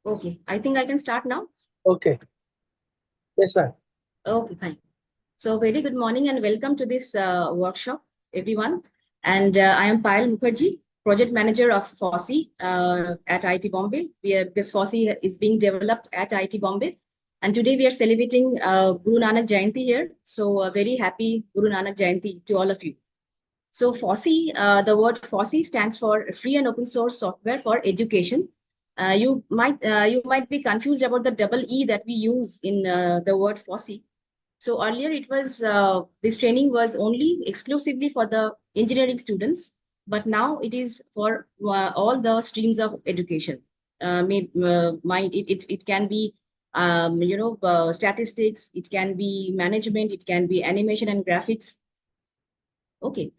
Okay, I think I can start now. Okay. Yes, ma'am. Okay, fine. So very good morning and welcome to this workshop, everyone. And I am Payal Mukherjee, Project Manager of FOSSEE at IIT Bombay. This FOSSEE is being developed at IIT Bombay. And today we are celebrating Guru Nanak Jayanti here. So very happy Guru Nanak Jayanti to all of you. So FOSSEE, the word FOSSEE stands for Free and Open Source Software for Education. You might be confused about the double E that we use in the word FOSSEE. So earlier it was this training was only exclusively for the engineering students, but now it is for all the streams of education. It can be statistics, it can be management, it can be animation and graphics. Okay,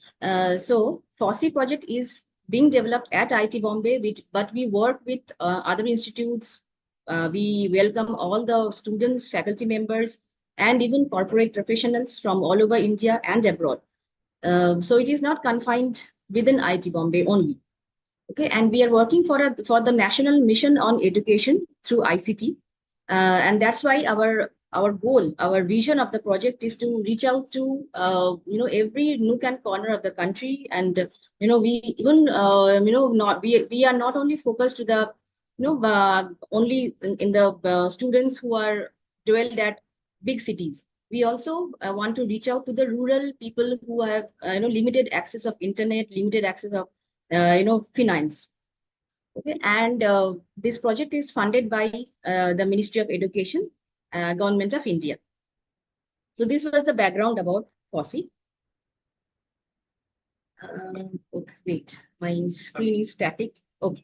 so FOSSEE project is being developed at IIT Bombay, but we work with other institutes. We welcome all the students, faculty members, and even corporate professionals from all over India and abroad. So it is not confined within IIT Bombay only. Okay, and we are working for the national mission on education through ICT, and that's why our goal, our vision of the project is to reach out to every nook and corner of the country, and we even not we are not only focused to the only in the students who are dwelled at big cities. We also want to reach out to the rural people who have limited access of internet, limited access of finance. Okay, and this project is funded by the Ministry of Education, Government of India. So this was the background about FOSSEE. Okay, wait, my screen is static. Okay,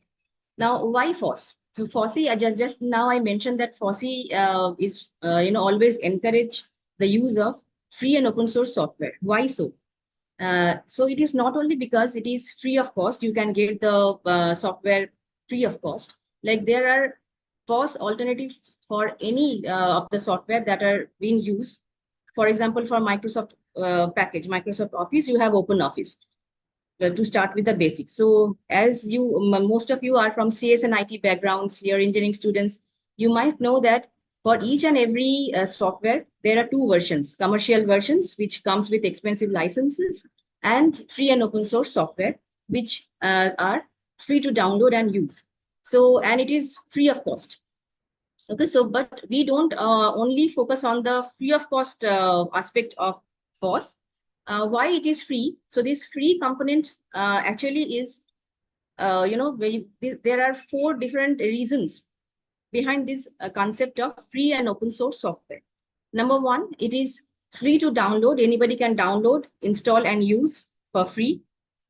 now why FOSS? So FOSSEE, just now I mentioned that FOSSEE is always encourage the use of free and open source software. Why so? So it is not only because it is free of cost, you can get the software free of cost. Like there are FOSS alternatives for any of the software that are being used. For example, for Microsoft package, Microsoft Office, you have Open Office to start with the basics. So as most of you are from CS and IT backgrounds, you're engineering students, you might know that for each and every software, there are two versions: commercial versions, which comes with expensive licenses, and free and open source software, which are free to download and use. So, and it is free of cost. Okay, so but we don't only focus on the free of cost aspect of FOSS. Why it is free? So this free component actually is, there are four different reasons behind this concept of free and open source software. Number one, it is free to download. Anybody can download, install, and use for free.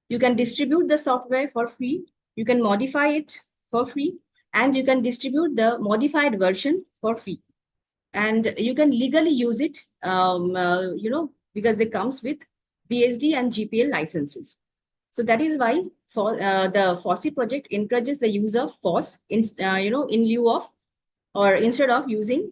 You can distribute the software for free. You can modify it for free, and you can distribute the modified version for free. And you can legally use it, because it comes with BSD and GPL licenses. So that is why the FOSSEE project encourages the use of FOSS in lieu of or instead of using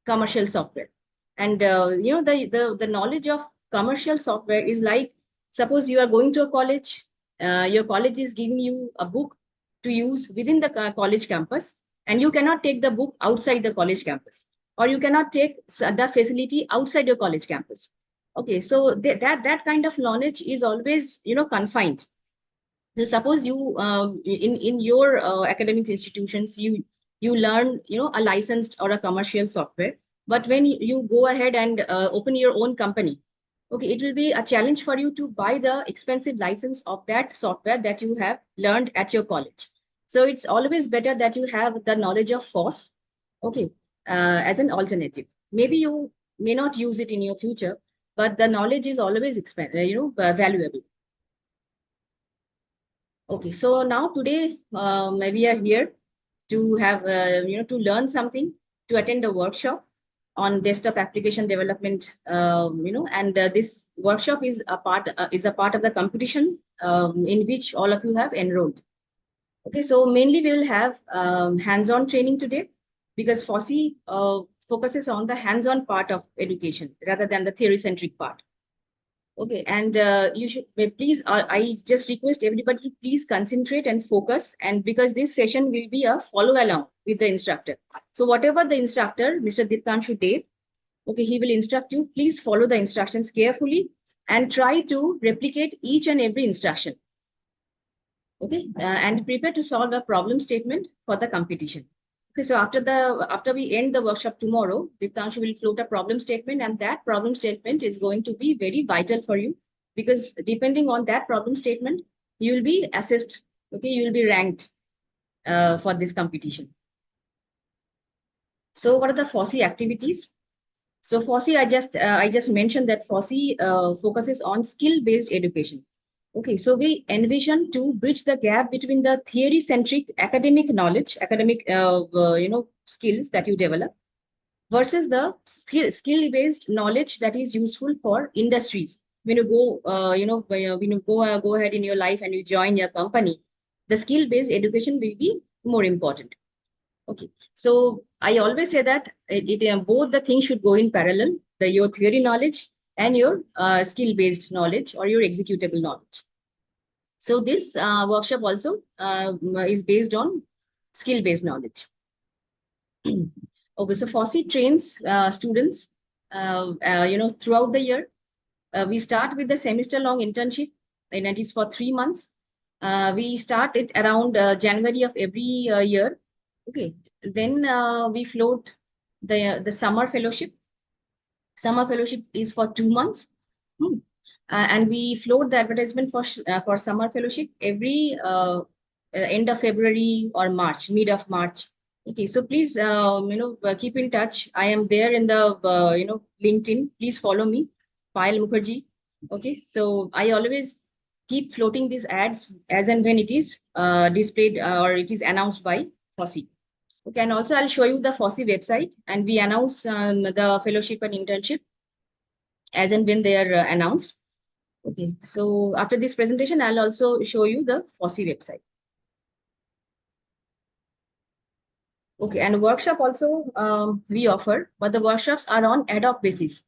commercial software. And the knowledge of commercial software is like, suppose you are going to a college, your college is giving you a book to use within the college campus, and you cannot take the book outside the college campus, or you cannot take the facility outside your college campus. Okay, so that kind of knowledge is always confined. So suppose you in your academic institutions, you learn a licensed or a commercial software, but when you go ahead and open your own company, okay, it will be a challenge for you to buy the expensive license of that software that you have learned at your college. So it's always better that you have the knowledge of FOSS, okay, as an alternative. Maybe you may not use it in your future, but the knowledge is always valuable. Okay, so now today we are here to have to learn something, to attend a workshop on desktop application development. And this workshop is a part of the competition in which all of you have enrolled. Okay, so mainly we will have hands-on training today, because FOSSEE focuses on the hands-on part of education rather than the theory-centric part. Okay, and you should please, I just request everybody to please concentrate and focus. And because this session will be a follow along with the instructor. So whatever the instructor, Mr. Diptanshu Dev, okay, he will instruct you. Please follow the instructions carefully and try to replicate each and every instruction. Okay, and prepare to solve a problem statement for the competition. Okay, so after we end the workshop tomorrow, Diptanshu will float a problem statement, and that problem statement is going to be very vital for you, because depending on that problem statement, you will be assessed. Okay, you will be ranked for this competition. So, what are the FOSSEE activities? So, FOSSEE, I just mentioned that FOSSEE focuses on skill-based education. Okay, so we envision to bridge the gap between the theory-centric academic knowledge, academic skills that you develop, versus the skill-based knowledge that is useful for industries. When you go, when you go ahead in your life and you join your company, the skill-based education will be more important. Okay, so I always say that both the things should go in parallel: your theory knowledge and your skill-based knowledge or your executable knowledge. So this workshop also is based on skill-based knowledge. Okay, so FOSSEE trains students, throughout the year. We start with the semester-long internship, and it is for 3 months. We start it around January of every year. Okay, then we float the summer fellowship. Summer fellowship is for 2 months. Hmm. And we float the advertisement for summer fellowship every end of February or March, mid of March. Okay, so please, keep in touch. I am there in the, LinkedIn. Please follow me, Payal Mukherjee. Okay, so I always keep floating these ads as and when it is displayed or it is announced by FOSSEE. Okay, and also I'll show you the FOSSEE website, and we announce the fellowship and internship as and when they are announced. Okay, so after this presentation, I'll also show you the FOSSEE website. Okay, and workshop also we offer, but the workshops are on ad hoc basis.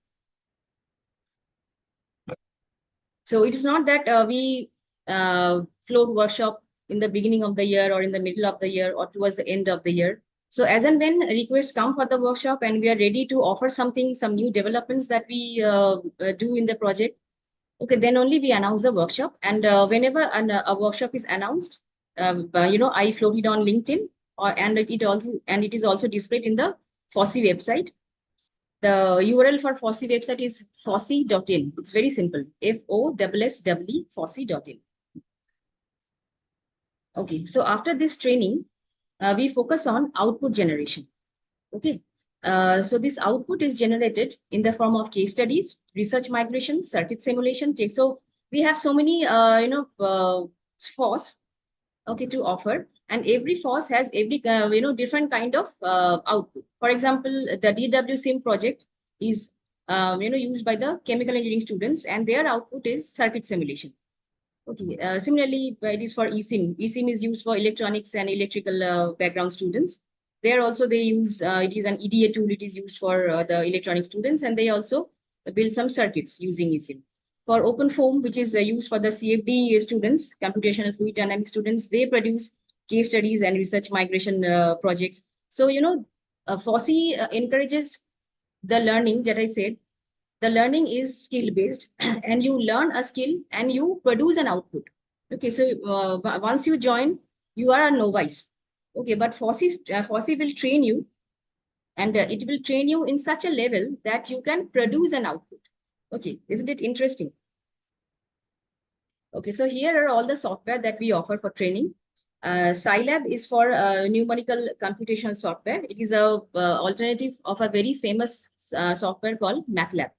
So it is not that we float workshop in the beginning of the year or in the middle of the year or towards the end of the year. So as and when requests come for the workshop and we are ready to offer something, some new developments that we do in the project, okay, then only we announce the workshop. And whenever a workshop is announced, I float it on LinkedIn, and it is also displayed in the FOSSEE website. The URL for FOSSEE website is fossee.in. It's very simple. FOSSE, fossee.in. Okay, so after this training, we focus on output generation. Okay, so this output is generated in the form of case studies, research migration, circuit simulation. So we have so many, FOSS, okay, to offer, and every FOSS has every, different kind of output. For example, the DWSIM project is, used by the chemical engineering students, and their output is circuit simulation. Okay, similarly, it is for eSIM. eSIM is used for electronics and electrical background students. There also they use, it is an EDA tool, it is used for the electronic students, and they also build some circuits using eSIM. For OpenFOAM, which is used for the CFD students, computational fluid dynamics students, they produce case studies and research migration projects. So, FOSSEE encourages the learning that I said. The learning is skill-based, and you learn a skill and you produce an output. Okay, so once you join, you are a novice. Okay, but FOSSEE will train you, and it will train you in such a level that you can produce an output. Okay, isn't it interesting? Okay, so here are all the software that we offer for training. Scilab is for numerical computational software. It is a alternative of a very famous software called MATLAB.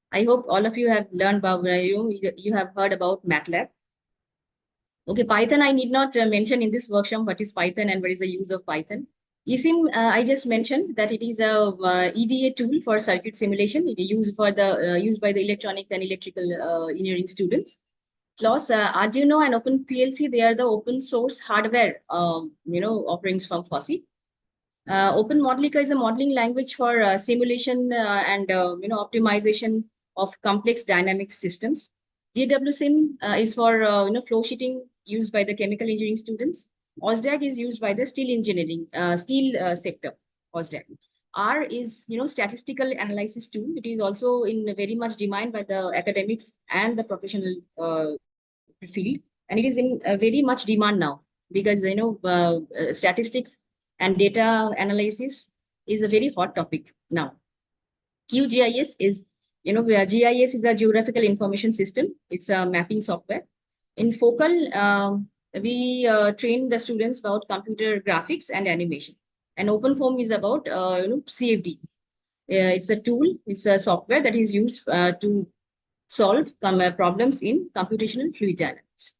I hope all of you have learned about, you have heard about MATLAB. Okay, Python, I need not mention in this workshop what is Python and what is the use of Python. eSIM, I just mentioned that it is a EDA tool for circuit simulation. It is used by the electronic and electrical engineering students. Plus, Arduino and OpenPLC, they are the open source hardware, offerings from FOSSEE. OpenModelica is a modeling language for simulation and optimization of complex dynamic systems. DWSIM is for flow sheeting used by the chemical engineering students. OSDAG is used by the steel engineering, steel sector. OSDAG. R is statistical analysis tool. It is also in very much demand by the academics and the professional field, and it is in very much demand now because statistics and data analysis is a very hot topic now. QGIS is where GIS is a geographical information system. It's a mapping software. In Focal, we train the students about computer graphics and animation. And OpenFOAM is about CFD. It's a tool, it's a software that is used to solve problems in computational fluid dynamics.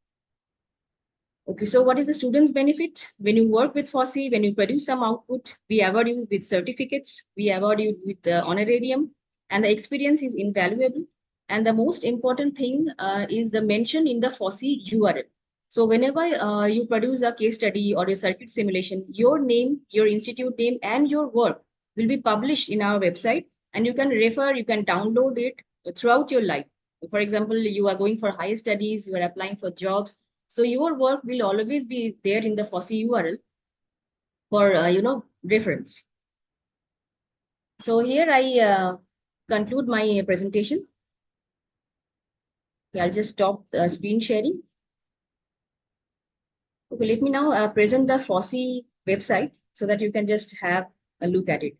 Okay, so what is the student's benefit? When you work with FOSSEE, when you produce some output, we award you with certificates, we award you with the honorarium, and the experience is invaluable. And the most important thing is the mention in the FOSSEE URL. So whenever you produce a case study or a circuit simulation, your name, your institute name, and your work will be published in our website, and you can refer, you can download it throughout your life. For example, you are going for higher studies, you are applying for jobs, so your work will always be there in the FOSSEE URL for reference. So here I conclude my presentation. Okay, I'll just stop screen sharing. Okay, let me now present the FOSSEE website so that you can just have a look at it.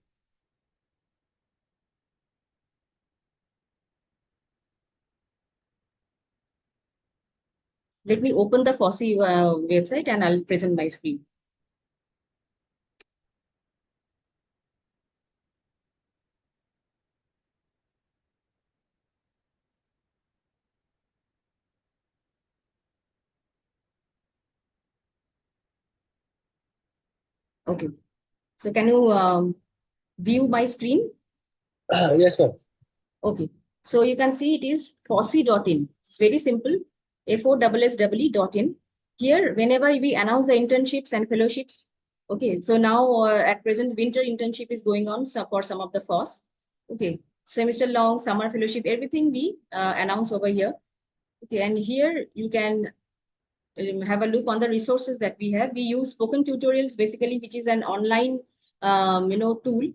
Let me open the FOSSEE website and I'll present my screen. Okay, so can you view my screen? Yes, ma'am. Okay, so you can see it is FOSSEE.in. It's very simple, FOSSEE.in. Here, whenever we announce the internships and fellowships, okay, so now at present, winter internship is going on for some of the FOSS. Okay, semester long, summer fellowship, everything we announce over here. Okay, and here you can have a look on the resources that we have. We use spoken tutorials basically, which is an online tool.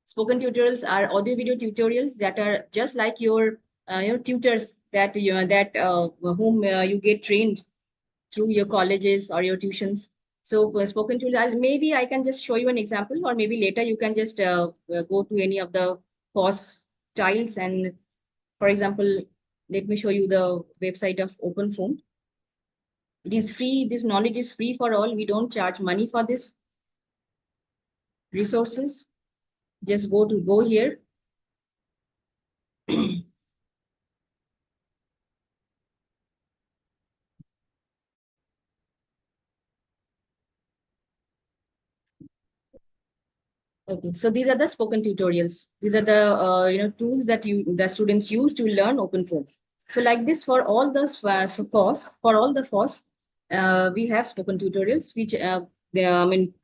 Spoken tutorials are audio video tutorials that are just like your tutors that whom you get trained through your colleges or your tuitions. So for spoken tutorial, maybe I can just show you an example, or maybe later you can just go to any of the FOSS tiles and, for example, let me show you the website of OpenFOAM. It is free. This knowledge is free for all. We don't charge money for this resources. Just go here. Okay, so these are the spoken tutorials. These are the tools that the students use to learn OpenFOAM. So like this, for all those for all the FOSS, we have spoken tutorials, which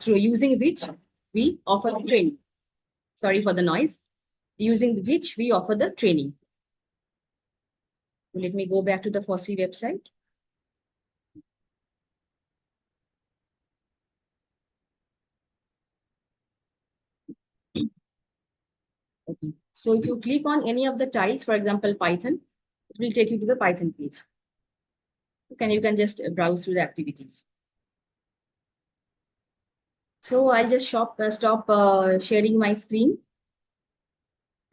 through using which we offer the training. Sorry for the noise. Using which we offer the training. Let me go back to the FOSSEE website. Okay. So if you click on any of the tiles, for example, Python, it will take you to the Python page. You can just browse through the activities. So I'll just stop sharing my screen.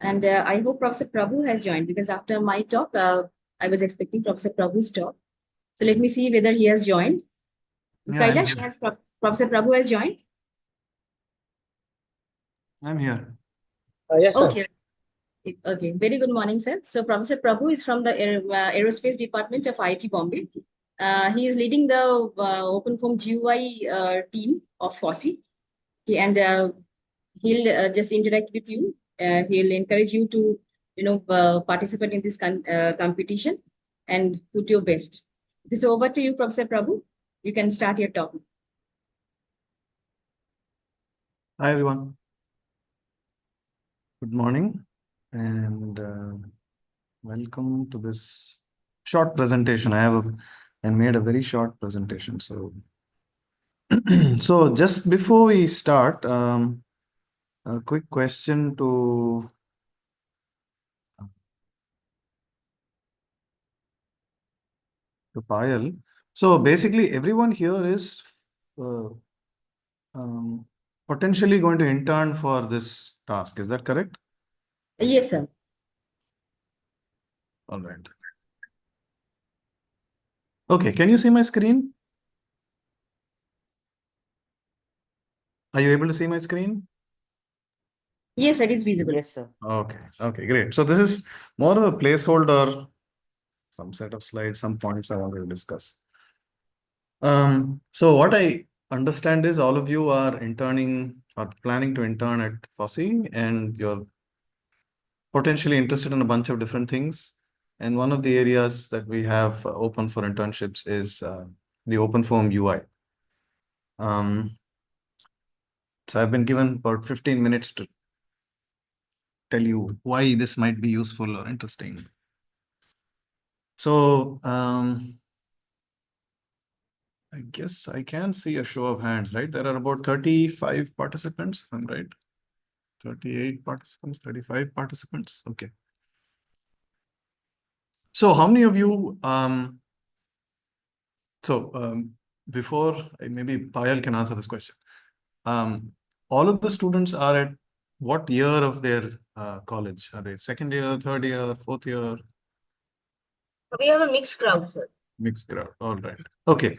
And I hope Professor Prabhu has joined, because after my talk, I was expecting Professor Prabhu's talk. So let me see whether he has joined. Yeah, Kailash, has Professor Prabhu has joined? I'm here. Yes, ma'am. Okay. Okay, very good morning, sir. So Professor Prabhu is from the Aerospace Department of IIT Bombay. He is leading the OpenFOAM GUI team of FOSSEE. Okay, and he'll just interact with you. He'll encourage you to, participate in this competition and put your best. This is over to you, Professor Prabhu. You can start your talk. Hi, everyone. Good morning and welcome to this short presentation. I made a very short presentation. So, so just before we start, a quick question to Payal. So basically, everyone here is uh, potentially going to intern for this task. Is that correct? Yes, sir. All right. Okay, can you see my screen? Are you able to see my screen? Yes, it is visible. Yes, sir. Okay, great. So this is more of a placeholder, some set of slides, some points I wanted to discuss. So what I understand is all of you are interning or planning to intern at FOSSEE, and you're potentially interested in a bunch of different things. And one of the areas that we have open for internships is the open form UI. So I've been given about 15 minutes to tell you why this might be useful or interesting. So I guess I can see a show of hands, right? There are about 35 participants, if I'm right. 38 participants, 35 participants. Okay. So how many of you, before maybe Payal can answer this question. All of the students are at what year of their college? Are they second year, third year, fourth year? We have a mixed crowd, sir. Mixed crowd. All right. Okay.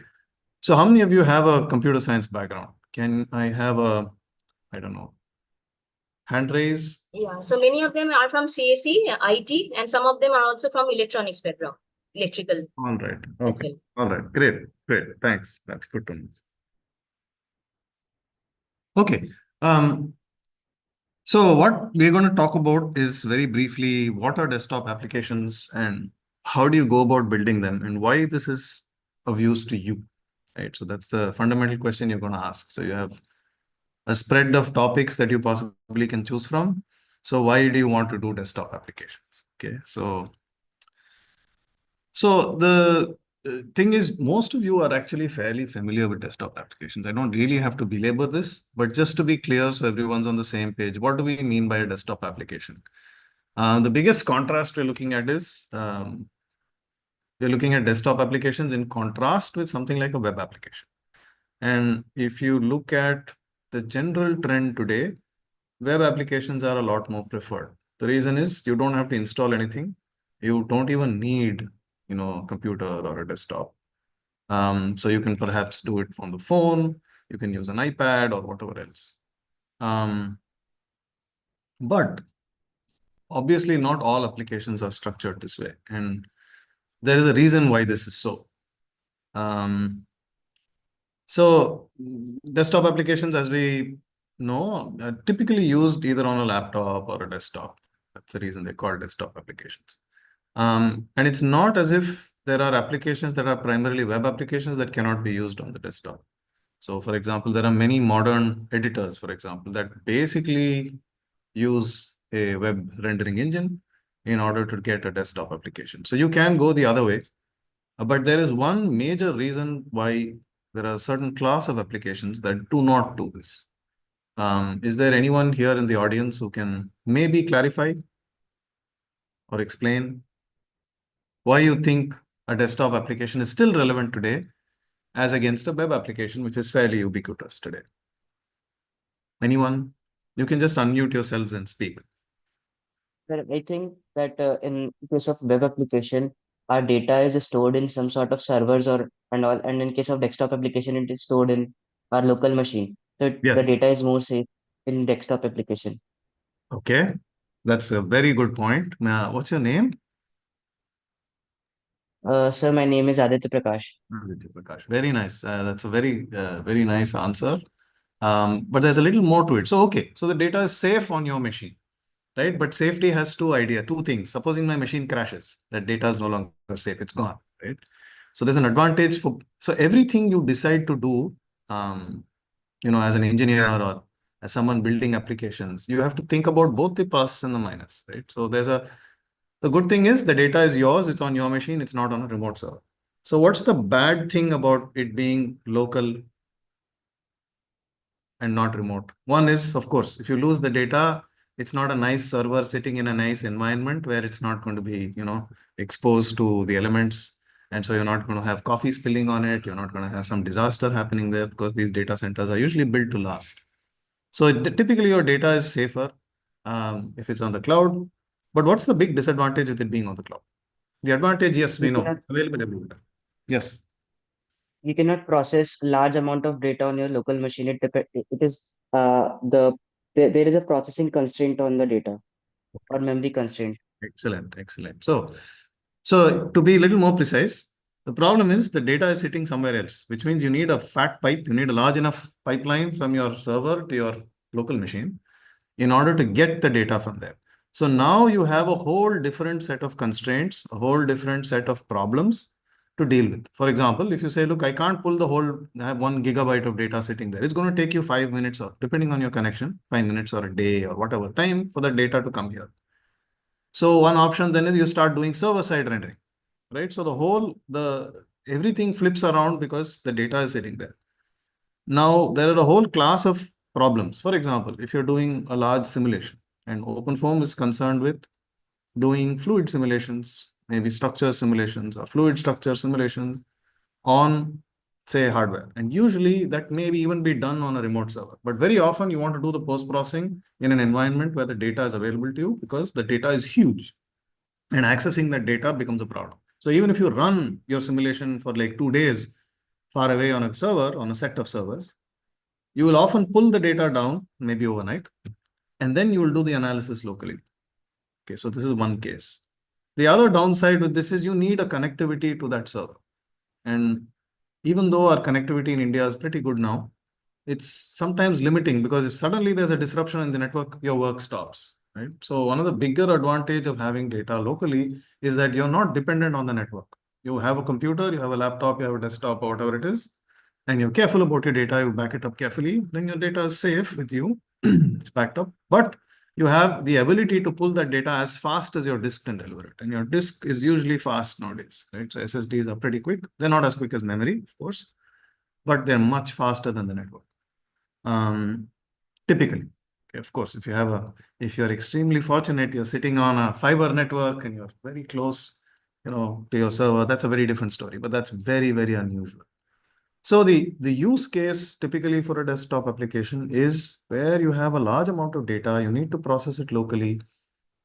So how many of you have a computer science background? Can I have a, I don't know, hand raise? Yeah, so many of them are from CSE, IT, and some of them are also from electronics background, electrical All right. as Okay. well. All right. Great. Thanks. That's good to know. Okay. So what we're going to talk about is very briefly what are desktop applications and how do you go about building them and why this is of use to you, right? So that's the fundamental question you're going to ask. So you have a spread of topics that you possibly can choose from. So why do you want to do desktop applications? Okay, so the thing is, most of you are actually fairly familiar with desktop applications. I don't really have to belabor this, but just to be clear, so everyone's on the same page, what do we mean by a desktop application? The biggest contrast we're looking at is we're looking at desktop applications in contrast with something like a web application. And if you look at the general trend today, web applications are a lot more preferred. The reason is you don't have to install anything. You don't even need, a computer or a desktop. So you can perhaps do it from the phone. You can use an iPad or whatever else. But obviously, not all applications are structured this way. And there is a reason why this is so. So desktop applications, as we know, are typically used either on a laptop or a desktop. That's the reason they're called desktop applications. And it's not as if there are applications that are primarily web applications that cannot be used on the desktop. So for example, there are many modern editors, for example, that basically use a web rendering engine in order to get a desktop application. So you can go the other way. But there is one major reason why there are a certain class of applications that do not do this. Is there anyone here in the audience who can maybe clarify or explain why you think a desktop application is still relevant today as against a web application, which is fairly ubiquitous today? Anyone? You can just unmute yourselves and speak. Well, I think that in case of web application, our data is stored in some sort of servers or and all, and in case of desktop application, it is stored in our local machine. So the Yes. data is more safe in desktop application. Okay. That's a very good point. What's your name? Sir, my name is Aditya Prakash. Aditya Prakash. Very nice. That's a very nice answer. But there's a little more to it. So, okay. So the data is safe on your machine, right? But safety has two things. Supposing my machine crashes, that data is no longer safe. It's gone, right? So there's an advantage so everything you decide to do, as an engineer or as someone building applications, you have to think about both the plus and the minus, right? So there's a The good thing is the data is yours, it's on your machine, it's not on a remote server. So what's the bad thing about it being local and not remote? One is, of course, if you lose the data, it's not a nice server sitting in a nice environment where it's not going to be, exposed to the elements. And so you're not going to have coffee spilling on it. You're not going to have some disaster happening there because these data centers are usually built to last. So typically your data is safer if it's on the cloud. But what's the big disadvantage with it being on the cloud? The advantage, yes, we You know, cannot available everywhere. Yes. you cannot process large amount of data on your local machine. It is there is a processing constraint on the data or memory constraint. Excellent, excellent. So to be a little more precise, the problem is the data is sitting somewhere else, which means you need a fat pipe, you need a large enough pipeline from your server to your local machine in order to get the data from there. So now you have a whole different set of constraints, a whole different set of problems to deal with. For example, if you say, look, I can't pull the whole, I have 1 GB of data sitting there. It's going to take you 5 minutes or depending on your connection, 5 minutes or a day or whatever time for the data to come here. So one option then is you start doing server-side rendering, right? So everything flips around because the data is sitting there. Now there are a whole class of problems. For example, if you're doing a large simulation and OpenFOAM is concerned with doing fluid simulations, maybe structure simulations or fluid structure simulations on, say, hardware. And usually that may even be done on a remote server. But very often you want to do the post-processing in an environment where the data is available to you because the data is huge and accessing that data becomes a problem. So even if you run your simulation for like 2 days far away on a server, on a set of servers, you will often pull the data down, maybe overnight, and then you will do the analysis locally. Okay, so this is one case. The other downside with this is you need a connectivity to that server. And even though our connectivity in India is pretty good now, it's sometimes limiting because if suddenly there's a disruption in the network, your work stops, right? So one of the bigger advantage of having data locally is that you're not dependent on the network. You have a computer, you have a laptop, you have a desktop, or whatever it is, and you're careful about your data, you back it up carefully, then your data is safe with you, it's backed up, but you have the ability to pull that data as fast as your disk can deliver it. And your disk is usually fast nowadays, right? So SSDs are pretty quick. They're not as quick as memory, of course, but they're much faster than the network. Typically, okay, of course, if you're extremely fortunate, you're sitting on a fiber network and you're very close, to your server, that's a very different story, but that's very, very unusual. So the use case typically for a desktop application is where you have a large amount of data, you need to process it locally.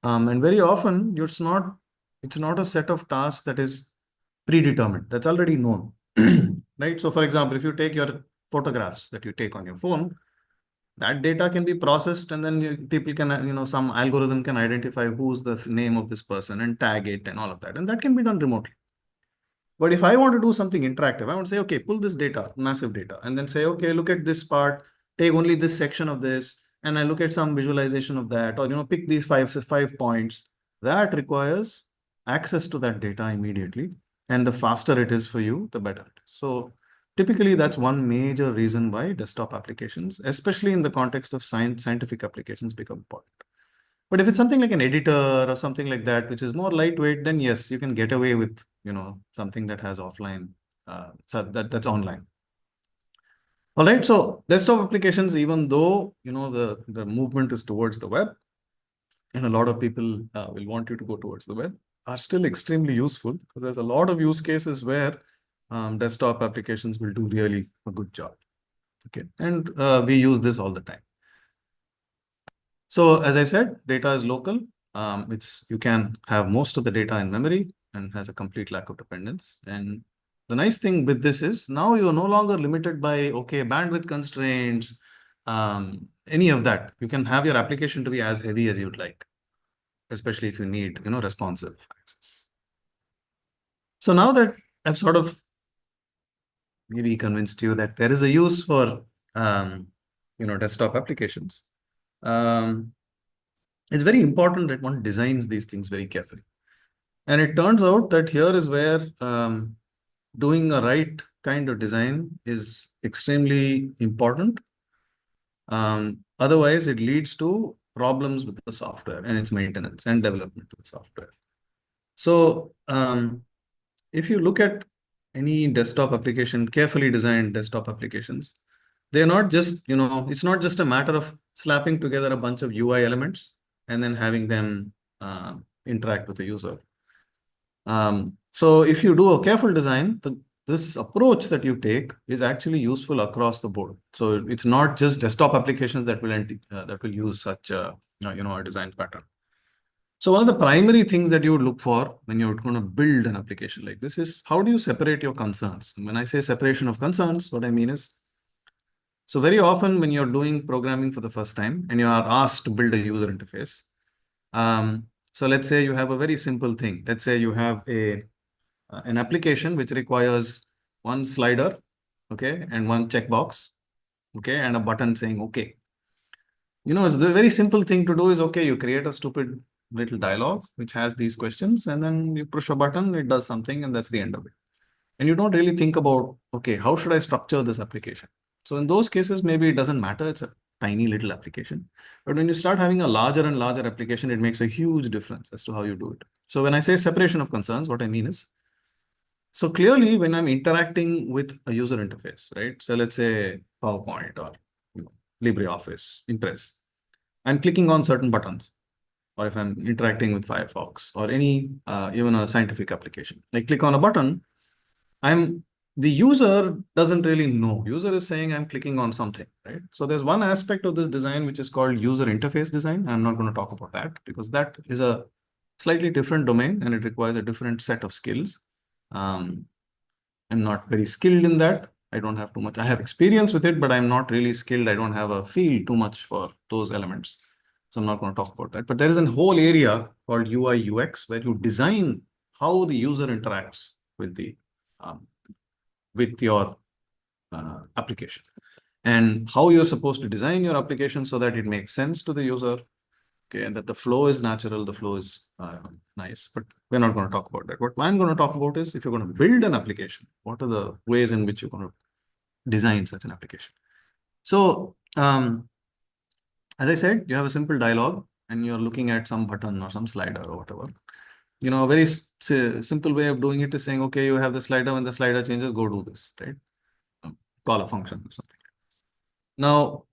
And very often it's not a set of tasks that is predetermined, that's already known, right? So for example, if you take your photographs that you take on your phone, that data can be processed and then people can, some algorithm can identify who's the name of this person and tag it and all of that. And that can be done remotely. But if I want to do something interactive, I want to say, okay, pull this data, massive data, and then say, okay, look at this part, take only this section of this, and I look at some visualization of that, or, pick these five points. That requires access to that data immediately. And the faster it is for you, the better it is. So typically that's one major reason why desktop applications, especially in the context of scientific applications, become important. But if it's something like an editor or something like that, which is more lightweight, then yes, you can get away with, something that has offline, so that's online. All right, so desktop applications, even though, the movement is towards the web, and a lot of people will want you to go towards the web, are still extremely useful because there's a lot of use cases where desktop applications will do really a good job. Okay, and we use this all the time. So as I said, data is local. You can have most of the data in memory and has a complete lack of dependence. And the nice thing with this is now you're no longer limited by, okay, bandwidth constraints, any of that. You can have your application to be as heavy as you'd like, especially if you need, responsive access. So now that I've sort of maybe convinced you that there is a use for, desktop applications, it's very important that one designs these things very carefully. And it turns out that here is where doing a right kind of design is extremely important. Otherwise, it leads to problems with the software and its maintenance and development of the software. So if you look at any desktop application, carefully designed desktop applications, they're not just, it's not just a matter of slapping together a bunch of UI elements and then having them interact with the user. So if you do a careful design, this approach that you take is actually useful across the board. So it's not just desktop applications that will use such a design pattern. So one of the primary things that you would look for when you're going to build an application like this is, how do you separate your concerns? And when I say separation of concerns, what I mean is, so very often when you're doing programming for the first time and you are asked to build a user interface, so let's say you have a very simple thing. Let's say you have an application which requires one slider, okay, and one checkbox, okay, and a button saying okay. It's the very simple thing to do is, okay, you create a stupid little dialogue which has these questions, and then you push a button, it does something, and that's the end of it. And you don't really think about, okay, how should I structure this application? So in those cases, maybe it doesn't matter. It's a tiny little application. But when you start having a larger and larger application, it makes a huge difference as to how you do it. So when I say separation of concerns, what I mean is, so clearly when I'm interacting with a user interface, right? So let's say PowerPoint or LibreOffice, Impress, I'm clicking on certain buttons. Or if I'm interacting with Firefox or any, even a scientific application, I click on a button, the user doesn't really know. User is saying I'm clicking on something, right? So there's one aspect of this design which is called user interface design. I'm not going to talk about that because that is a slightly different domain and it requires a different set of skills. I'm not very skilled in that. I don't have too much. I have experience with it, but I'm not really skilled. I don't have a feel too much for those elements. So I'm not going to talk about that. But there is a whole area called UI UX where you design how the user interacts with your application and how you're supposed to design your application so that it makes sense to the user. Okay, and that the flow is natural, the flow is nice, but we're not going to talk about that. What I'm going to talk about is, if you're going to build an application, what are the ways in which you're going to design such an application? So, as I said, you have a simple dialogue and you're looking at some button or some slider or whatever. A very simple way of doing it is saying, okay, you have the slider, when the slider changes, go do this, right? Call a function or something. Now,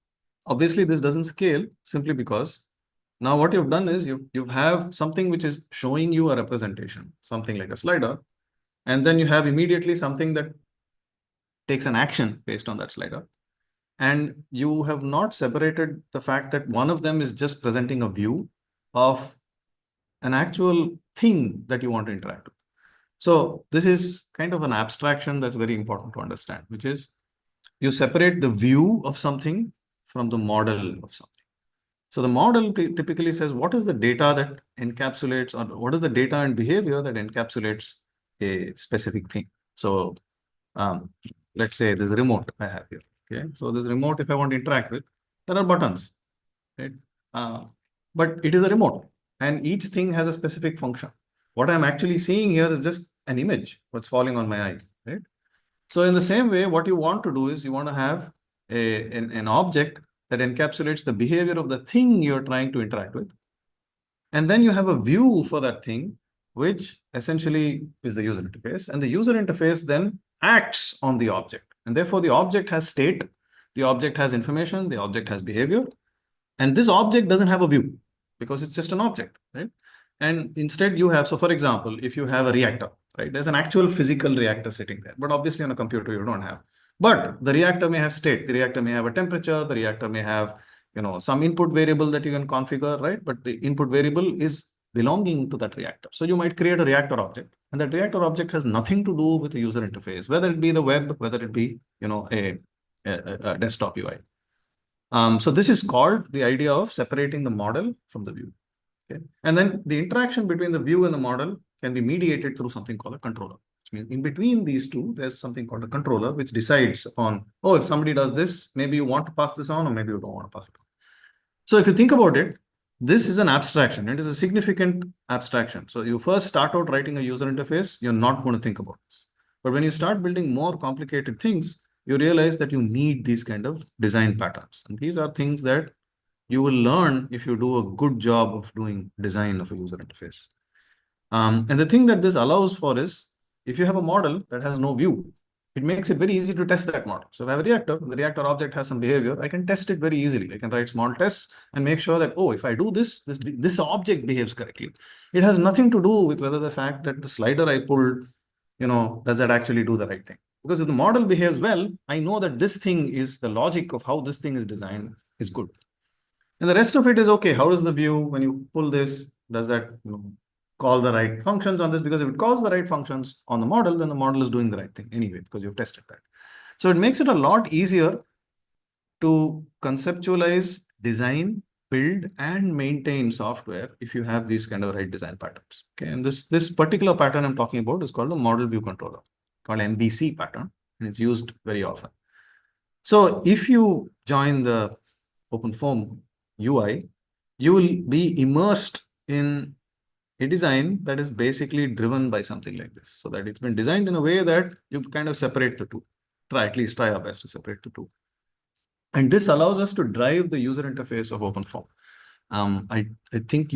obviously, this doesn't scale simply because now what you've done is you have something which is showing you a representation, something like a slider, and then you have immediately something that takes an action based on that slider. And you have not separated the fact that one of them is just presenting a view of an actual thing that you want to interact with. So this is kind of an abstraction that's very important to understand, which is you separate the view of something from the model of something. So the model typically says, what is the data that encapsulates, or what is the data and behavior that encapsulates a specific thing? So let's say this remote I have here. Okay, so this remote, if I want to interact with, there are buttons, right? But it is a remote, and each thing has a specific function. What I'm actually seeing here is just an image, what's falling on my eye, right? So in the same way, what you want to do is you want to have an object that encapsulates the behavior of the thing you're trying to interact with. And then you have a view for that thing, which essentially is the user interface. And the user interface then acts on the object. And therefore, the object has state, the object has information, the object has behavior. And this object doesn't have a view because it's just an object, right? And instead you have, so for example, if you have a reactor, right? There's an actual physical reactor sitting there, but obviously on a computer you don't have. But the reactor may have state, the reactor may have a temperature, the reactor may have, some input variable that you can configure, right? But the input variable is belonging to that reactor. So you might create a reactor object, and that reactor object has nothing to do with the user interface, whether it be the web, whether it be, a desktop UI. So this is called the idea of separating the model from the view. Okay. And then the interaction between the view and the model can be mediated through something called a controller. Which means in between these two, there's something called a controller, which decides upon, oh, if somebody does this, maybe you want to pass this on, or maybe you don't want to pass it on. So if you think about it, this is an abstraction. It is a significant abstraction. So you first start out writing a user interface, you're not going to think about this. But when you start building more complicated things, you realize that you need these kind of design patterns. And these are things that you will learn if you do a good job of doing design of a user interface. And the thing that this allows for is, if you have a model that has no view, it makes it very easy to test that model. So if I have a reactor, the reactor object has some behavior, I can test it very easily. I can write small tests and make sure that, oh, if I do this object behaves correctly. It has nothing to do with whether the fact that the slider I pulled, does that actually do the right thing? Because if the model behaves well, I know that this thing is the logic of how this thing is designed is good. And the rest of it is okay. How does the view, when you pull this, does that call the right functions on this? Because if it calls the right functions on the model, then the model is doing the right thing anyway, because you've tested that. So it makes it a lot easier to conceptualize, design, build, and maintain software if you have these kind of right design patterns. Okay, and this particular pattern I'm talking about is called the model view controller, called MVC pattern, and it's used very often. So if you join the OpenFOAM UI, you will be immersed in a design that is basically driven by something like this. So that it's been designed in a way that you kind of separate the two. At least try our best to separate the two. And this allows us to drive the user interface of OpenFOAM. I think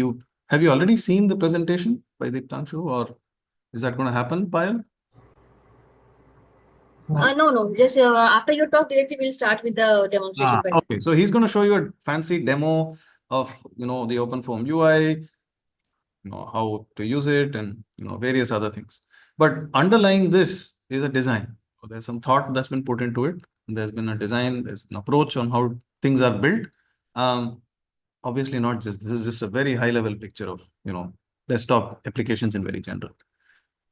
have you already seen the presentation by Deeptanshu, or is that going to happen, Payal? No. Just after your talk, directly we'll start with the demonstration. Okay, so he's going to show you a fancy demo of the OpenFOAM UI, how to use it, and various other things. But underlying this is a design. So there's some thought that's been put into it. There's been a design, there's an approach on how things are built. Obviously not just, this is just a very high level picture of, desktop applications in very general.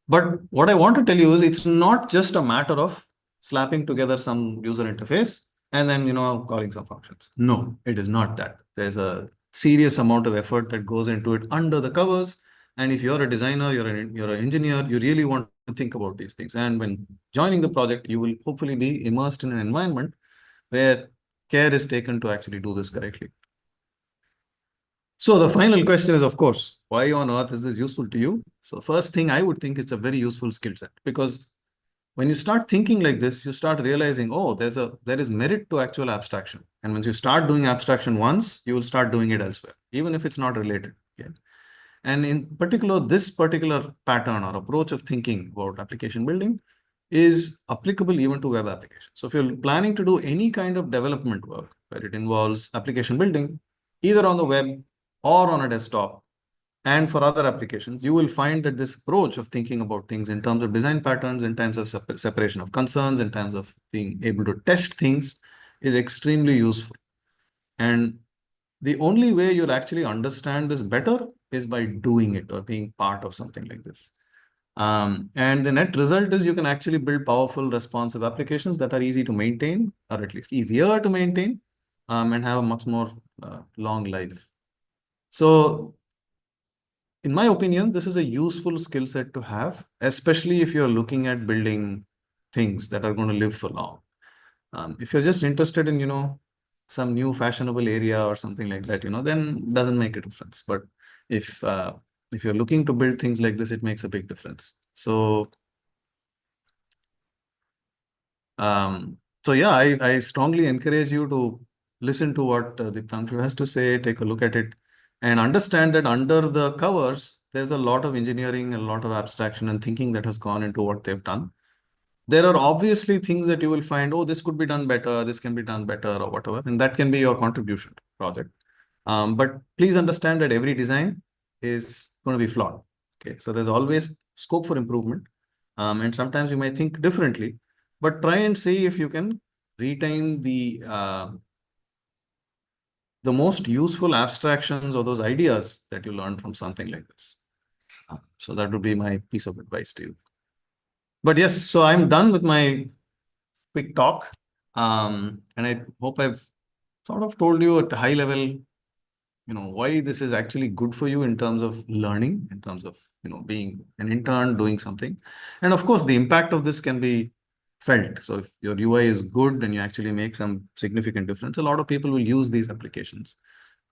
But what I want to tell you is it's not just a matter of slapping together some user interface and then, calling some functions. No, it is not that. There's a serious amount of effort that goes into it under the covers. And if you're a designer, you're an engineer, you really want to think about these things. And when joining the project, you will hopefully be immersed in an environment where care is taken to actually do this correctly. So the final question is, of course, why on earth is this useful to you? So the first thing I would think it's a very useful skill set, because when you start thinking like this, you start realizing, oh, there is merit to actual abstraction. And once you start doing abstraction once, you will start doing it elsewhere, even if it's not related. Okay? And in particular, this particular pattern or approach of thinking about application building is applicable even to web applications. So if you're planning to do any kind of development work where it involves application building, either on the web or on a desktop, and for other applications, you will find that this approach of thinking about things in terms of design patterns, in terms of separation of concerns, in terms of being able to test things is extremely useful. And the only way you'll actually understand this better is by doing it or being part of something like this. And the net result is you can actually build powerful, responsive applications that are easy to maintain, or at least easier to maintain, and have a much more long life. So in my opinion, this is a useful skill set to have, especially if you're looking at building things that are going to live for long. If you're just interested in, some new fashionable area or something like that, then it doesn't make a difference. But if you're looking to build things like this, it makes a big difference. So, yeah, I strongly encourage you to listen to what Deeptanshu has to say, take a look at it, and understand that under the covers, there's a lot of engineering, a lot of abstraction and thinking that has gone into what they've done. There are obviously things that you will find, oh, this could be done better, this can be done better, or whatever, and that can be your contribution to the project. But please understand that every design is going to be flawed. Okay, so there's always scope for improvement, and sometimes you might think differently, but try and see if you can retain the most useful abstractions or those ideas that you learned from something like this. So that would be my piece of advice to you. But yes, so I'm done with my quick talk. And I hope I've sort of told you at a high level, why this is actually good for you in terms of learning, in terms of, being an intern, doing something. And of course, the impact of this can be felt. So if your UI is good and you actually make some significant difference, a lot of people will use these applications.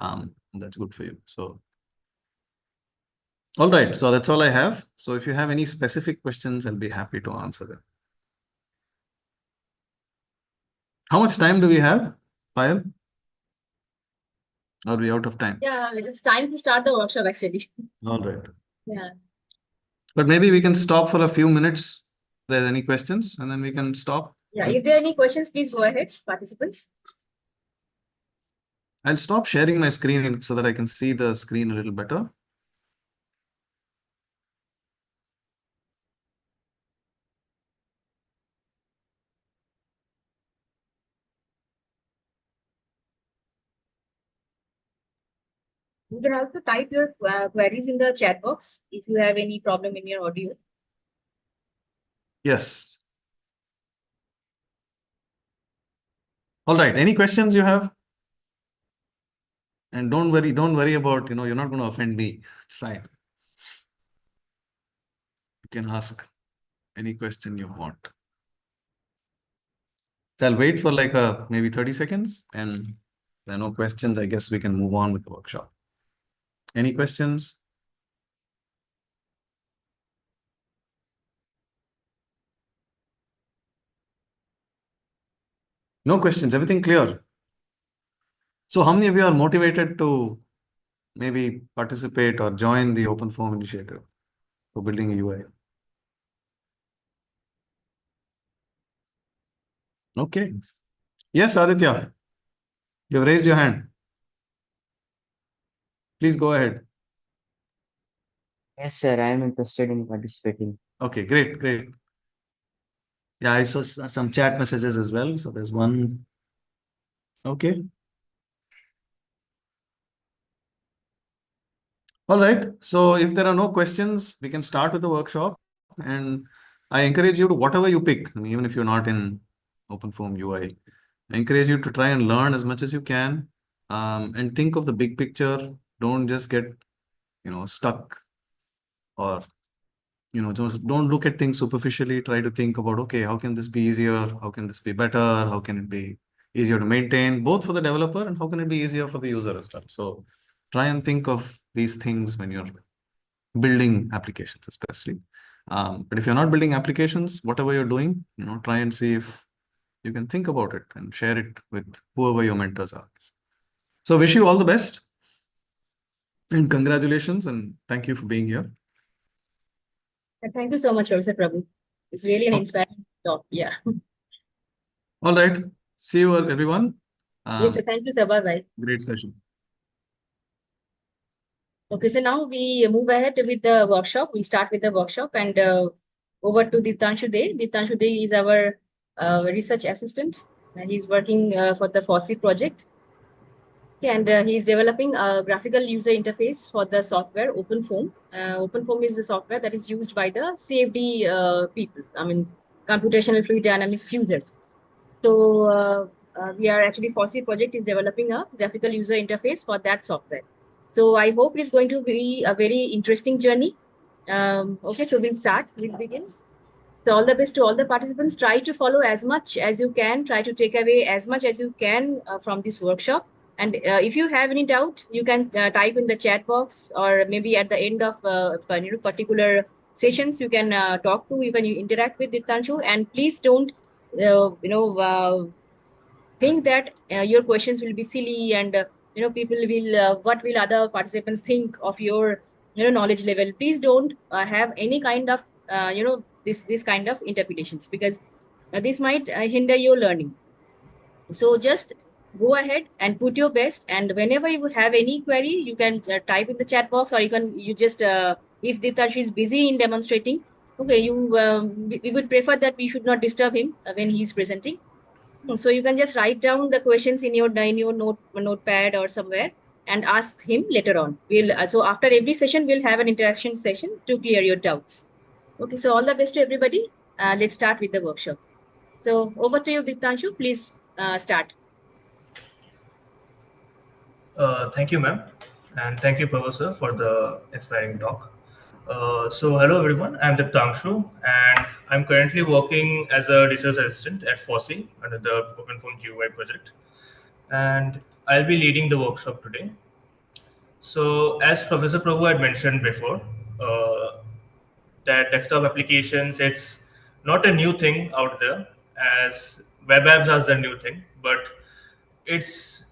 That's good for you. So, all right. So that's all I have. So if you have any specific questions, I'll be happy to answer them. How much time do we have, Payal? Are we out of time? Yeah, it's time to start the workshop actually. All right. Yeah. But maybe we can stop for a few minutes. If there's any questions, and then we can stop. Yeah, if there are any questions, please go ahead, participants. I'll stop sharing my screen so that I can see the screen a little better. You can also type your queries in the chat box if you have any problem in your audio. Yes. All right. Any questions you have? And don't worry about, you're not going to offend me. It's fine. You can ask any question you want. So I'll wait for like maybe 30 seconds, and if there are no questions, I guess we can move on with the workshop. Any questions? No questions, everything clear. So how many of you are motivated to maybe participate or join the Open Forum initiative for building a UI? Okay. Yes, Aditya, you've raised your hand. Please go ahead. Yes, sir, I am interested in participating. Okay, great. Yeah, I saw some chat messages as well. So there's one. Okay. All right. So if there are no questions, we can start with the workshop. And I encourage you to whatever you pick, I mean, even if you're not in OpenFOAM UI, I encourage you to try and learn as much as you can, and think of the big picture. Don't just get, stuck, or just don't look at things superficially. Try to think about, okay, how can this be easier? How can this be better? How can it be easier to maintain, both for the developer, and how can it be easier for the user as well? So try and think of these things when you're building applications, especially. But if you're not building applications, whatever you're doing, try and see if you can think about it and share it with whoever your mentors are. So wish you all the best, and congratulations, and thank you for being here. And thank you so much, Professor Prabhu. It's really an inspiring talk. Yeah. All right. See you everyone. Yes, sir. Thank you, sir. Bye-bye. Great session. Okay, so now we move ahead with the workshop. We start with the workshop, and over to Ditanshu Dey. Ditanshu Dey is our research assistant. He's working for the FOSSEE project. And he's developing a graphical user interface for the software OpenFOAM. OpenFOAM is the software that is used by the CFD people, I mean, computational fluid dynamics users. So we are actually, FOSSEE project is developing a graphical user interface for that software. So I hope it's going to be a very interesting journey. Okay, so we'll begin. So all the best to all the participants. Try to follow as much as you can. Try to take away as much as you can from this workshop. And if you have any doubt, you can type in the chat box, or maybe at the end of particular sessions, you can talk to, even you interact with Ditanshu. And please don't, think that your questions will be silly, and people will, what will other participants think of your knowledge level. Please don't have any kind of this kind of interpretations, because this might hinder your learning. So just go ahead and put your best, and whenever you have any query, you can type in the chat box, or you just if Ditanshu is busy in demonstrating, okay, we would prefer that we should not disturb him when he's presenting. So you can just write down the questions in your notepad or somewhere, and ask him later on. So after every session, we'll have an interaction session to clear your doubts. Okay, so all the best to everybody. Let's start with the workshop. So over to you, Ditanshu. Please start. Thank you, ma'am, and thank you, Professor, for the inspiring talk. So hello everyone, I'm Diptangshu, and I'm currently working as a research assistant at FOSSEE under the OpenFOAM GUI project, and I'll be leading the workshop today. So as Professor Prabhu had mentioned before, that desktop applications, it's not a new thing out there, as web apps are the new thing, but it's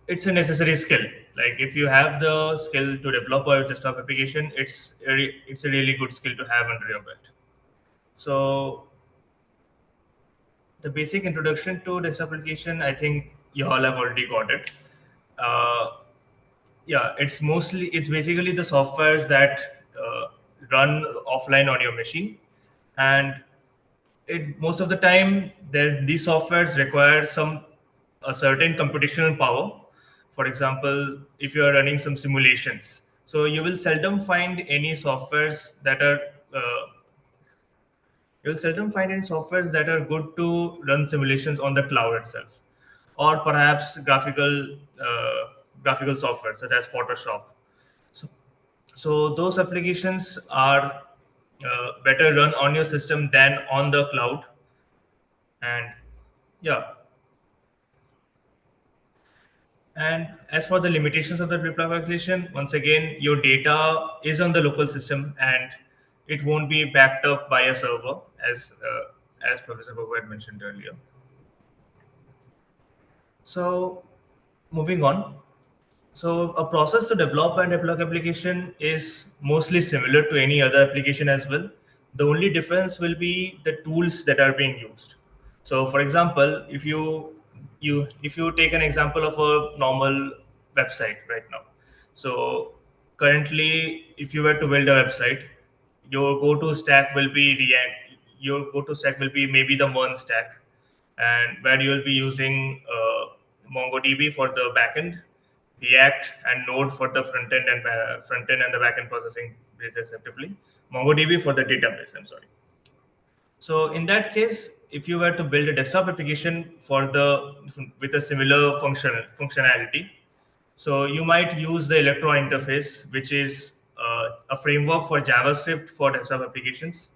a necessary skill. Like if you have the skill to develop a desktop application, it's a really good skill to have under your belt. So the basic introduction to desktop application, I think you all have already got it. Uh, yeah, it's basically the softwares that run offline on your machine, and most of the time these softwares require a certain computational power. For example, if you are running some simulations, so you will seldom find any softwares that are uh, you'll seldom find any softwares that are good to run simulations on the cloud itself, or perhaps graphical software such as Photoshop. So, so those applications are better run on your system than on the cloud. And yeah, and as for the limitations of the biplab application, once again, your data is on the local system and it won't be backed up by a server, as Professor Bobo had mentioned earlier. So moving on. So a process to develop and deploy application is mostly similar to any other application as well. The only difference will be the tools that are being used. So for example, if you take an example of a normal website right now. So currently, if you were to build a website, your go-to stack will be React. Your go-to stack will be maybe the Mern stack, and where you will be using MongoDB for the backend, React and Node for the front end and the backend processing respectively. MongoDB for the database. I'm sorry. So in that case, if you were to build a desktop application with a similar functionality, so you might use the Electron interface, which is a framework for JavaScript for desktop applications.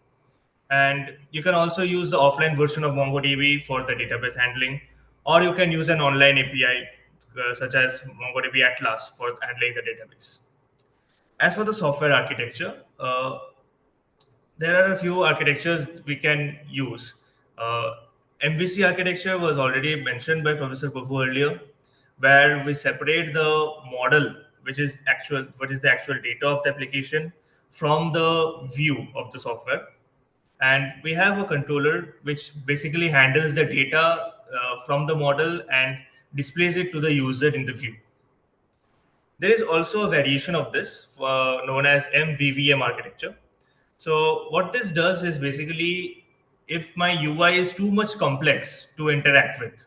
And you can also use the offline version of MongoDB for the database handling, or you can use an online API such as MongoDB Atlas for handling the database. As for the software architecture, there are a few architectures we can use. Uh, MVC architecture was already mentioned by Professor Babu earlier, where we separate the model, what is the actual data of the application, from the view of the software. And we have a controller which basically handles the data from the model and displays it to the user in the view. There is also a variation of this known as MVVM architecture. So what this does is basically, if my UI is too much complex to interact with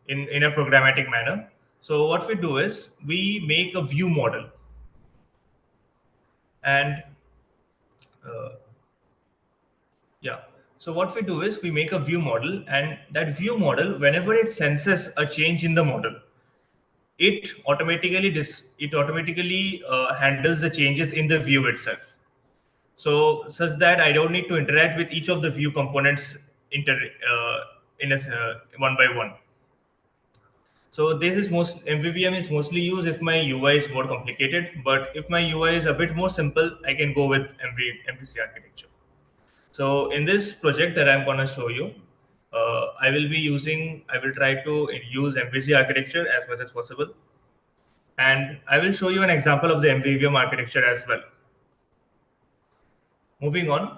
in a programmatic manner, so what we do is we make a view model. And yeah, so what we do is we make a view model, and that view model, whenever it senses a change in the model, it automatically handles the changes in the view itself. So such that I don't need to interact with each of the view components one by one. So this is MVVM is mostly used if my UI is more complicated, but if my UI is a bit more simple, I can go with MVC architecture. So in this project that I'm going to show you, I will try to use MVC architecture as much as possible. And I will show you an example of the MVVM architecture as well. Moving on,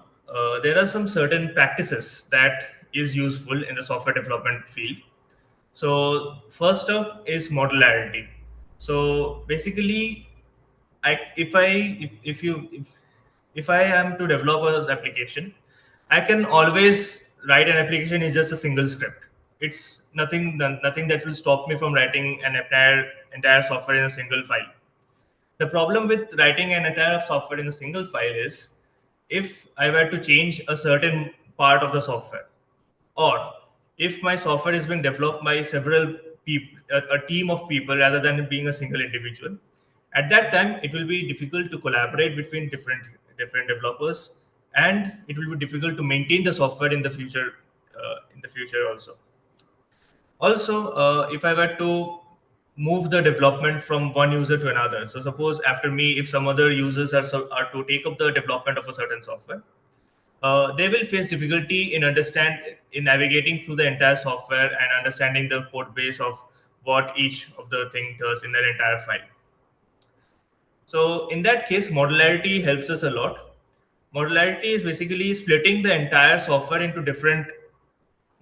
there are some certain practices that is useful in the software development field. So first up is modularity. So basically, if I am to develop an application, I can always write an application in just a single script. It's nothing that will stop me from writing an entire software in a single file. The problem with writing an entire software in a single file is, if I were to change a certain part of the software, or if my software is being developed by several people, a team of people rather than being a single individual, at that time it will be difficult to collaborate between different developers, and it will be difficult to maintain the software in the future. Also, if I were to move the development from one user to another, so suppose after me, if some other users are to take up the development of a certain software, they will face difficulty in navigating through the entire software and understanding the code base of what each of the thing does in their entire file. So in that case, modularity helps us a lot. Modularity is basically splitting the entire software into different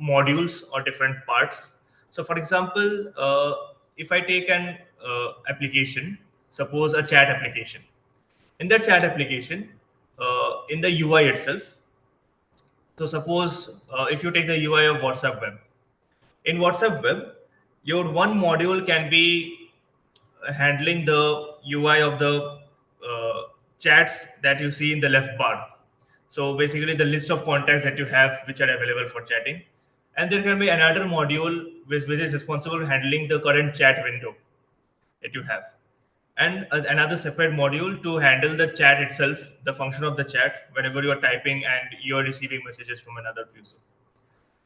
modules or different parts. So for example, if I take an application, suppose a chat application. In that chat application, in the UI itself, so suppose if you take the UI of WhatsApp web. In WhatsApp web, your one module can be handling the UI of the chats that you see in the left bar. So basically the list of contacts that you have which are available for chatting. And there can be another module which is responsible for handling the current chat window that you have. And another separate module to handle the chat itself, the function of the chat, whenever you are typing and you are receiving messages from another user.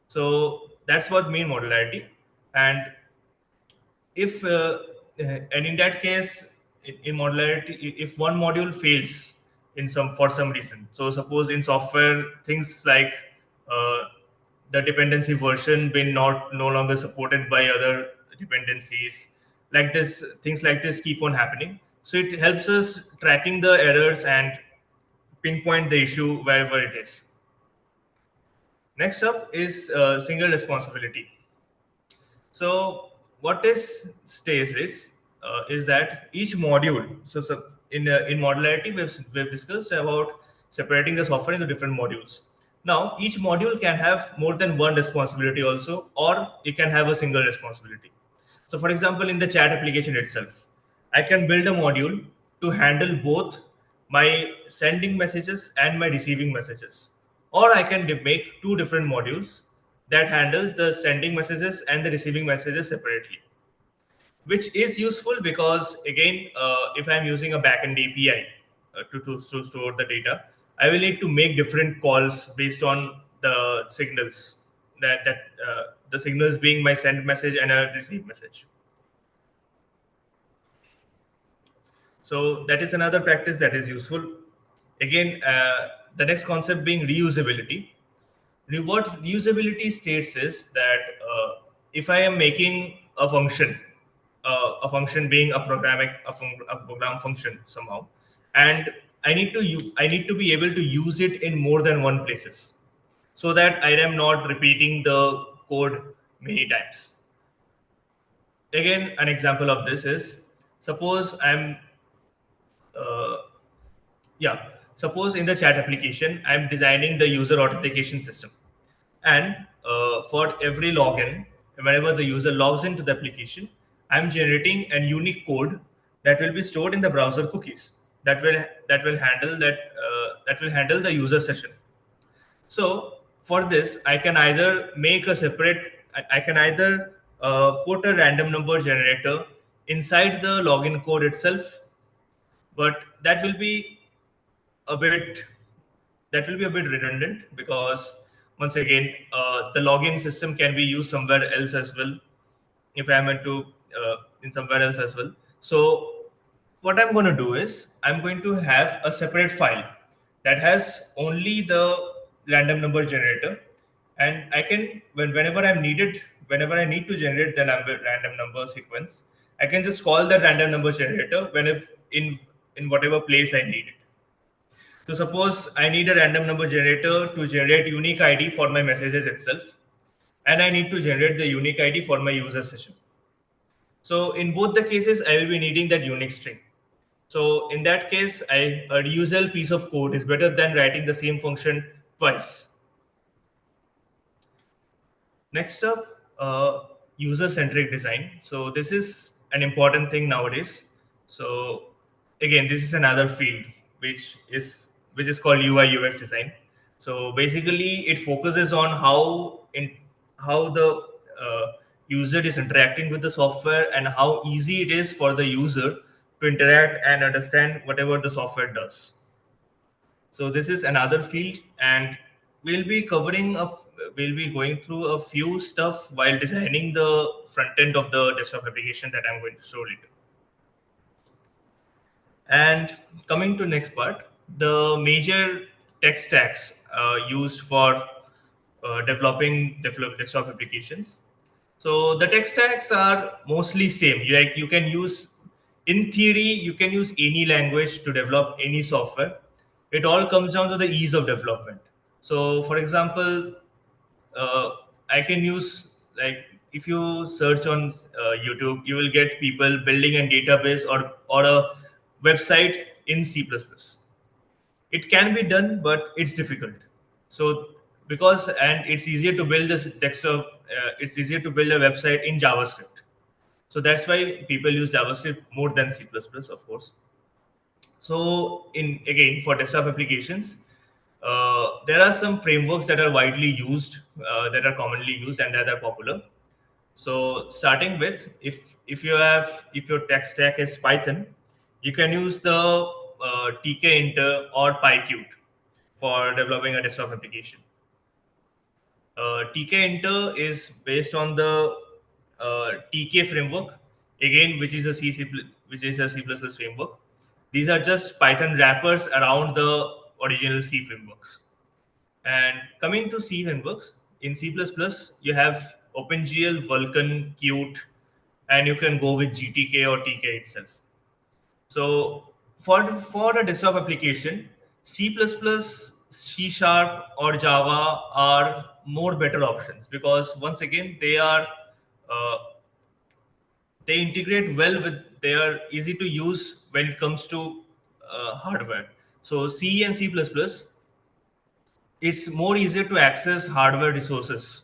So that's what mean modularity. And if and in that case, in modularity, if one module fails in some for some reason, so suppose in software things like uh, the dependency version been not no longer supported by other dependencies, like this, things like this keep on happening. So it helps us tracking the errors and pinpoint the issue wherever it is. Next up is single responsibility. So what this states is that each module. So in modularity, we've discussed about separating the software into different modules. Now each module can have more than one responsibility also, or it can have a single responsibility. So for example, in the chat application itself, I can build a module to handle both my sending messages and my receiving messages. Or I can make two different modules that handles the sending messages and the receiving messages separately, which is useful because again, if I'm using a backend API to store the data, I will need to make different calls based on the signals that the signals being my send message and a receive message. So that is another practice that is useful. Again, the next concept being reusability. What reusability states is that if I am making a function being a program function somehow, and I need to be able to use it in more than one places, so that I am not repeating the code many times. Again, an example of this is suppose I'm uh, yeah, suppose in the chat application, I'm designing the user authentication system. And for every login, whenever the user logs into the application, I'm generating a unique code that will be stored in the browser cookies that will handle the user session. So for this, I can either make a separate, I can either put a random number generator inside the login code itself, but a bit that will be a bit redundant because once again the login system can be used somewhere else as well if I'm into in somewhere else as well. So what I'm going to do is I'm going to have a separate file that has only the random number generator, and I can whenever I need to generate the random number sequence, I can just call the random number generator when if in whatever place I need it. So suppose I need a random number generator to generate unique ID for my messages itself, and I need to generate the unique ID for my user session. So in both the cases, I will be needing that unique string. So in that case, a reusable piece of code is better than writing the same function twice. Next up, user-centric design. So this is an important thing nowadays. So again, this is another field which is called UI UX design. So basically, it focuses on how the user is interacting with the software and how easy it is for the user to interact and understand whatever the software does. So this is another field, and we'll be we'll be going through a few stuff while designing the front end of the desktop application that I'm going to show later. And coming to next part, the major tech stacks used for developing desktop applications. So the tech stacks are mostly same. You can use In theory, you can use any language to develop any software. It all comes down to the ease of development. So, for example, uh, I can use, like, if you search on YouTube, you will get people building a database or a website in C++. It can be done, but it's difficult. So and it's easier to build this desktop, it's easier to build a website in JavaScript. So that's why people use JavaScript more than C++, of course. So again, for desktop applications, there are some frameworks that are widely used, that are commonly used and that are popular. So starting with, if your tech stack is Python, you can use the tkinter or PyQt for developing a desktop application. tkinter is based on the TK framework, again, which is a C++ framework. These are just Python wrappers around the original C frameworks. And coming to C frameworks, in C++, you have OpenGL, Vulkan, Qt, and you can go with GTK or TK itself. So for a desktop application, C++, C Sharp, or Java are more better options, because once again uh, they integrate well with, they are easy to use when it comes to hardware. So C and C++, it's more easier to access hardware resources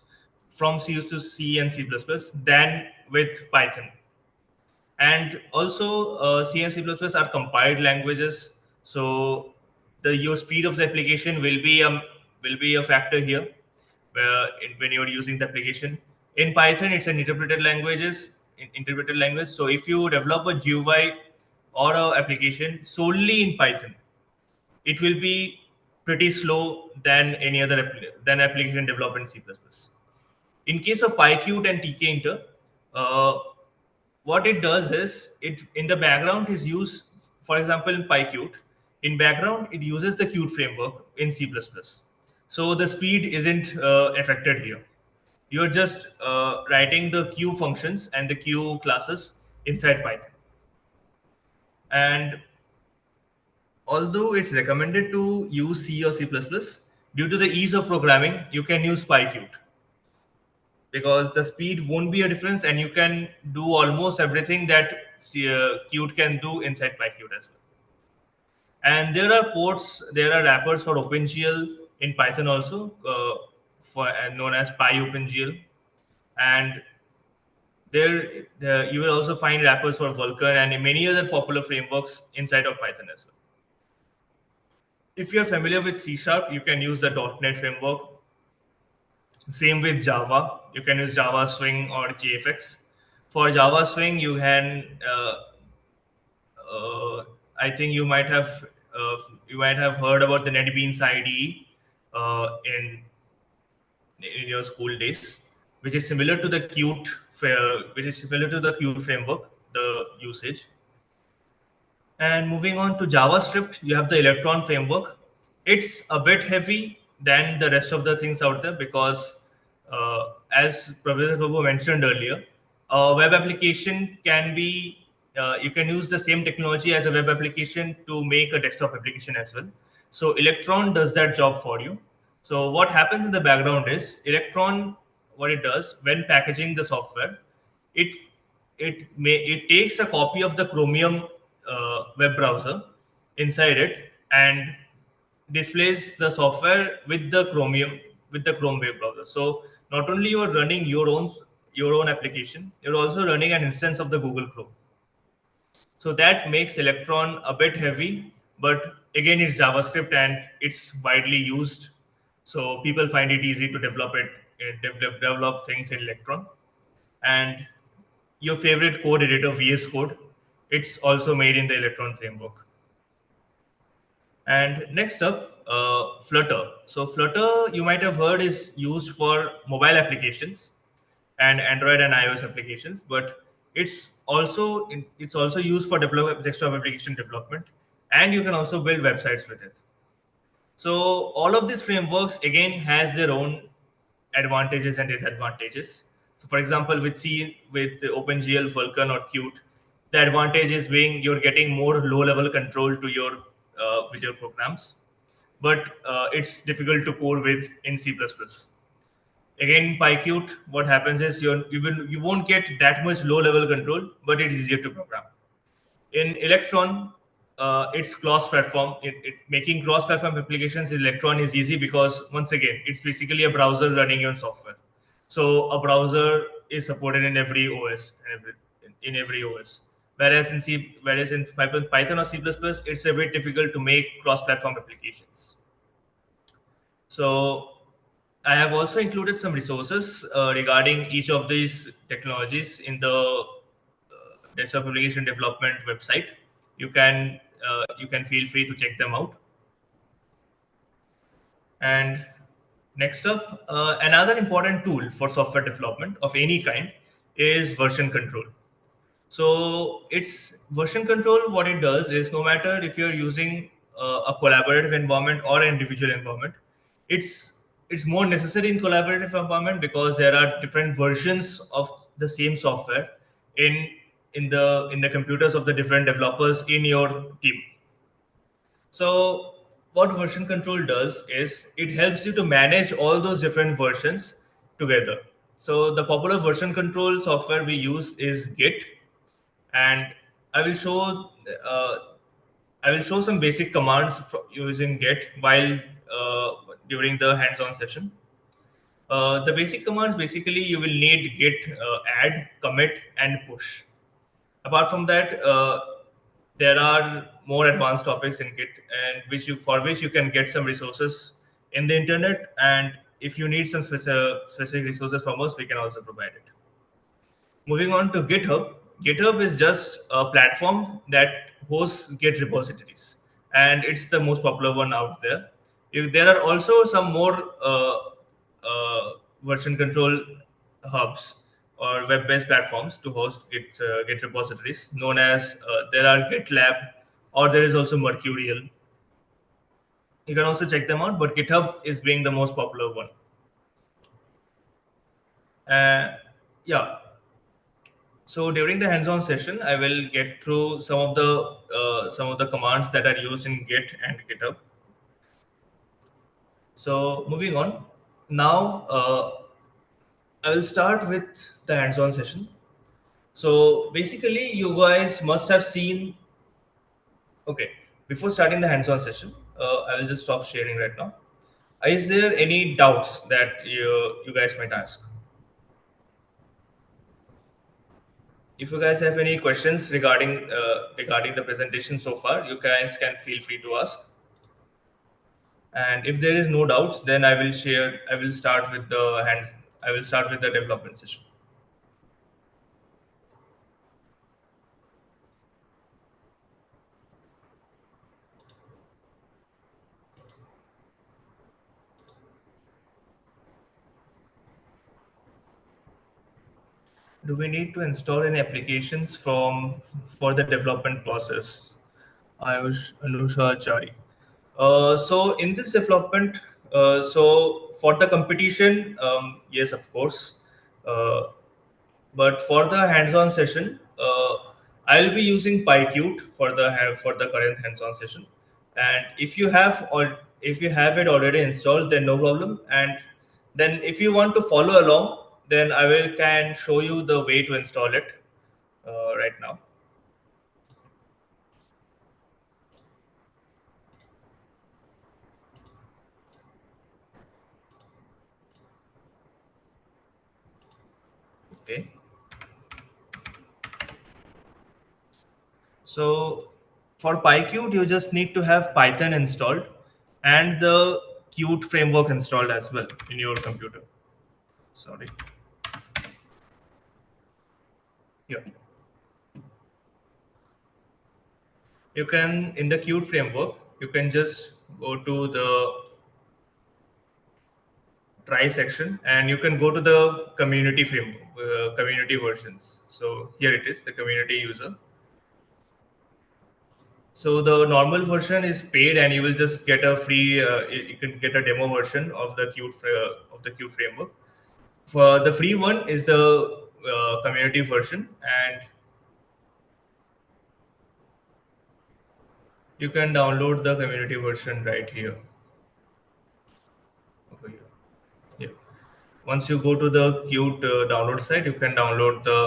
from C to C and C++ than with Python. And also, C and C++ are compiled languages, so your speed of the application will be a factor here, when you're using the application. In Python, it's an interpreted language. So if you develop a GUI or a application solely in Python, it will be pretty slow than any other application developed in C++. In case of PyQt and tkinter, uh, what it does is, it in the background is used, for example, in PyQt, in background it uses the Qt framework in C++. So the speed isn't affected here. You're just writing the Q functions and the Q classes inside Python. And although it's recommended to use C or C++, due to the ease of programming, you can use PyQt, because the speed won't be a difference and you can do almost everything that Qt can do inside PyQt as well. And there are wrappers for OpenGL in Python also, known as PyOpenGL. And you will also find wrappers for Vulkan and many other popular frameworks inside of Python as well. If you're familiar with C Sharp, you can use the .NET framework. Same with Java. You can use Java Swing or JFX. For Java Swing, I think you might have heard about the NetBeans IDE in your school days, which is similar to the Qt framework, the usage. And moving on to JavaScript, you have the Electron framework. It's a bit heavy than the rest of the things out there, because, as Professor Prabhu mentioned earlier, a web application you can use the same technology as a web application to make a desktop application as well. So Electron does that job for you. So what happens in the background is, Electron, what it does when packaging the software, it it takes a copy of the Chromium web browser inside it and displays the software with the Chrome web browser. So not only you are running your own application, you're also running an instance of the Google Chrome. So that makes Electron a bit heavy, but again, it's JavaScript and it's widely used. So people find it easy to develop things in Electron. And your favorite code editor, VS Code, it's also made in the Electron framework. And next up, Flutter. So Flutter, you might have heard, is used for mobile applications and Android and iOS applications, but it's also used for desktop application development, and you can also build websites with it. So all of these frameworks again has their own advantages and disadvantages. So for example, with OpenGL, Vulkan, or Qt, The advantage is being you're getting more low-level control to your with your programs, but it's difficult to code with in C++. Again, PyQt, what happens is you won't get that much low-level control, but it's easier to program. In Electron, it's cross-platform. Making cross-platform applications in Electron is easy because, once again, it's basically a browser running your software. So a browser is supported in every OS and in every OS. Whereas in Python or C++, it's a bit difficult to make cross-platform applications. So I have also included some resources regarding each of these technologies in the desktop application development website. You can feel free to check them out. And next up, another important tool for software development of any kind is version control. So it's version control. What it does is, no matter if you're using a collaborative environment or an individual environment, it's it's more necessary in collaborative environment because there are different versions of the same software in in the computers of the different developers in your team. So what version control does is it helps you to manage all those different versions together. So the popular version control software we use is Git, and I will show uh, I will show some basic commands using Git while during the hands-on session. The basic commands, basically you will need git add, commit, and push. Apart from that, there are more advanced topics in Git, and for which you can get some resources in the internet. And if you need some specific resources from us, we can also provide it. Moving on to GitHub. GitHub is just a platform that hosts Git repositories, and it's the most popular one out there. There are also some more version control hubs or web-based platforms to host Git repositories, known as there are GitLab, or there is also Mercurial. You can also check them out, but GitHub is being the most popular one. Uh, yeah. So during the hands-on session, I will get through some of the commands that are used in Git and GitHub. So moving on, now I will start with the hands-on session. So basically, you guys must have seen. Okay, before starting the hands-on session, I will just stop sharing right now. Is there any doubts that you guys might ask? If you guys have any questions regarding the presentation so far, you guys can feel free to ask. And if there is no doubts, then I will start with the development session. Do we need to install any applications for the development process? Ayush Anushachari. So in this development, so for the competition, yes, of course. Uh, but for the hands-on session, I'll be using PyQt for the current hands-on session. And if you have it already installed, then no problem. And then if you want to follow along, then I will can show you the way to install it right now. Okay. So for PyQt, you just need to have Python installed and the Qt framework installed as well in your computer. Sorry. Yeah. You can, in the Qt framework, you can just go to the try section and you can go to the community community versions. So here it is, the community user. So the normal version is paid, and you will just get a free. You can get a demo version of the Qt framework. For the free one is the community version, and you can download the community version right here. Over here. Yeah. Once you go to the Qt download site, you can download the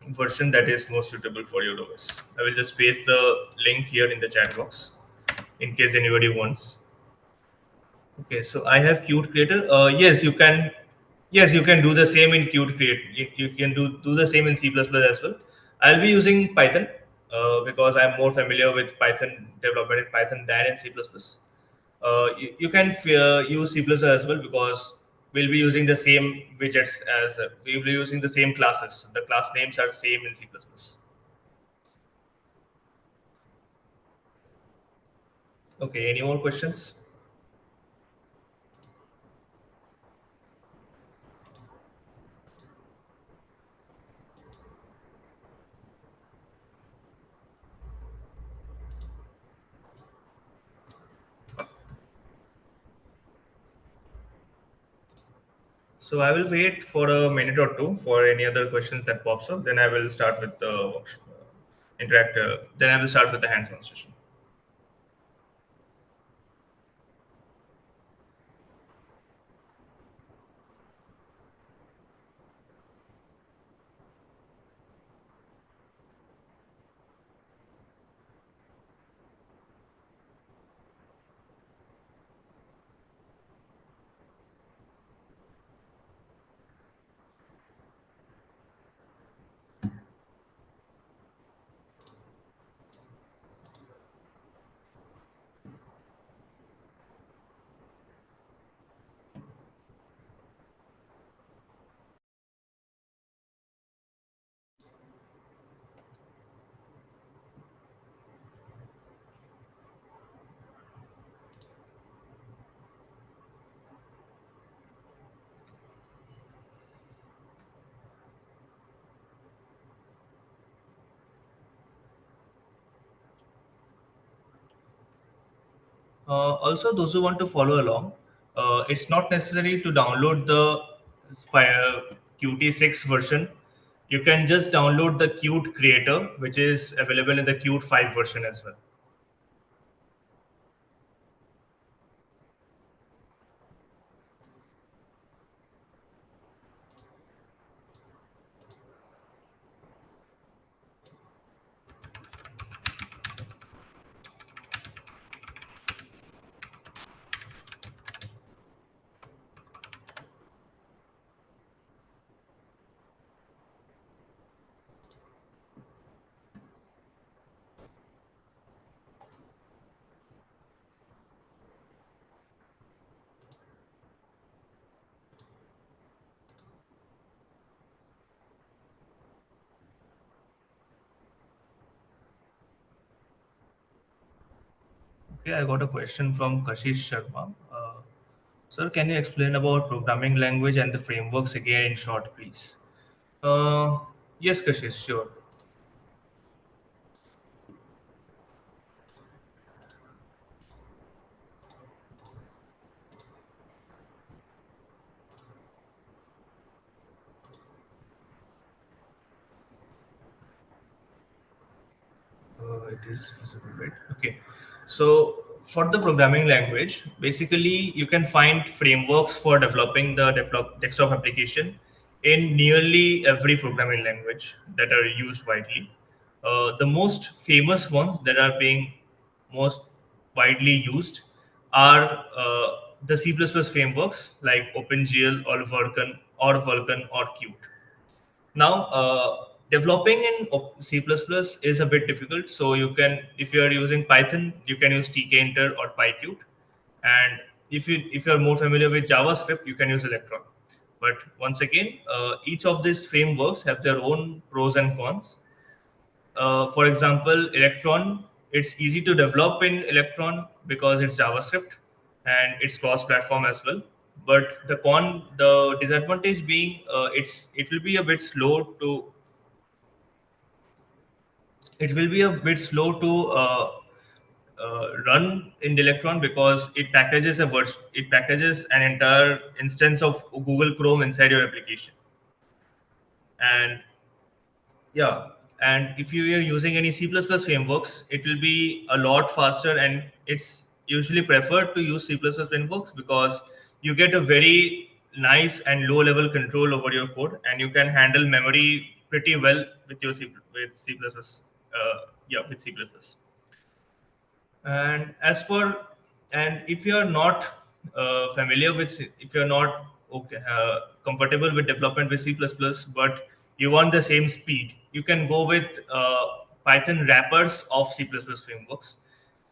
version that is most suitable for your OS. I will just paste the link here in the chat box in case anybody wants. Okay, so I have Qt Creator. Yes, you can. Yes, you can do the same in Qt Create. You can do the same in C++ as well. I'll be using Python because I'm more familiar with Python development in Python than in C++. You can use C++ as well because we'll be using the same widgets as we'll be using the same classes. The class names are same in C++. Okay, any more questions? So I will wait for a minute or two for any other questions that pops up. Then I will start with the interact. Then I will start with the hands-on session. Also, those who want to follow along, it's not necessary to download the Qt6 version. You can just download the Qt Creator, which is available in the Qt 5 version as well. Okay, I got a question from Kashish Sharma. Sir, can you explain about programming language and the frameworks again in short, please? Uh, yes, Kashish, sure. It is visible, right? Okay. So for the programming language, basically you can find frameworks for developing the desktop application in nearly every programming language that are used widely. The most famous ones that are being most widely used are the C++ frameworks like OpenGL or Qt. Now, developing in C++ is a bit difficult. So you can, if you are using Python, you can use tkinter or pyqt. And if you're more familiar with JavaScript, you can use Electron. But once again, each of these frameworks have their own pros and cons. For example, Electron, it's easy to develop in Electron because it's JavaScript and it's cross-platform as well. But the disadvantage being, it will be a bit slow to run in Electron because it packages an entire instance of Google Chrome inside your application. And yeah, And if you are using any C++ frameworks, it will be a lot faster, and it's usually preferred to use C++ frameworks because you get a very nice and low level control over your code, and you can handle memory pretty well with your with C++. Yeah, with C++. And as for, and if you are not familiar with if you're not okay comfortable with development with C++, but you want the same speed, you can go with Python wrappers of C++ frameworks,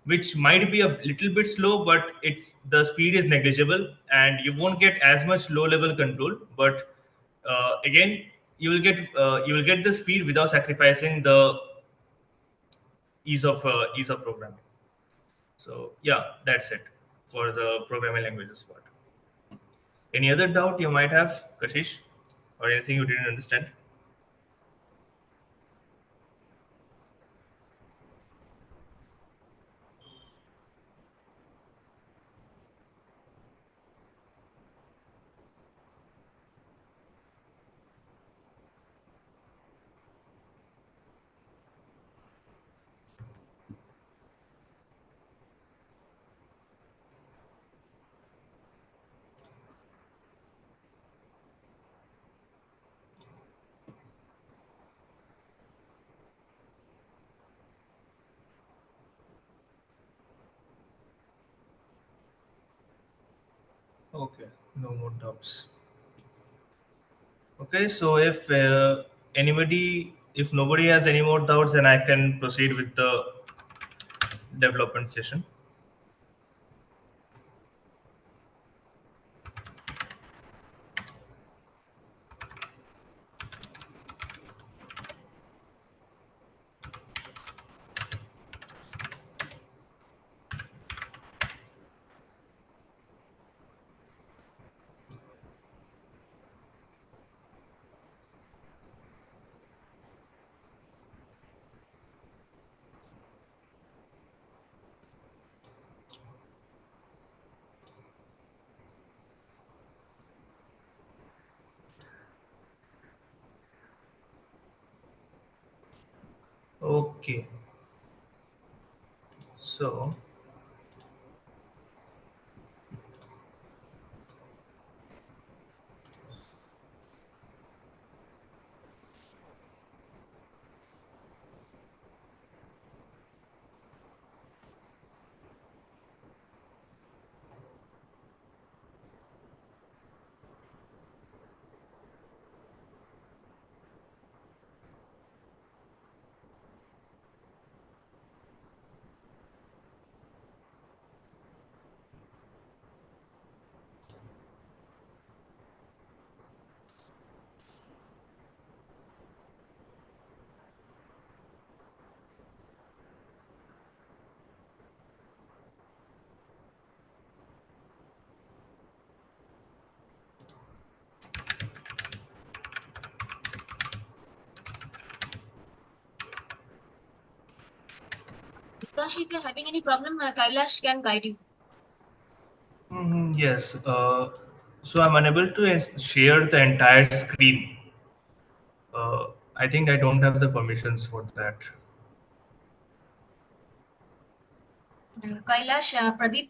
which might be a little bit slow, but it's the speed is negligible and you won't get as much low level control. But again, you will get the speed without sacrificing the ease of programming. So yeah, that's it for the programming languages part. Any other doubt you might have, Kashish, or anything you didn't understand? Okay, no more doubts. Okay, so if nobody has any more doubts, then I can proceed with the development session. Okay, so Because if you're having any problem, Kailash can guide you. yes. So I'm unable to share the entire screen. I think I don't have the permissions for that. Kailash, Pradeep.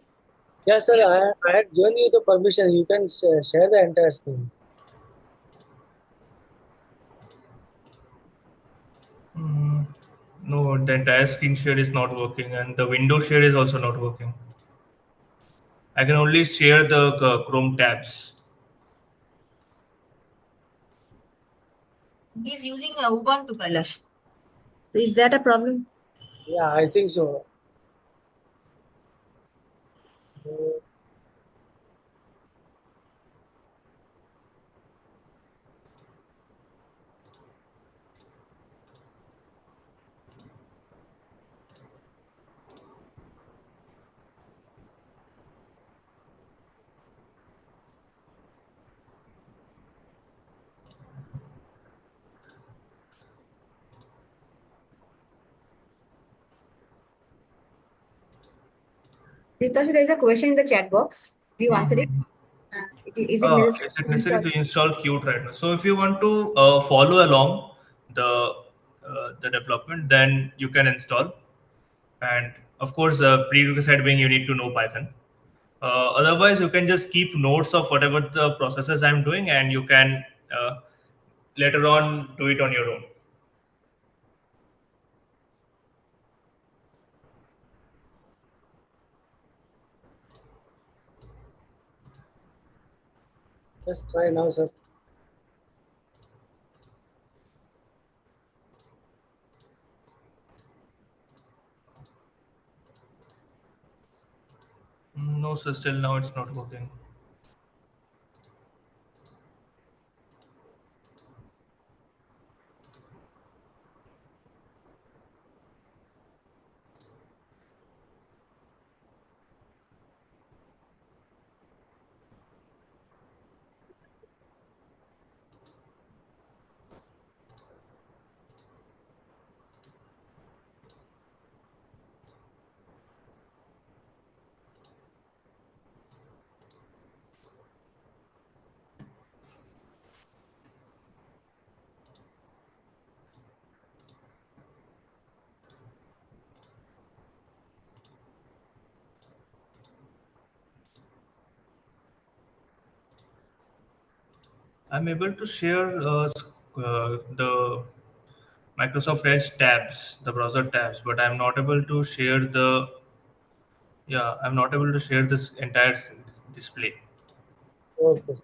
Yes, sir. I had given you the permission. You can share the entire screen. No, the entire screen share is not working, and the window share is also not working. I can only share the Chrome tabs. He's using Ubuntu, Kailash. Is that a problem? Yeah, I think so. Ritashi, there is a question in the chat box. Do you answer it? Is it necessary Is it to necessary install? to install Qt right now? So if you want to follow along the the development, then you can install. And of course, prerequisite being you need to know Python. Otherwise, you can just keep notes of whatever the processes I'm doing, and you can later on do it on your own. Just try now, sir. No, so still now it's not working. I'm able to share the Microsoft Edge tabs, the browser tabs, but I'm not able to share the, yeah, I'm not able to share this entire display. Okay.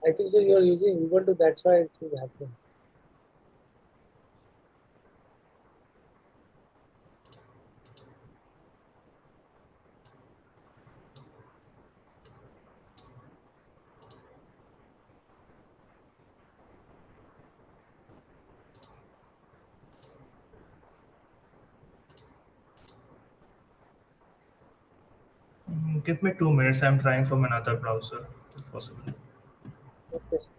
I think so. You are using Ubuntu. That's why it is happening. Give me 2 minutes. I'm trying from another browser, if possible. Okay. Sir.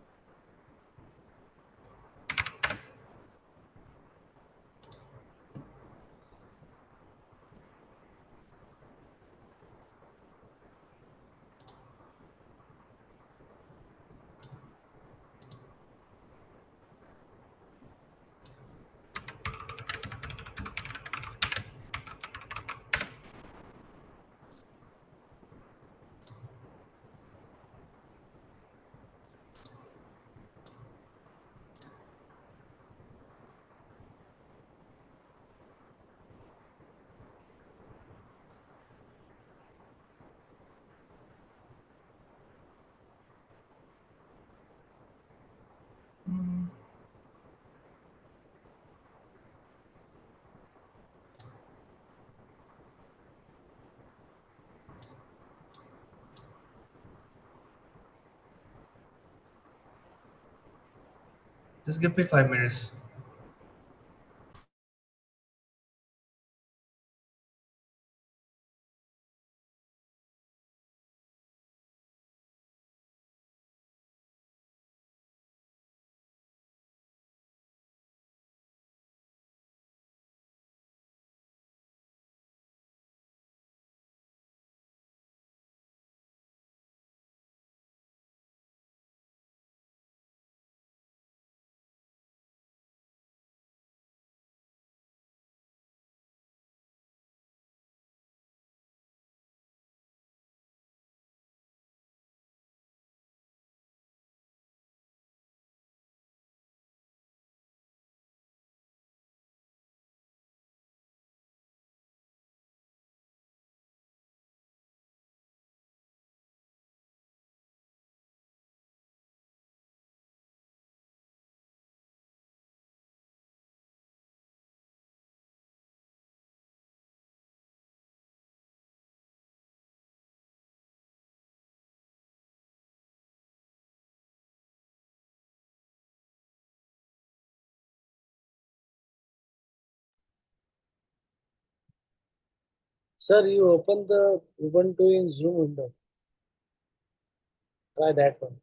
Just give me 5 minutes. Sir, you open the Ubuntu in Zoom window. Try that one.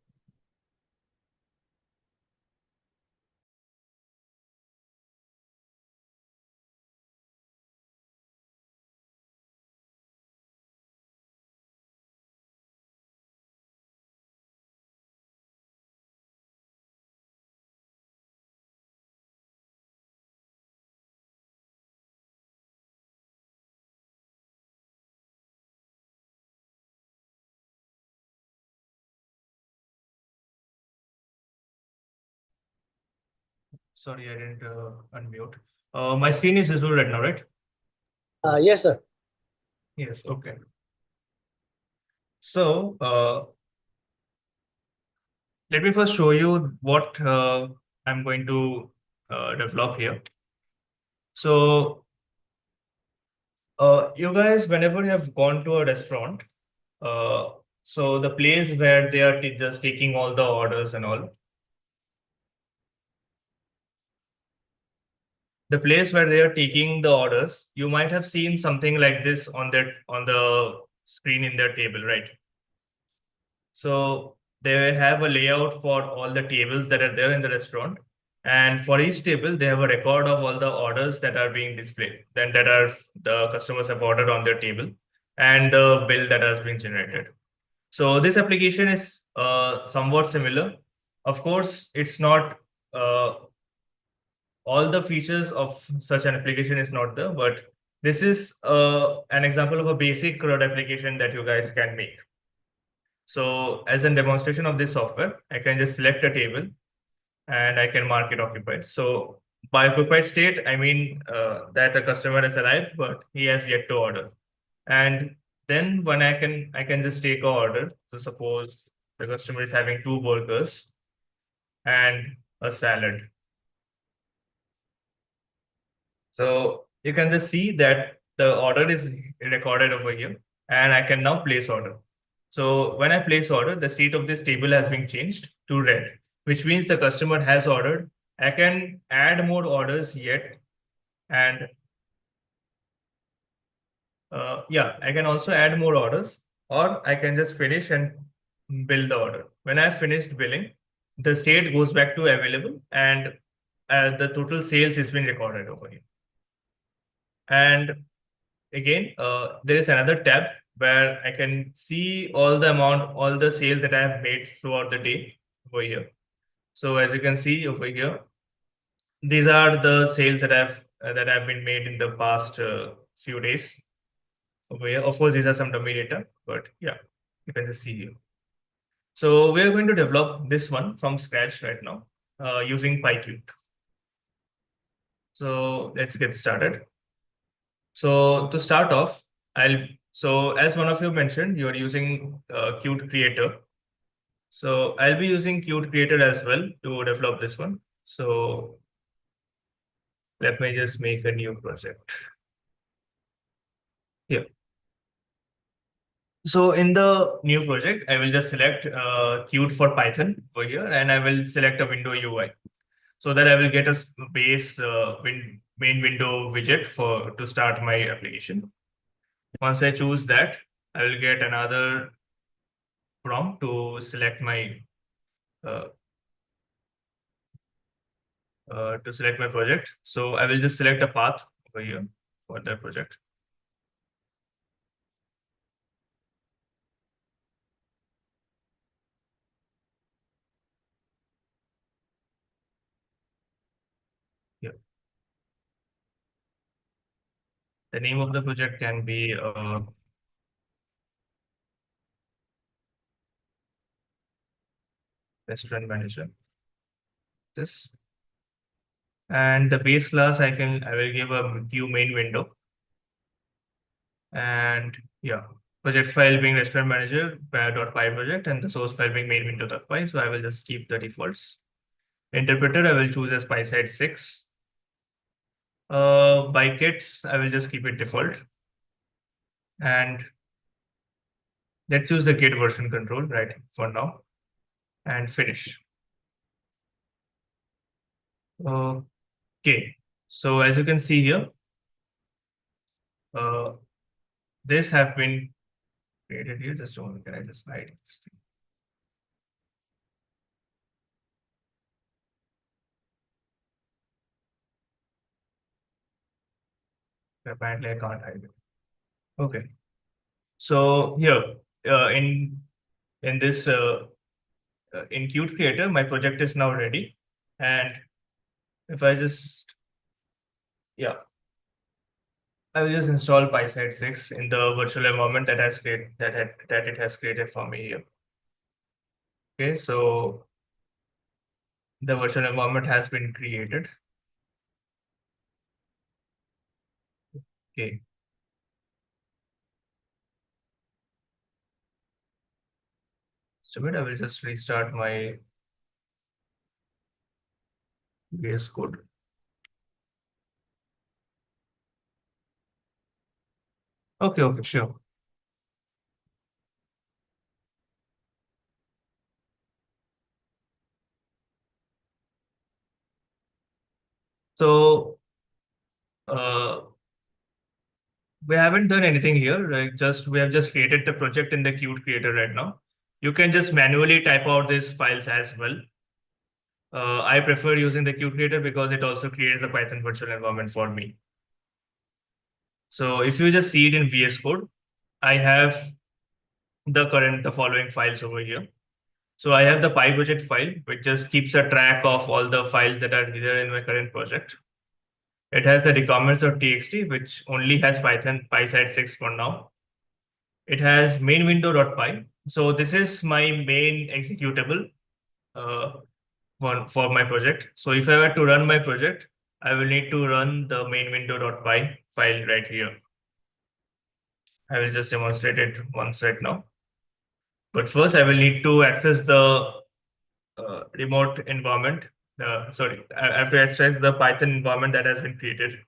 Sorry, I didn't unmute. My screen is visible right now, right? Yes, sir. Yes, okay. So let me first show you what I'm going to develop here. So you guys, whenever you have gone to a restaurant, so the place where they are just taking all the orders and all, the place where they are taking the orders, you might have seen something like this on the screen in their table, right? So they have a layout for all the tables that are there in the restaurant. And for each table, they have a record of all the orders that are being displayed, then that are the customers have ordered on their table, and the bill that has been generated. So this application is somewhat similar. Of course, it's not all the features of such an application is not there, but this is an example of a basic CRUD application that you guys can make. So as a demonstration of this software, I can just select a table and I can mark it occupied. So by occupied state, I mean that the customer has arrived, but he has yet to order. And then when I can just take a order. So suppose the customer is having 2 burgers and a salad. So you can just see that the order is recorded over here, and I can now place order. So when I place order, the state of this table has been changed to red, which means the customer has ordered. I can add more orders yet, and yeah, I can also add more orders, or I can just finish and bill the order. When I've finished billing, the state goes back to available, and the total sales has been recorded over here. And again, there is another tab where I can see all the sales that I have made throughout the day over here. So as you can see over here, these are the sales that have been made in the past few days over here. Of course, these are some dummy data, but yeah, you can just see here. So we are going to develop this one from scratch right now using PyQt. So let's get started. So to start off, so as one of you mentioned, you are using Qt Creator. So I'll be using Qt Creator as well to develop this one. So let me just make a new project here. So in the new project, I will just select Qt for Python over here, and I will select a window UI, so that I will get a base main window widget to start my application. Once I choose that, I will get another prompt to select my project. So I will just select a path over here for that project. Yeah. The name of the project can be restaurant manager. This. And the base class I will give a view main window. And yeah, project file being restaurant manager .py project, and the source file being main window.py. So I will just keep the defaults. Interpreter I will choose as PySide 6. By kits I will just keep it default. And let's use the git version control right for now and finish. Okay, so as you can see here, this have been created here. Just a moment, can I just hide this thing? Apparently I can't hide it. Okay, so here in this in Qt Creator, my project is now ready, and if I just I will just install PySide 6 in the virtual environment that it has created for me here. Okay, so the virtual environment has been created. Okay. So wait, I will just restart my VS Code. Okay, sure. So we haven't done anything here, right? We have just created the project in the Qt Creator right now. You can just manually type out these files as well. I prefer using the Qt Creator because it also creates a Python virtual environment for me. So if you just see it in VS Code, I have the following files over here. So I have the PyProject file, which just keeps a track of all the files that are here in my current project. It has the documents.txt, which only has Python PySide 6 for now. It has main window.py. So this is my main executable one for my project. So if I were to run my project, I will need to run the main window.py file right here. I will just demonstrate it once right now. But first, I will need to access the remote environment. I have to access the Python environment that has been created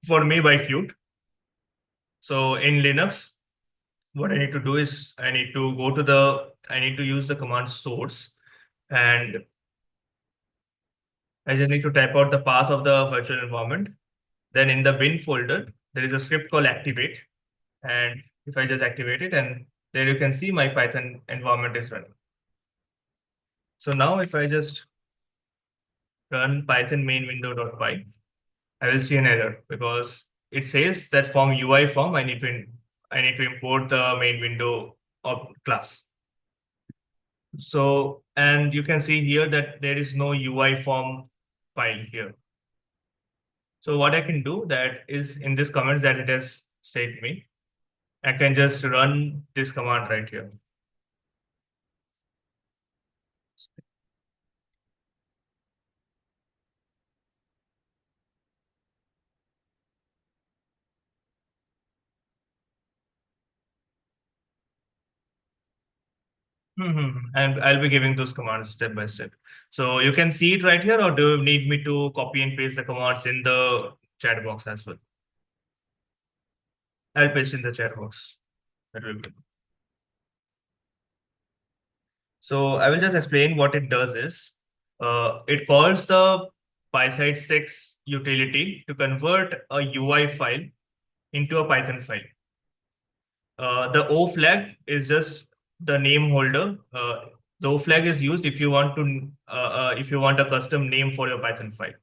for me by Qt. So in Linux, what I need to do is I need to use the command source, and I just need to type out the path of the virtual environment. Then in the bin folder, there is a script called activate. And if I just activate it, and there you can see my Python environment is running. So now if I just run python main window.py, I will see an error because it says that from UI form, I need to import the main window of class. So, and you can see here that there is no UI form file here. So what I can do that is in this comments that it has said me, I can just run this command right here. And I'll be giving those commands step by step. So you can see it right here, or do you need me to copy and paste the commands in the chat box as well? I'll paste in the chat box. That will be. So I will just explain what it does is, it calls the PySide 6 utility to convert a UI file into a Python file. The O flag is just the name holder. The O flag is used if you want a custom name for your Python file.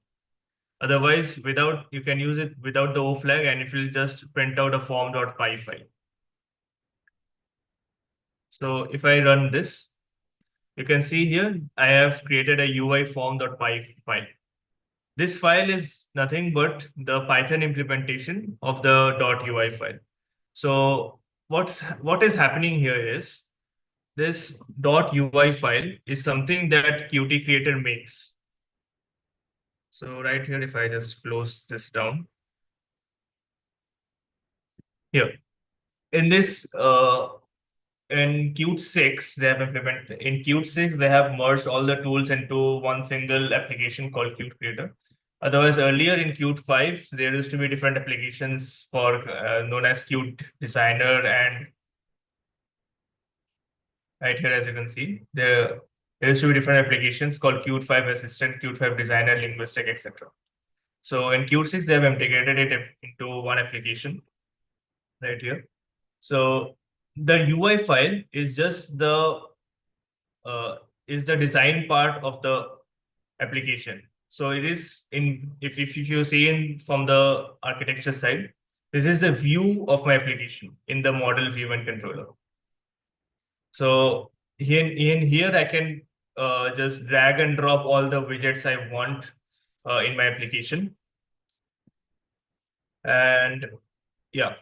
Otherwise, you can use it without the O flag, and it will just print out a form.py file. So if I run this, you can see here, I have created a UI form.py file. This file is nothing but the Python implementation of the .ui file. So what is happening here is this .ui file is something that Qt Creator makes. So right here, if I just close this down, here in this in Qt 6 they have merged all the tools into one single application called Qt Creator. Otherwise, earlier in Qt 5, there used to be different applications for known as Qt Designer, and right here, as you can see, there used to be different applications called Qt 5 Assistant, Qt 5 Designer, Linguistic, etc. So in Qt 6, they have integrated it into one application right here. So the UI file is just the design part of the application. So it is if you see in from the architecture side, this is the view of my application in the model view and controller. So here I can just drag and drop all the widgets I want in my application. And yeah.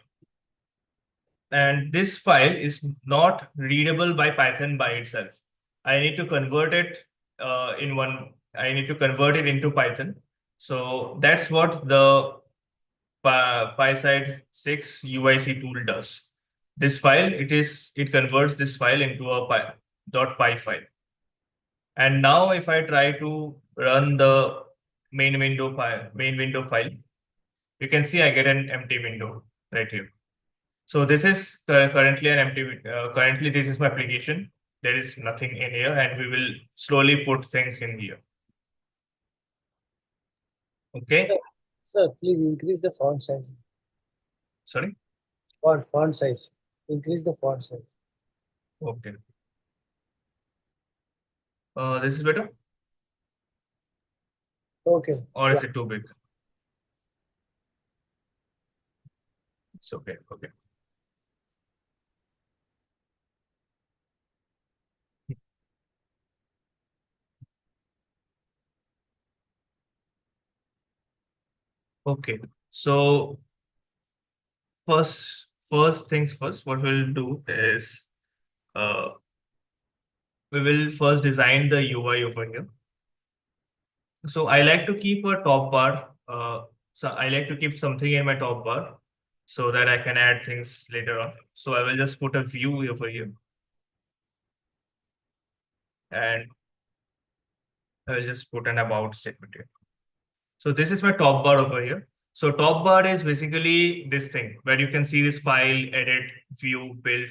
And this file is not readable by Python by itself. I need to convert it I need to convert it into Python. So that's what the PySide 6 UIC tool does. This file, it converts this file into a .py file. And now if I try to run the main window file, you can see I get an empty window right here. So this is currently an empty. Currently, this is my application. There is nothing in here, and we will slowly put things in here. Okay. Sir, please increase the font size. Sorry. Font size. Increase the font size. Okay. This is better, Okay. or Yeah. is it too big? It's okay. Okay. Okay. So first things first, what we'll do is we will first design the UI over here. So I like to keep a top bar. So I like to keep something in my top bar so that I can add things later on. So I will just put a view over here. And I will just put an about statement here. So this is my top bar over here. So top bar is basically this thing where you can see this file, edit, view, build,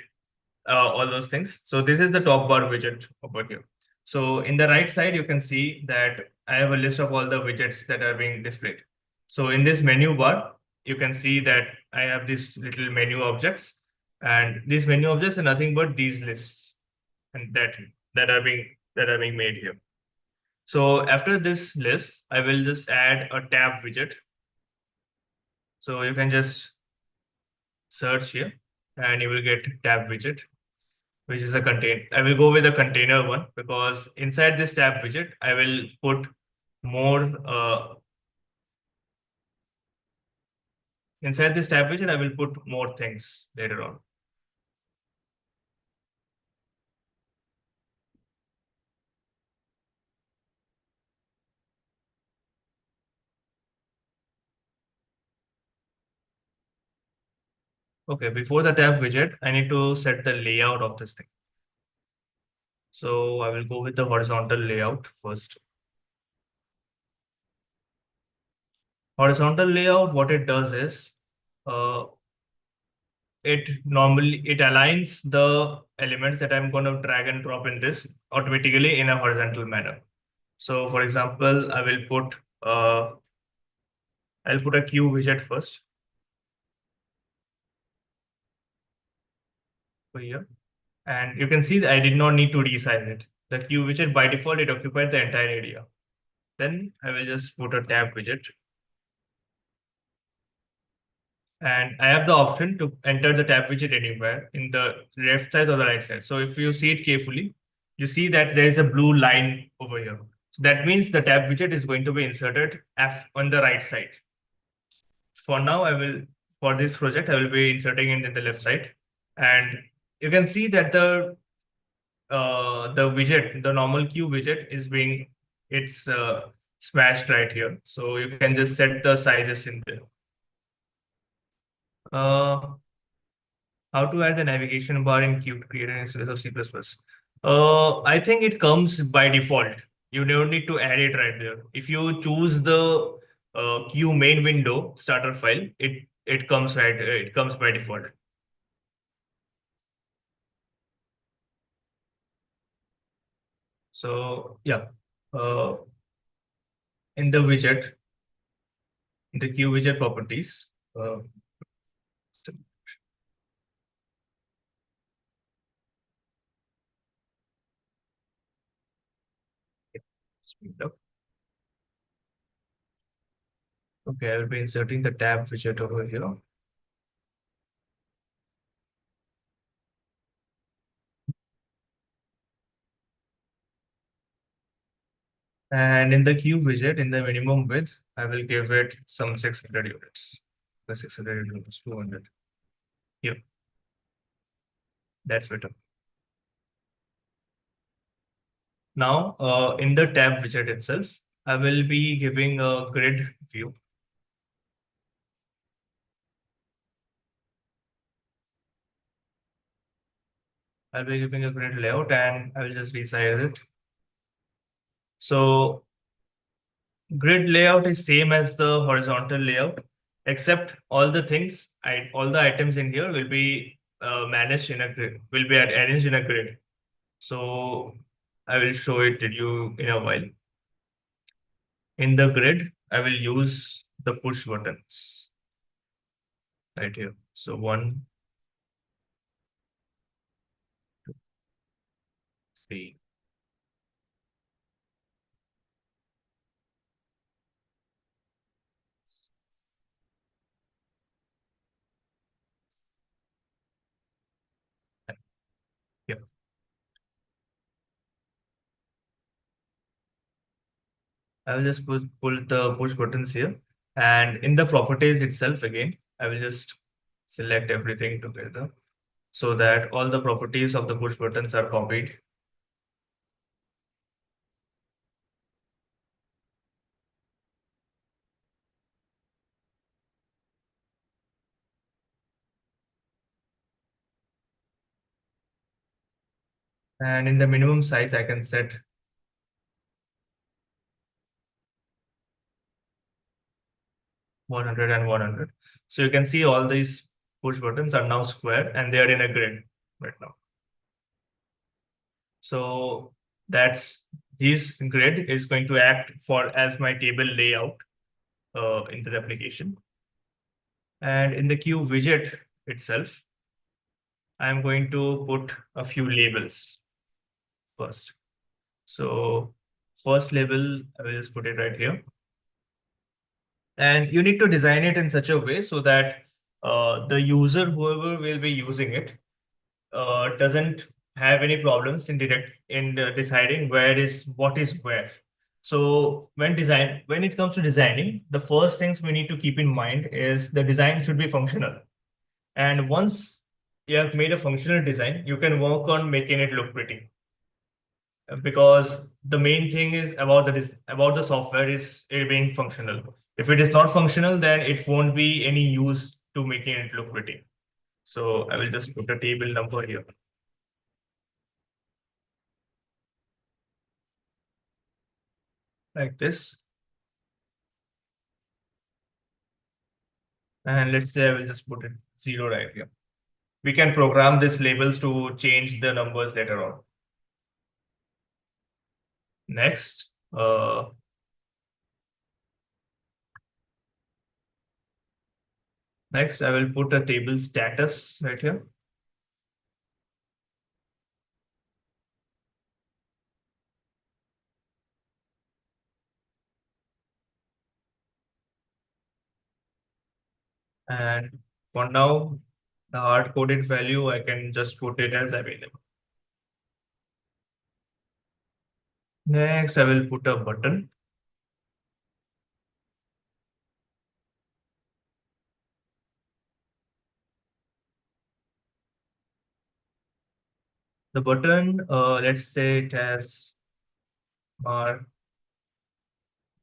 all those things. So this is the top bar widget over here. So in the right side, you can see that I have a list of all the widgets that are being displayed. So in this menu bar, you can see that I have these little menu objects, and these menu objects are nothing but these lists and that are being made here. So after this list, I will just add a tab widget. So you can just search here and you will get tab widget, which is a contain. I will go with a container one because inside this tab widget, I will put more. Inside this tab widget, I will put more things later on. Okay, before the tab widget, I need to set the layout of this thing. So I will go with the horizontal layout first. Horizontal layout, what it does is, it aligns the elements that I'm going to drag and drop in this automatically in a horizontal manner. So for example, I'll put a queue widget first over here. And you can see that I did not need to resize it. The queue widget by default, it occupied the entire area. Then I will just put a tab widget. And I have the option to enter the tab widget anywhere in the left side or the right side. So if you see it carefully, you see that there is a blue line over here. So that means the tab widget is going to be inserted on the right side. For now, for this project, I will be inserting it in the left side. And you can see that the widget, the normal queue widget it's smashed right here. So you can just set the sizes in there. How to add the navigation bar in Qt Creator instead of C++? I think it comes by default. You don't need to add it right there. If you choose the Q main window starter file, it comes by default. So yeah, in the widget, in the Q widget properties, speed up. Okay, I will be inserting the tab widget over here. And in the queue widget, in the minimum width, I will give it some 600 units. The 600 units, 200. Here, that's better. Now, in the tab widget itself, I will be giving a grid view. I'll be giving a grid layout and I will just resize it. So grid layout is same as the horizontal layout, except all the things, all the items in here will be managed in a grid, will be arranged in a grid. So I will show it to you in a while. In the grid, I will use the push buttons right here. So 1, 2, 3. Yeah. I will just pull the push buttons here. And in the properties itself, again, I will just select everything together so that all the properties of the push buttons are copied. And in the minimum size, I can set 100 and 100. So you can see all these push buttons are now square and they are in a grid right now. So that's this grid is going to act for as my table layout into the application. And in the queue widget itself, I'm going to put a few labels first. So first label, I will just put it right here. And you need to design it in such a way so that the user, whoever will be using it, doesn't have any problems in deciding what is where. So when it comes to designing, the first things we need to keep in mind is the design should be functional. And once you have made a functional design, you can work on making it look pretty. Because the main thing is about the software is it being functional. If it is not functional, then it won't be any use to making it look pretty. So I will just put a table number here. Like this. And let's say I will just put it 0 right here. We can program these labels to change the numbers later on. Next, I will put a table status right here. And for now, the hard-coded value, I can just put it as available. Next, I will put a button. The button, let's say it has our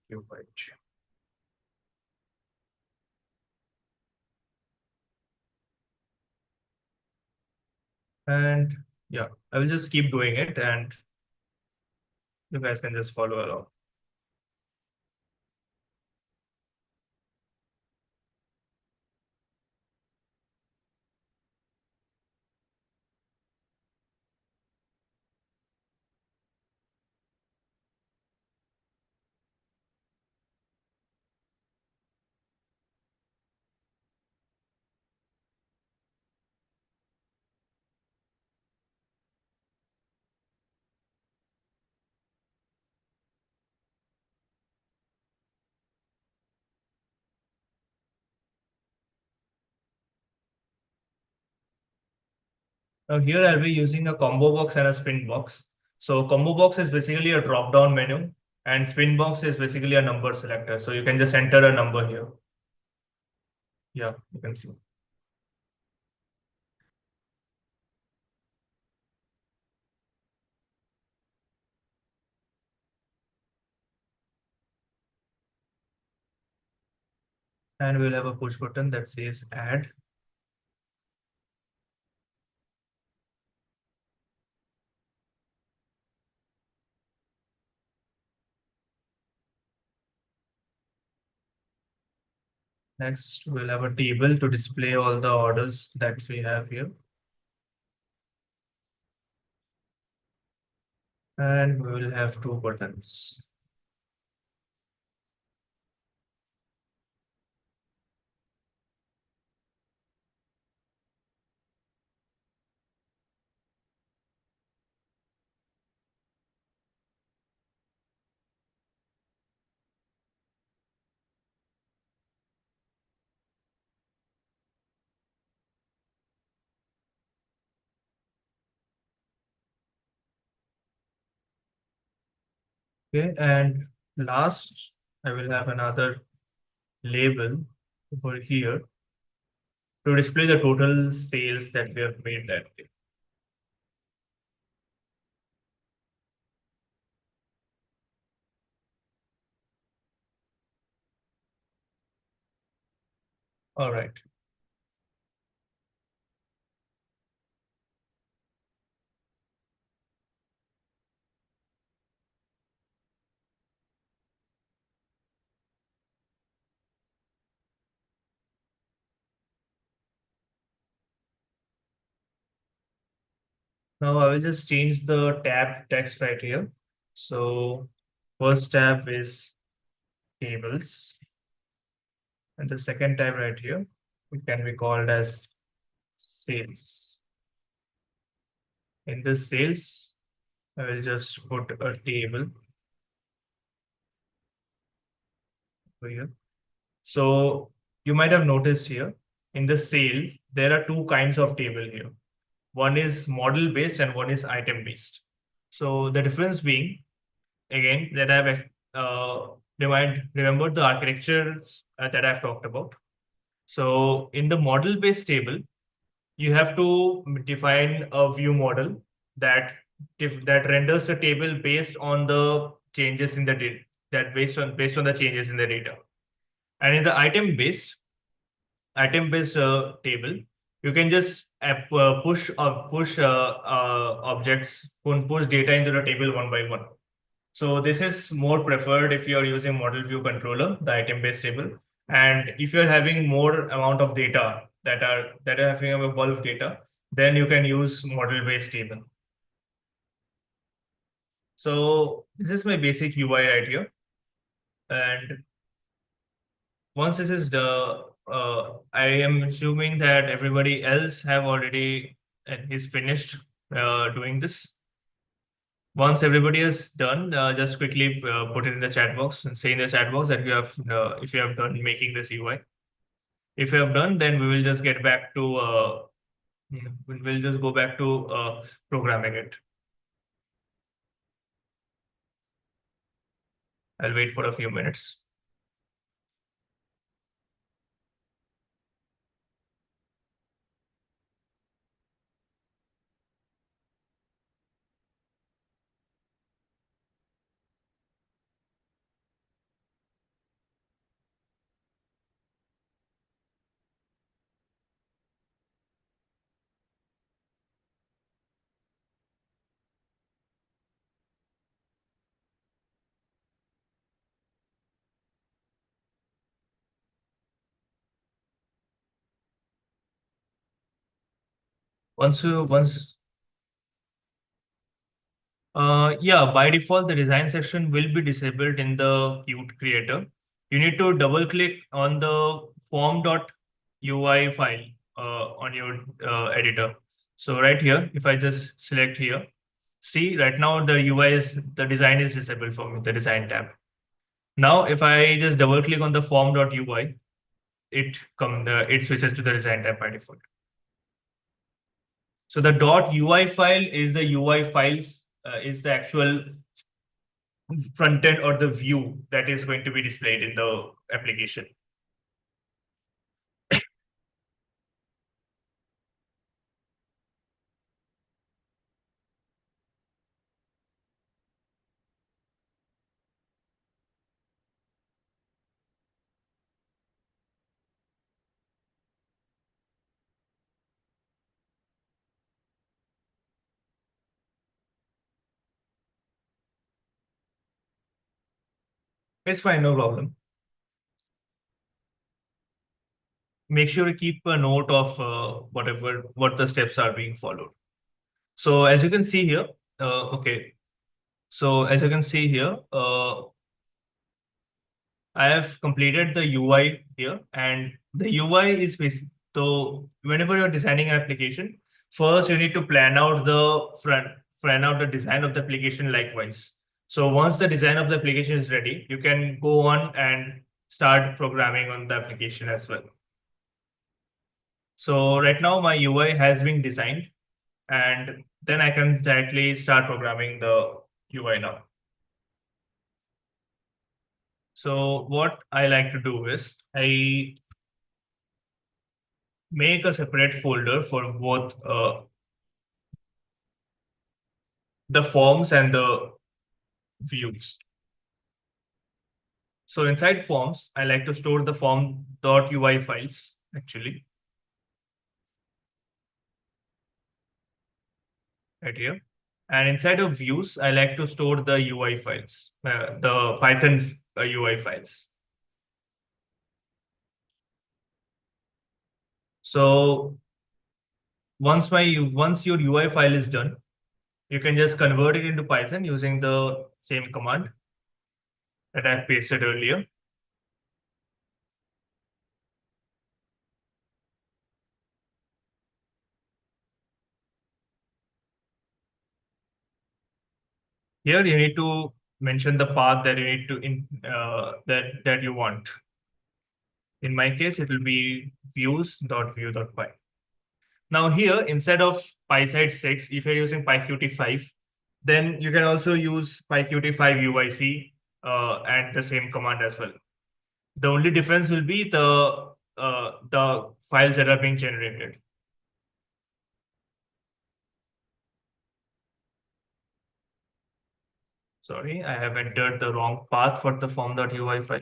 page. And yeah, I will just keep doing it and you guys can just follow along. Now here I'll be using a combo box and a spin box. So combo box is basically a drop-down menu and spin box is basically a number selector. So you can just enter a number here. Yeah, you can see. And we'll have a push button that says add. Next, we'll have a table to display all the orders that we have here. And we will have two buttons. Okay, and last, I will have another label over here to display the total sales that we have made that day. All right. Now I will just change the tab text right here. So first tab is tables. And the second tab right here, it can be called as sales. In this sales, I will just put a table over here. So you might have noticed here in the sales, there are two kinds of table here. One is model based and one is item based. So the difference being, again, that I've remembered the architectures that I've talked about. So in the model based table, you have to define a view model that that renders the table based on the changes in the data, that based on the changes in the data. And in the item based table, you can just push objects, push data into the table one by one. So this is more preferred if you're using model view controller, the item based table. And if you're having more amount of data that are having a bulk data, then you can use model based table. So this is my basic UI right here. And once this is the, I am assuming that everybody else have already is finished doing this. Once everybody is done, just quickly put it in the chat box and say in the chat box that you have, if you have done making this UI. If you have done, then we will just get back to, we'll just go back to programming it. I'll wait for a few minutes. Once yeah, by default, the design section will be disabled in the Qt creator. You need to double click on the form.ui file on your editor. So right here, if I just select here, see right now the UI is, the design is disabled for me, the design tab. Now, if I just double click on the form.ui, it switches to the design tab by default. So the .ui file is the UI files, is the actual front end or the view that is going to be displayed in the application. It's fine, no problem. Make sure you keep a note of what the steps are being followed. So as you can see here, okay. So as you can see here, I have completed the UI here, and the UI is basically, so whenever you're designing an application, first you need to plan out the design of the application likewise. So once the design of the application is ready, you can go on and start programming on the application as well. So right now my UI has been designed, and then I can directly start programming the UI now. So what I like to do is I make a separate folder for both the forms and the views. So inside forms, I like to store the form.ui files actually right here. And inside of views, I like to store the UI files, the Python UI files. So once your UI file is done, you can just convert it into Python using the same command that I pasted earlier. Here you need to mention the path that you need to that you want. In my case, it will be views.view.py. Now here, instead of PySide 6, if you're using PyQt5, then you can also use PyQt5 UIC and the same command as well. The only difference will be the files that are being generated. Sorry, I have entered the wrong path for the form.ui file.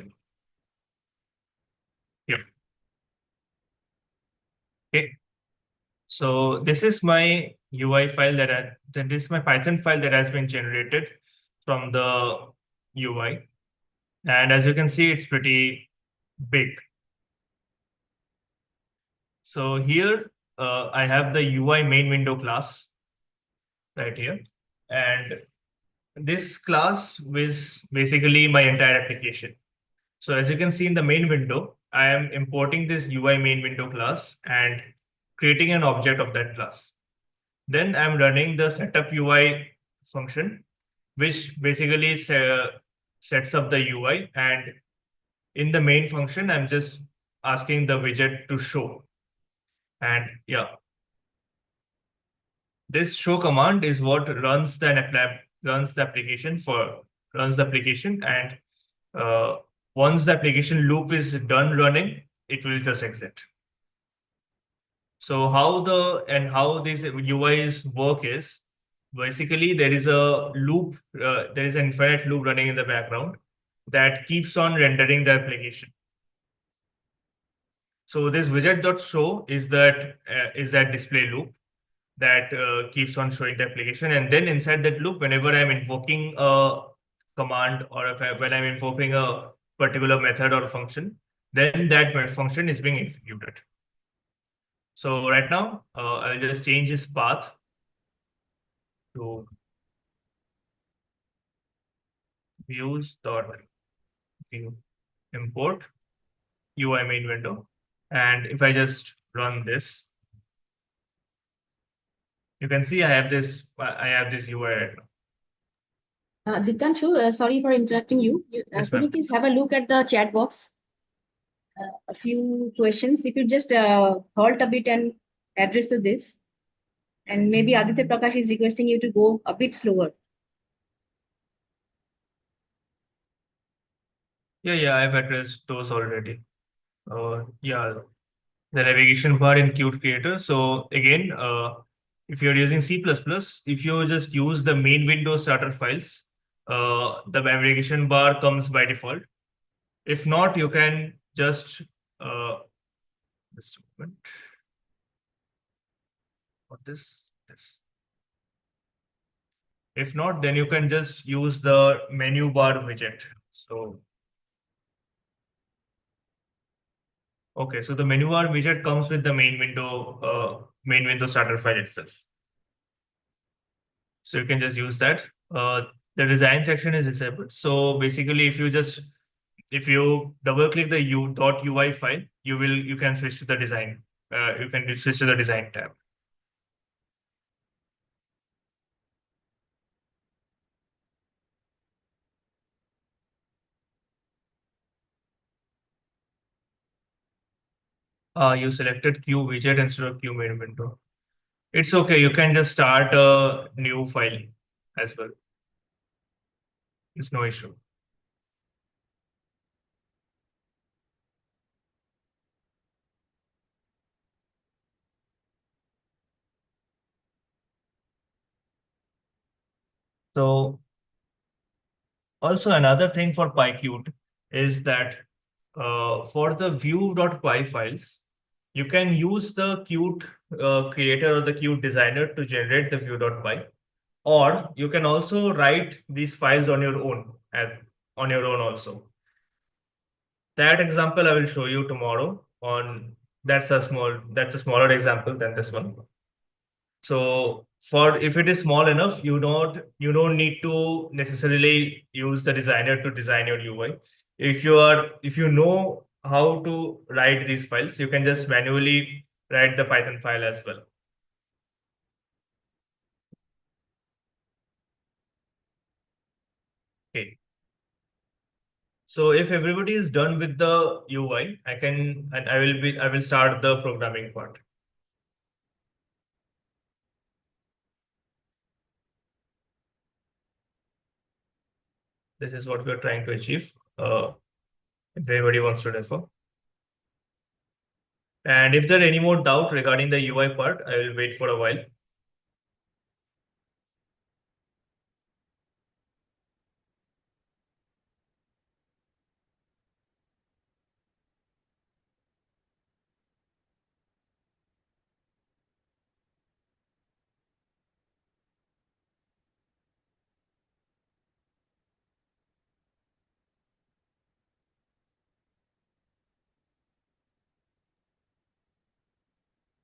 Here. Okay. So this is my UI file this is my Python file that has been generated from the UI. And as you can see, it's pretty big. So here I have the UI main window class right here. And this class is basically my entire application. So as you can see in the main window, I am importing this UI main window class and creating an object of that class. Then I'm running the setup UI function, which basically sets up the UI. And in the main function, I'm just asking the widget to show. And yeah, this show command is what runs the application. And once the application loop is done running, it will just exit. So how these UIs work is basically there is a loop, there is an infinite loop running in the background that keeps on rendering the application. So this widget.show is that display loop that keeps on showing the application, and then inside that loop, whenever I'm invoking a command or when I'm invoking a particular method or function, then that function is being executed. So right now, I'll just change this path to views.view import UI main window. And if I just run this, you can see I have this UI right now. Ditanshu, sorry for interrupting you. Yes, Could you ma'am. please have a look at the chat box? A few questions. If you just halt a bit and address to this, and maybe Aditya Prakash is requesting you to go a bit slower. Yeah, I've addressed those already. Yeah, the navigation bar in Qt Creator. So again, if you're using C++, if you just use the main window starter files, the navigation bar comes by default. If not, you can just a moment. What this? If not, then you can just use the menu bar widget. So Okay, so the menu bar widget comes with the main window starter file itself. So you can just use that. The design section is disabled. So basically, if you double click the u.ui file, you can switch to the design. You can switch to the design tab. You selected Q widget instead of Q main window. It's okay. You can just start a new file as well. It's no issue. So also another thing for PyQt is that for the view.py files, you can use the Qt creator or the Qt designer to generate the view.py, or you can also write these files on your own also. That example I will show you tomorrow on that's a smaller example than this one. So for if it is small enough, you don't need to necessarily use the designer to design your UI. If you know how to write these files, you can just manually write the Python file as well. Okay. So if everybody is done with the UI, I will start the programming part. This is what we are trying to achieve. If everybody wants to refer. And if there are any more doubt regarding the UI part, I will wait for a while.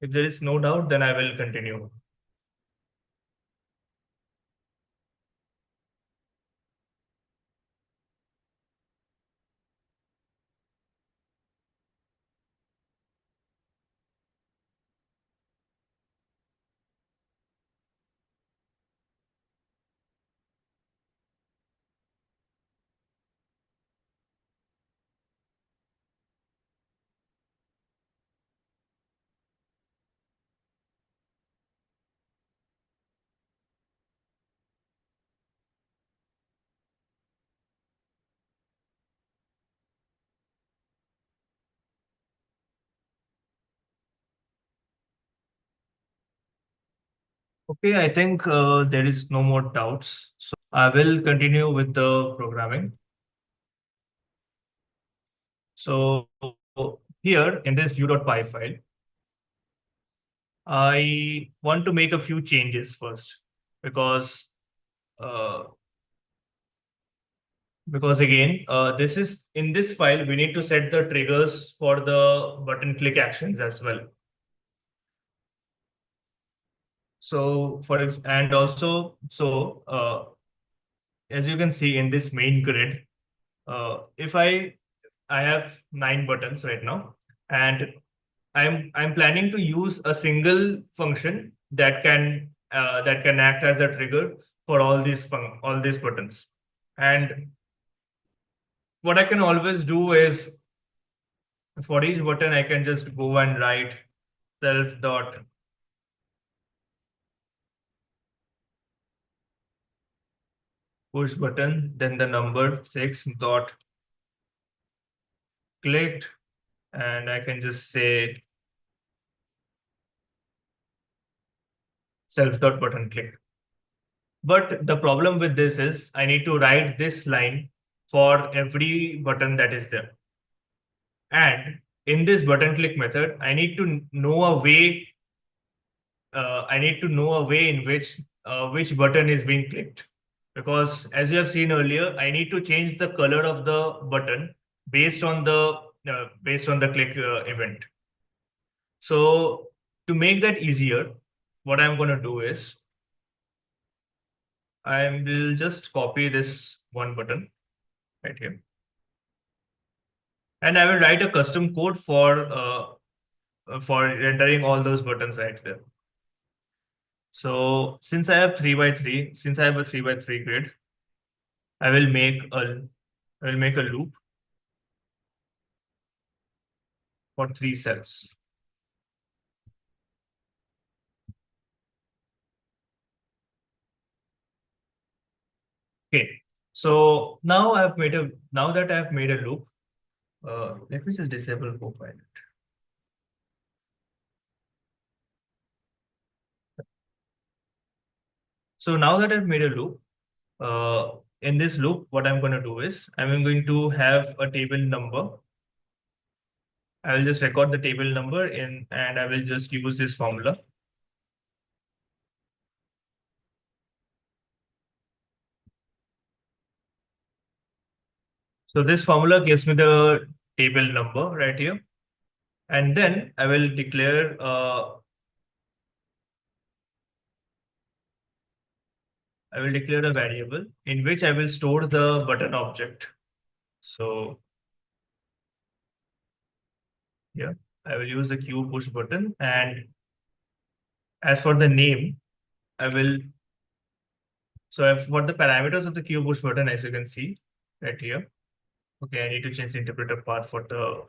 If there is no doubt, then I will continue. Okay, I think there is no more doubts. So I will continue with the programming. So here in this view.py file, I want to make a few changes first because again, this is in this file, we need to set the triggers for the button click actions as well. So and also, as you can see in this main grid, if I have 9 buttons right now, and I'm planning to use a single function that can act as a trigger for all these buttons. And what I can always do is for each button I can just go and write self dot push button, then the number 6 dot clicked, and I can just say self dot button clicked. But the problem with this is I need to write this line for every button that is there. And in this button click method, I need to know a way. I need to know a way in which button is being clicked, because as you have seen earlier, I need to change the color of the button based on the based on the click event. So to make that easier, what I'm going to do is I will just copy this one button right here, and I will write a custom code for rendering all those buttons right there. So since I have a 3x3 grid, I will make a loop for 3 cells. Okay, so now that I've made a loop, let me just disable Copilot. So now that I've made a loop, in this loop, what I'm going to do is I'm going to have a table number. I will just record the table number and I will just use this formula. So this formula gives me the table number right here. And then I will declare a variable in which I will store the button object. So yeah, I will use the queue push button, and as for the name, for the parameters of the queue push button, as you can see right here. Okay, I need to change the interpreter part for the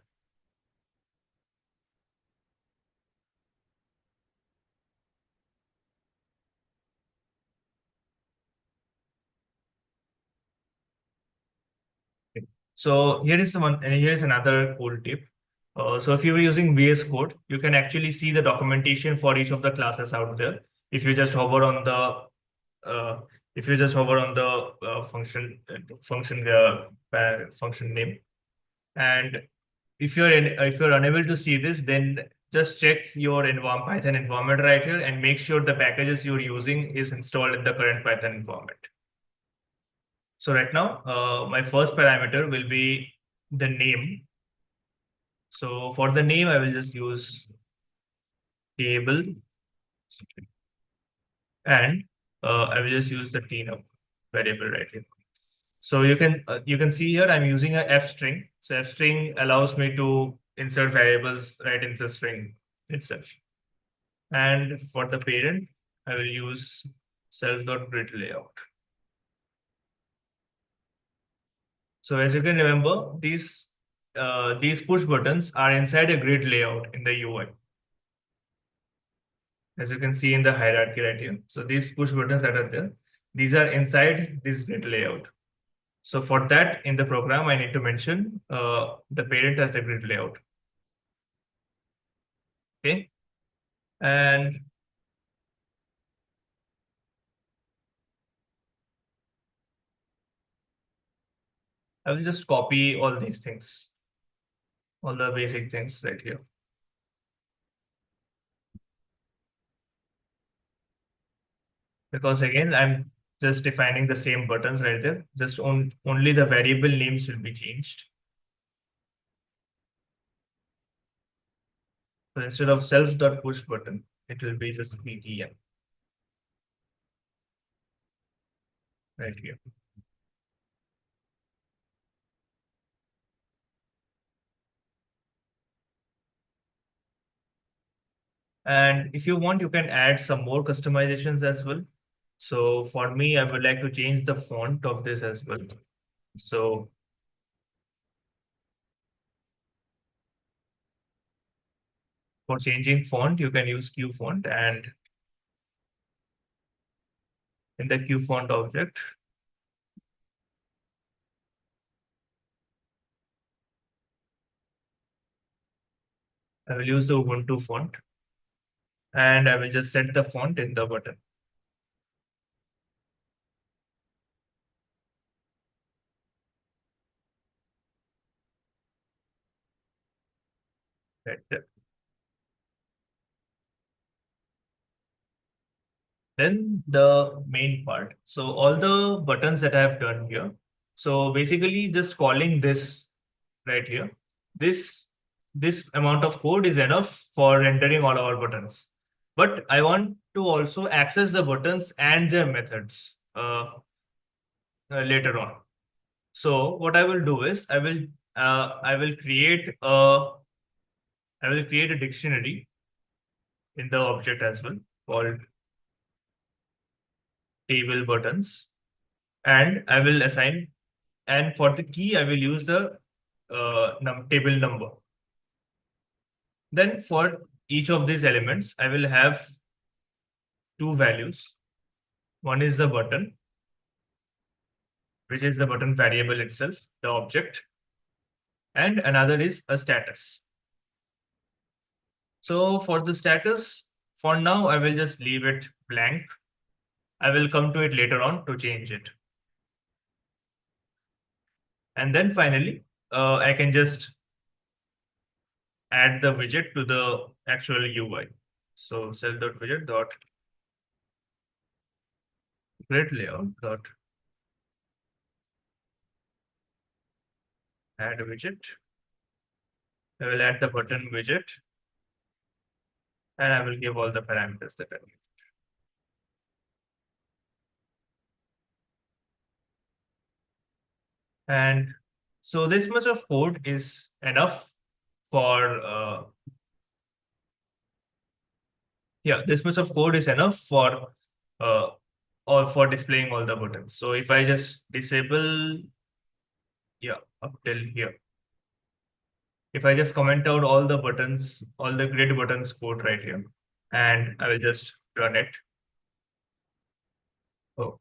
So here is another cool tip. So if you were using VS Code, you can actually see the documentation for each of the classes out there. If you just hover on the function name, and if you're unable to see this, then just check your Python environment right here and make sure the packages you're using is installed in the current Python environment. So right now, my first parameter will be the name. So for the name, I will just use table, and I will just use the tnum variable right here. So you can see here I'm using a f string. So f string allows me to insert variables right in the string itself. And for the parent, I will use self.grid layout. So as you can remember, these push buttons are inside a grid layout in the UI. As you can see in the hierarchy right here. So these push buttons that are there, these are inside this grid layout. So for that, in the program, I need to mention the parent as the grid layout. Okay. And I will just copy all these things, all the basic things right here. Because again, I'm just defining the same buttons right there. Just only the variable names will be changed. So instead of self.push button, it will be just btn right here. And if you want, you can add some more customizations as well. So for me, I would like to change the font of this as well. So for changing font, you can use Q font, and in the Q font object, I will use the Ubuntu font, and I will just set the font in the button. Right there. Then the main part. So all the buttons that I have done here. So basically just calling this right here this amount of code is enough for rendering all our buttons. But I want to also access the buttons and their methods later on. So what I will do is I will create a dictionary in the object as well called table buttons, and I will assign, and for the key I will use the table number. Then for each of these elements I will have two values. One is the button, which is the button variable itself, the object, and another is a status. So for the status, for now I will just leave it blank. I will come to it later on to change it. And then finally, I can just add the widget to the actual UI. So self.widget dot grid layout dot add a widget. I will add the button widget, and I will give all the parameters that I need. And so this much of code is enough for this much of code is enough for or for displaying all the buttons. So if I just disable up till here, if I just comment out all the buttons, all the grid buttons code right here, and I will just run it. Oh,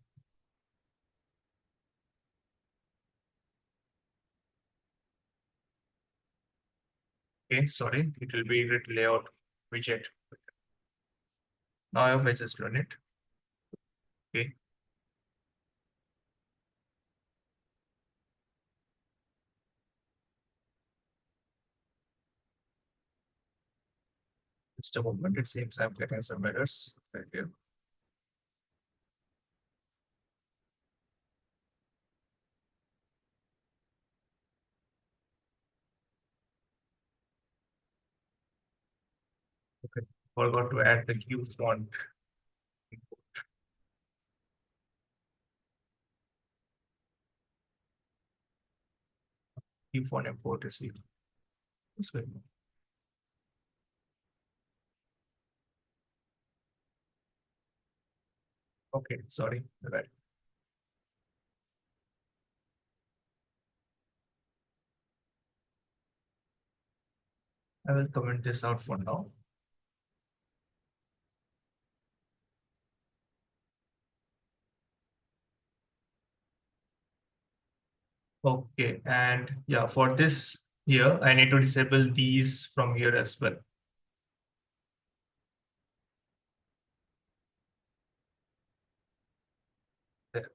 okay, sorry, it will be grid layout widget. Now if I just run it, okay. Just a moment, it seems I'm getting some errors right here. Okay, forgot to add the Q font. Q font import is here. What's going on? Okay, sorry, right. I will comment this out for now. Okay, and yeah, for this here, I need to disable these from here as well. There.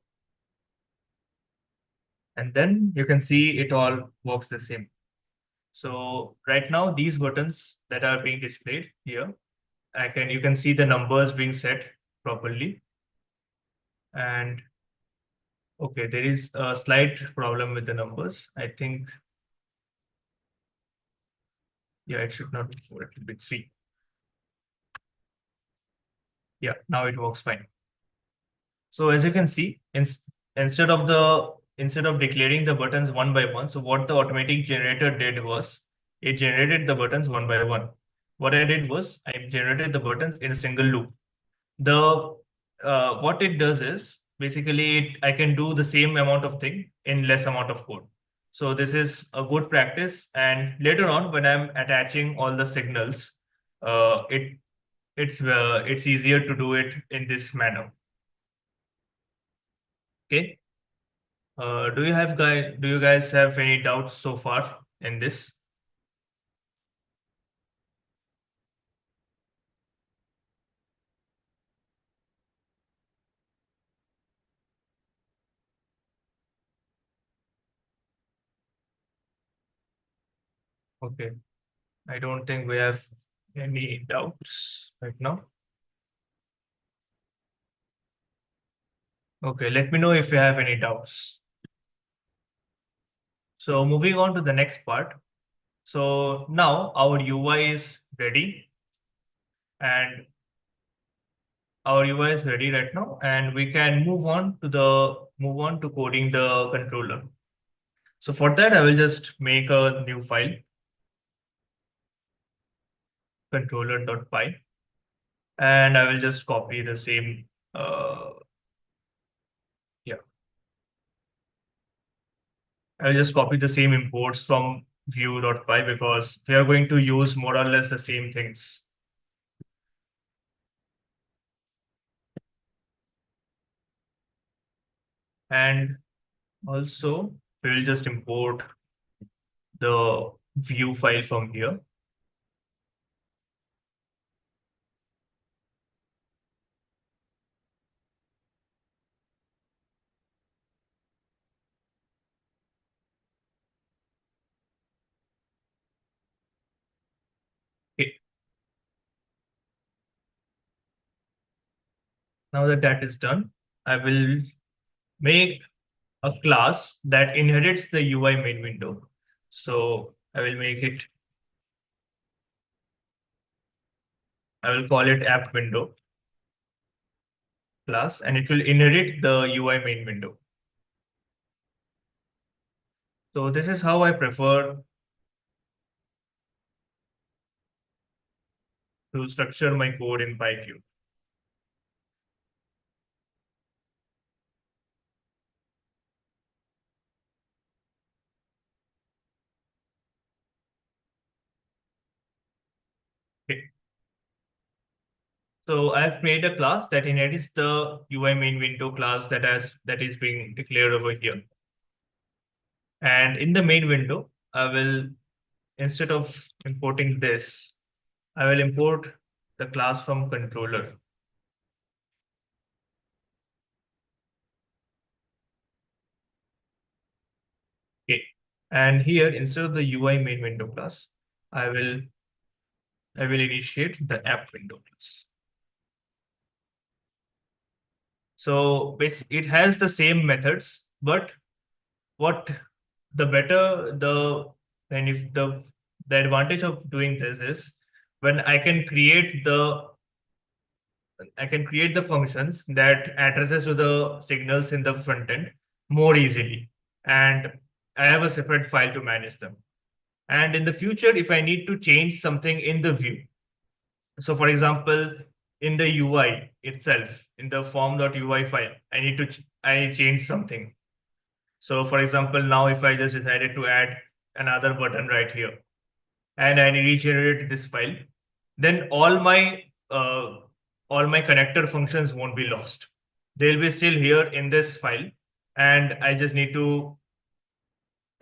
And then you can see it all works the same. So right now, these buttons that are being displayed here, you can see the numbers being set properly. And okay, there is a slight problem with the numbers. I think, yeah, it should not be 4, it will be 3. Yeah, now it works fine. So as you can see, instead of declaring the buttons one by one, so what the automatic generator did was it generated the buttons one by one. What I did was I generated the buttons in a single loop. The what it does is basically I can do the same amount of thing in less amount of code. So this is a good practice, and later on when I'm attaching all the signals, it's easier to do it in this manner. Okay. Do you guys have any doubts so far in this? Okay. I don't think we have any doubts right now. Okay, let me know if you have any doubts. So moving on to the next part. So now our UI is ready, and our UI is ready right now, and we can move on to coding the controller. So for that, I will just make a new file, controller.py, and I will just copy the same. Yeah, I will just copy the same imports from view.py because we are going to use more or less the same things. And also, we will just import the view file from here. Okay. Now that that is done, I will make a class that inherits the UI main window. So I will call it app window class, and it will inherit the UI main window. So this is how I prefer to structure my code in PyQ. Okay. So I've made a class that inherits the UI main window class that is being declared over here. And in the main window, I will, instead of importing this, I will import the class from controller. Okay. And here, instead of the UI main window class, I will initiate the app window class. So it has the same methods, but what the better then if the advantage of doing this is when I can create the functions that addresses to the signals in the front end more easily, and I have a separate file to manage them. And in the future, if I need to change something in the view, so for example, in the UI itself, in the form.ui file, I change something. So for example, now if I just decided to add another button right here and I regenerate this file, then all my connector functions won't be lost. They'll be still here in this file, and I just need to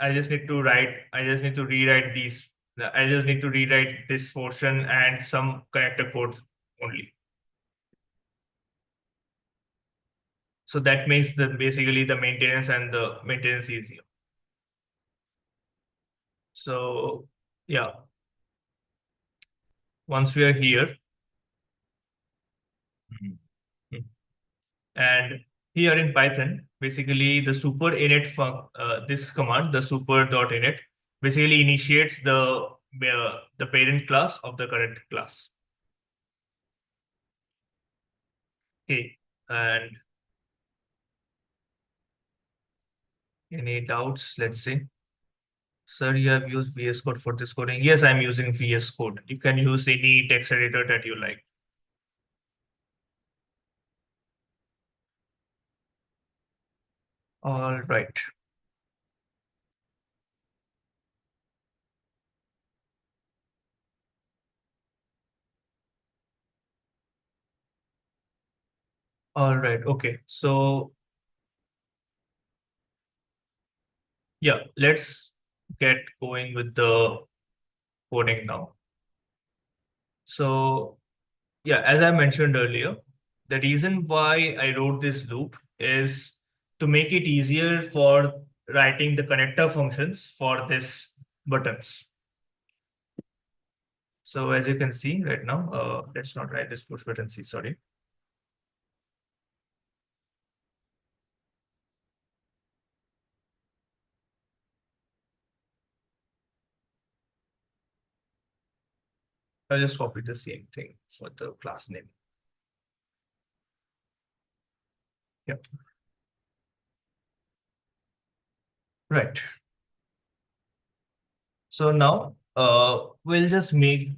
rewrite these. I just need to rewrite this portion and some connector code only. So that makes basically the maintenance easier. So yeah, once we are here, and here in Python, basically the super init this command, the super.init, basically initiates the parent class of the current class. Okay, and any doubts? Let's see. Sir, you have used VS Code for this coding. Yes, I'm using VS Code. You can use any text editor that you like. All right. All right. Okay. So yeah, let's get going with the coding now. So yeah, as I mentioned earlier, the reason why I wrote this loop is to make it easier for writing the connector functions for this buttons. So as you can see right now, let's not write this push button C, sorry. I'll just copy the same thing for the class name. Yep. Right. So now we'll just make,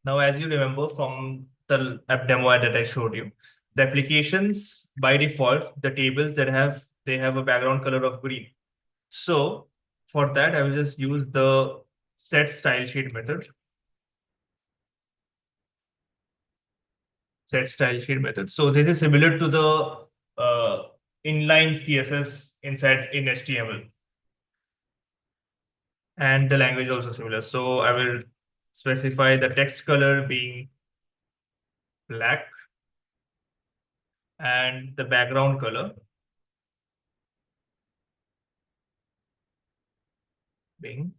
now as you remember from the app demo that I showed you, the applications by default, the tables that they have a background color of green. So for that, I will just use the set style sheet method. Set style sheet method. So this is similar to the inline CSS inside in HTML. And the language also similar. So I will specify the text color being black and the background color being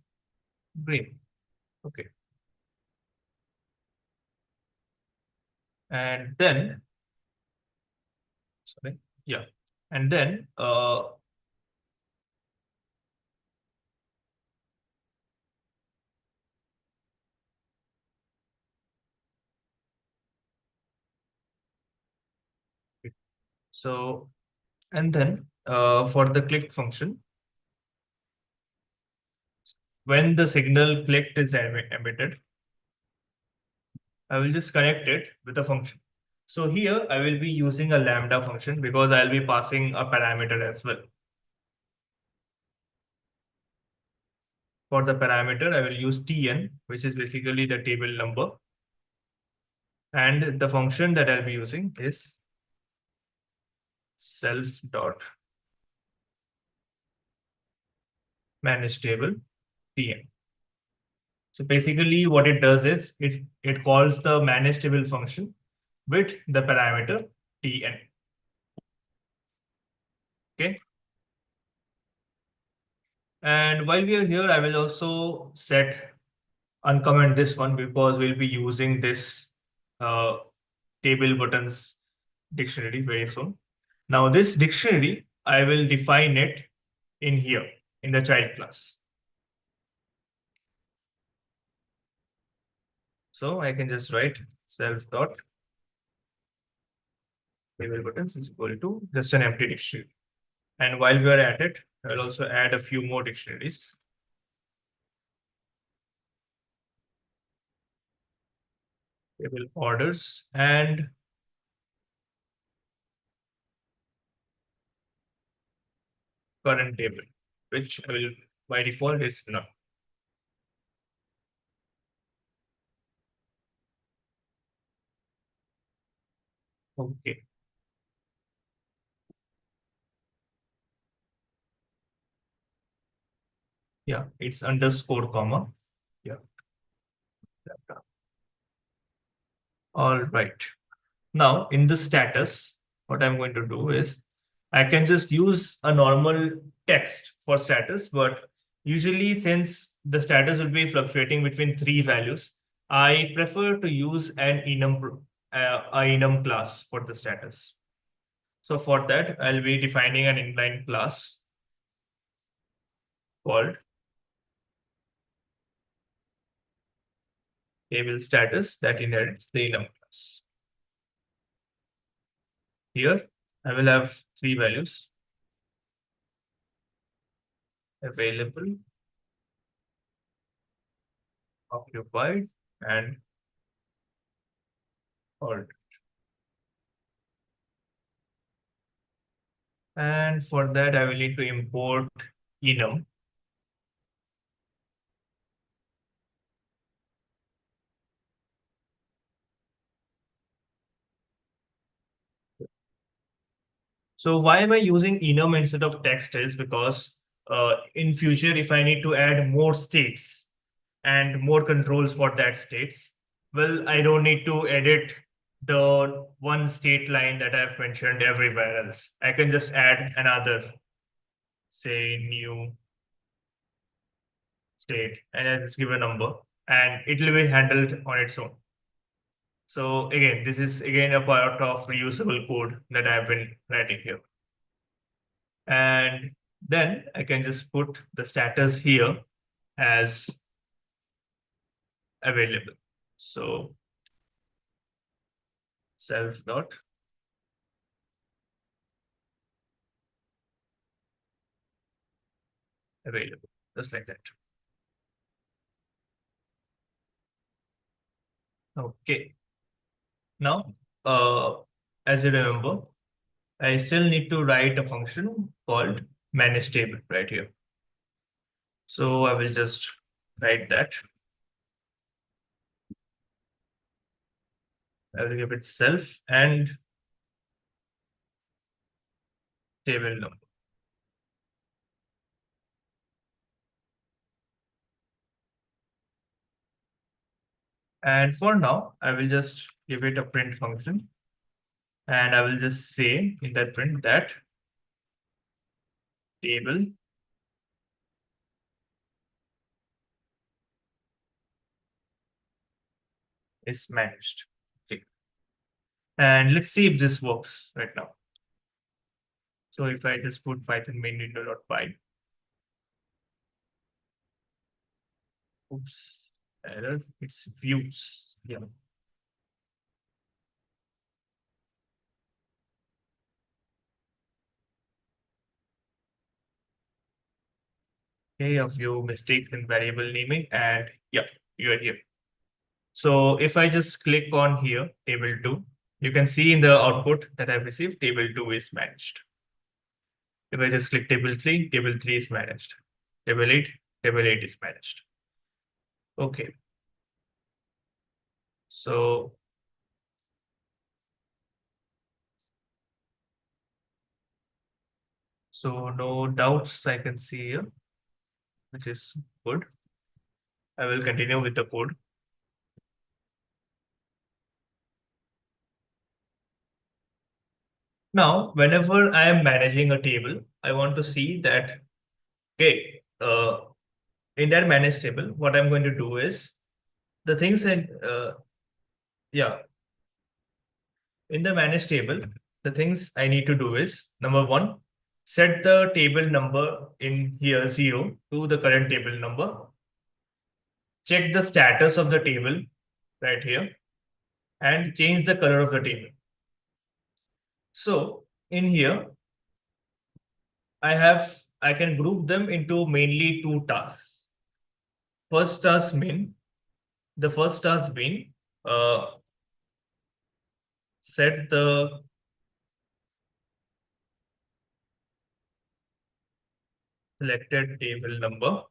green. Okay. And then, sorry, yeah. And then so, and then for the click function, when the signal clicked is emitted, I will just connect it with a function. So here I will be using a lambda function because I'll be passing a parameter as well. For the parameter, I will use tn, which is basically the table number. And the function that I'll be using is self dot manage table tn. So basically what it does is it calls the manage table function with the parameter tn. Okay. And while we are here, I will also uncomment this one because we'll be using this table buttons dictionary very soon. Now this dictionary, I will define it in here in the child class. So I can just write self dot table buttons is equal to just an empty dictionary. And while we are at it, I will also add a few more dictionaries. Table orders and current table, which I will by default is none. Okay. Yeah, it's underscore comma. Yeah. All right. Now in the status, what I'm going to do is I can just use a normal text for status, but usually since the status will be fluctuating between 3 values, I prefer to use an enum class for the status. So for that, I'll be defining an inline class called table status that inherits the enum class. Here, I will have 3 values: available, occupied, and alt. And for that, I will need to import enum. So why am I using enum instead of text is because in future, if I need to add more states and more controls for that states, well, I don't need to edit the one state line that I've mentioned everywhere else. I can just add another, say, new state, and I just give a number, and it will be handled on its own. So again, this is again a part of reusable code that I've been writing here. And then I can just put the status here as available. So self dot available, just like that. Okay. Now, as you remember, I still need to write a function called manage table right here. So I will just write that. I will give it self and table number. And for now, I will just give it a print function. And I will just say in that print that table is managed. Okay. And let's see if this works right now. So if I just put python main window.py. Oops, error, it's views. Yeah. Okay, a few mistakes in variable naming, and yeah, you are here. So if I just click on here, table 2, you can see in the output that I've received table 2 is managed. If I just click table 3 is managed. Table 8 is managed. Okay. So no doubts I can see here, which is good. I will continue with the code. Now, whenever I am managing a table, I want to see that, okay, in that manage table, what I'm going to do is the things in, yeah, in the manage table, the things I need to do is number 1, set the table number in here 0 to the current table number. Check the status of the table right here and change the color of the table. So in here, I can group them into mainly 2 tasks. First task main, the first task being set the selected table number,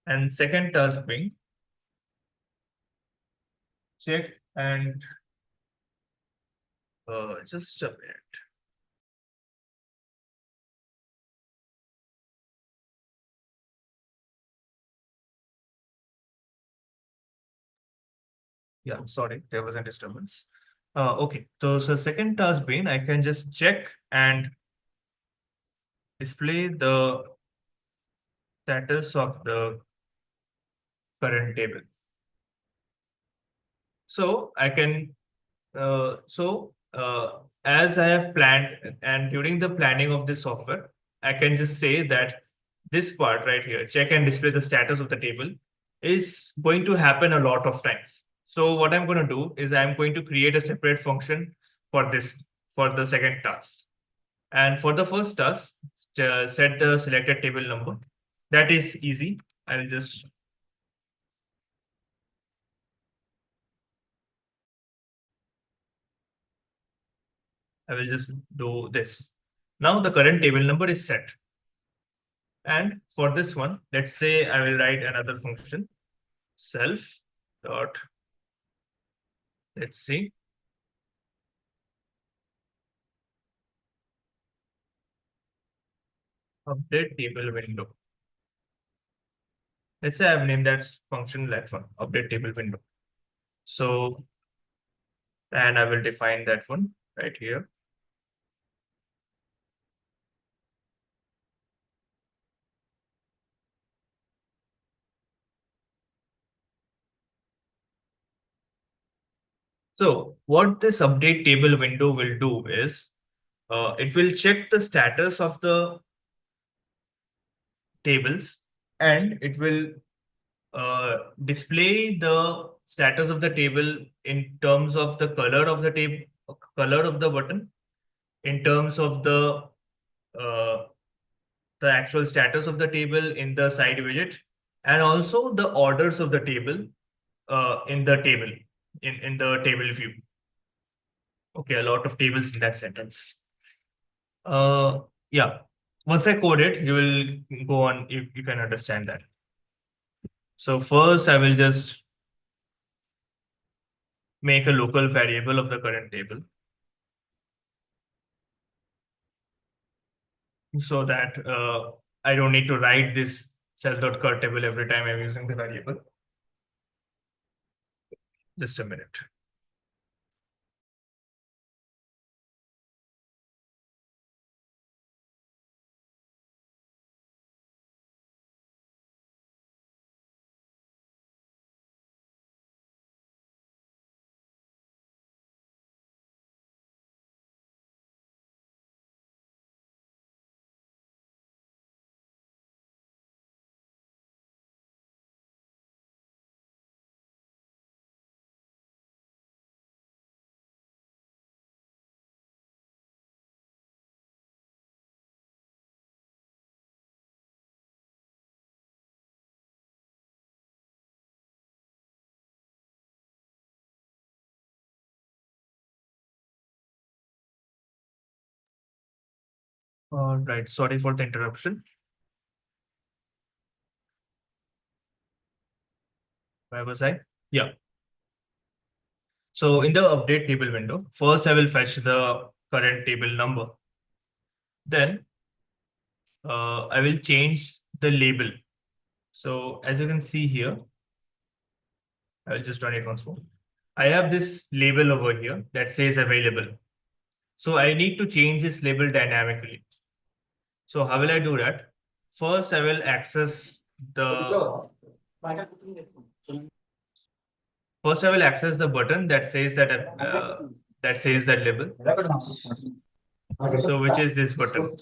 and second task being check and just a minute. Yeah, sorry, there was a disturbance. Okay, so second task being I can just check and display the status of the current table. So I can as I have planned, and during the planning of this software, I can just say that this part right here, check and display the status of the table, is going to happen a lot of times. So what I'm going to do is I'm going to create a separate function for this, for the second task. And for the first task, set the selected table number. That is easy. I'll just I will just do this. Now the current table number is set. And for this one, let's say I will write another function, self dot, let's see, update table window. Let's say I've named that function that one, update table window. So, and I will define that one right here. So what this update table window will do is, it will check the status of the tables and it will display the status of the table in terms of the color of the table, color of the button, in terms of the actual status of the table in the side widget, and also the orders of the table in the table, in the table view. Okay, a lot of tables in that sentence. Yeah, once I code it, you will go on, you can understand that. So first I will just make a local variable of the current table, so that I don't need to write this self.cur table every time I'm using the variable. Just a minute. All right, sorry for the interruption. Where was I? Yeah. So in the update table window, first I will fetch the current table number. Then I will change the label. So as you can see here, I will just run it once more. I have this label over here that says available. So I need to change this label dynamically. So how will I do that? First, I will access the button that says that label. So which is this button?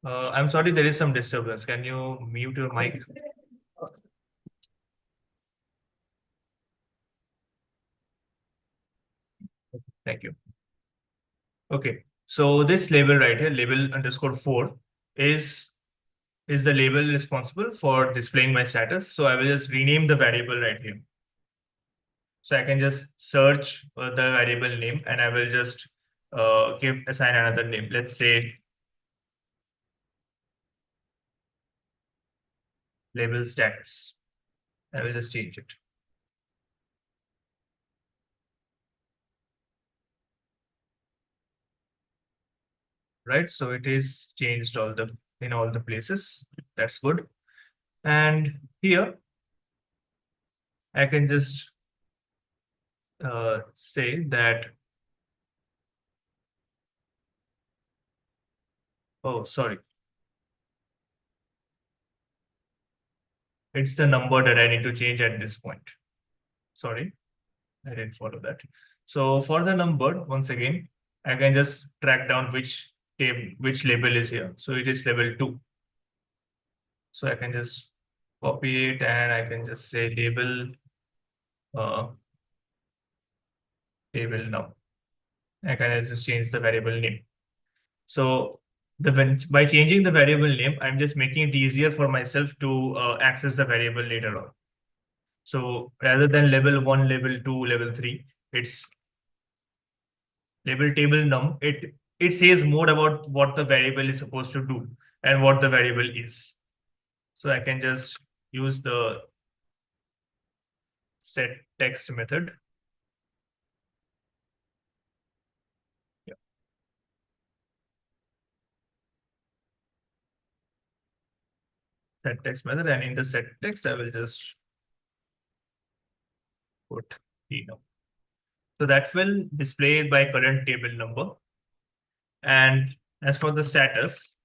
I'm sorry, there is some disturbance. Can you mute your mic? Thank you. Okay, so this label right here, label underscore 4, is the label responsible for displaying my status. So I will just rename the variable right here. So I can just search the variable name, and I will just assign another name. Let's say label status. I will just change it. Right, so it is changed in all the places. That's good. And here I can just say that, oh, sorry, it's the number that I need to change at this point. Sorry, I didn't follow that. So for the number, once again, I can just track down which label is here. So it is label 2. So I can just copy it, and I can just say label table now. I can just change the variable name. So by changing the variable name, I'm just making it easier for myself to access the variable later on. So rather than label 1, label 2, label 3, it's label table num. It says more about what the variable is supposed to do and what the variable is. So I can just use the set text method. Yeah. Set text method, and in the set text, I will just put enum. So that will display by current table number. And as for the status,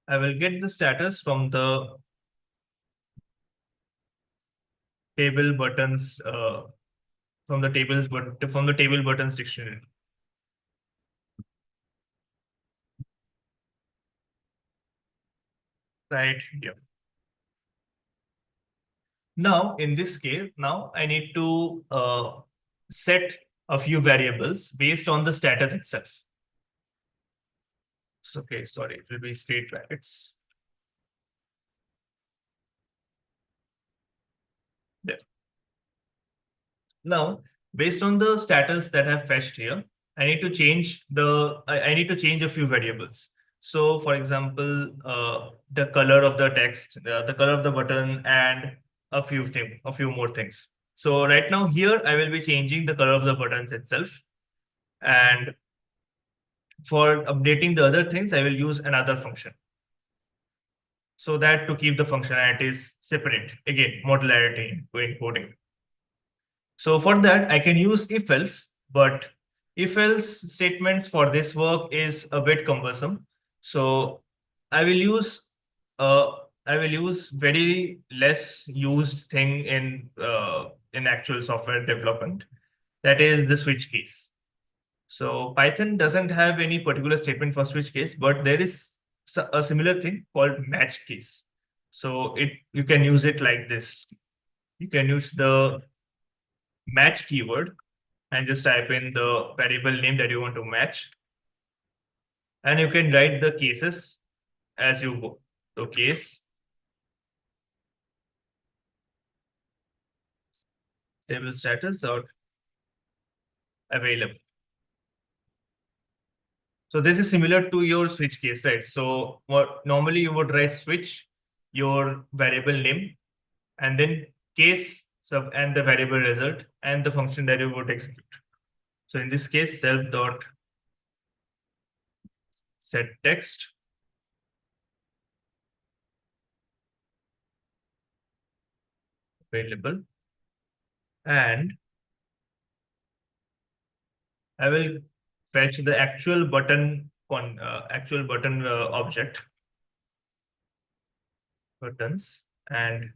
I will get the status from the table buttons from the table buttons dictionary. right here. Now, in this case, now I need to set a few variables based on the status itself. Okay, sorry, it will be straight brackets. There. Now, based on the status that I've fetched here, I need to change I need to change a few variables. So, for example, the color of the text, the color of the button, and a few more things. So right now here, I will be changing the color of the buttons itself. And for updating the other things, I will use another function. So that to keep the functionalities separate, again, modularity in coding. So for that, I can use if-else, but if-else statements for this work is a bit cumbersome. So I will use very less used thing in actual software development. That is the switch case. So Python doesn't have any particular statement for switch case, but there is a similar thing called match case. So you can use it like this. You can use the match keyword and just type in the variable name that you want to match. And you can write the cases as you go. So case table status dot available. So this is similar to your switch case, right? So what normally you would write switch, your variable name, and then case sub and the variable result and the function that you would execute. So in this case, self dot set text available, and I will fetch the actual button object buttons and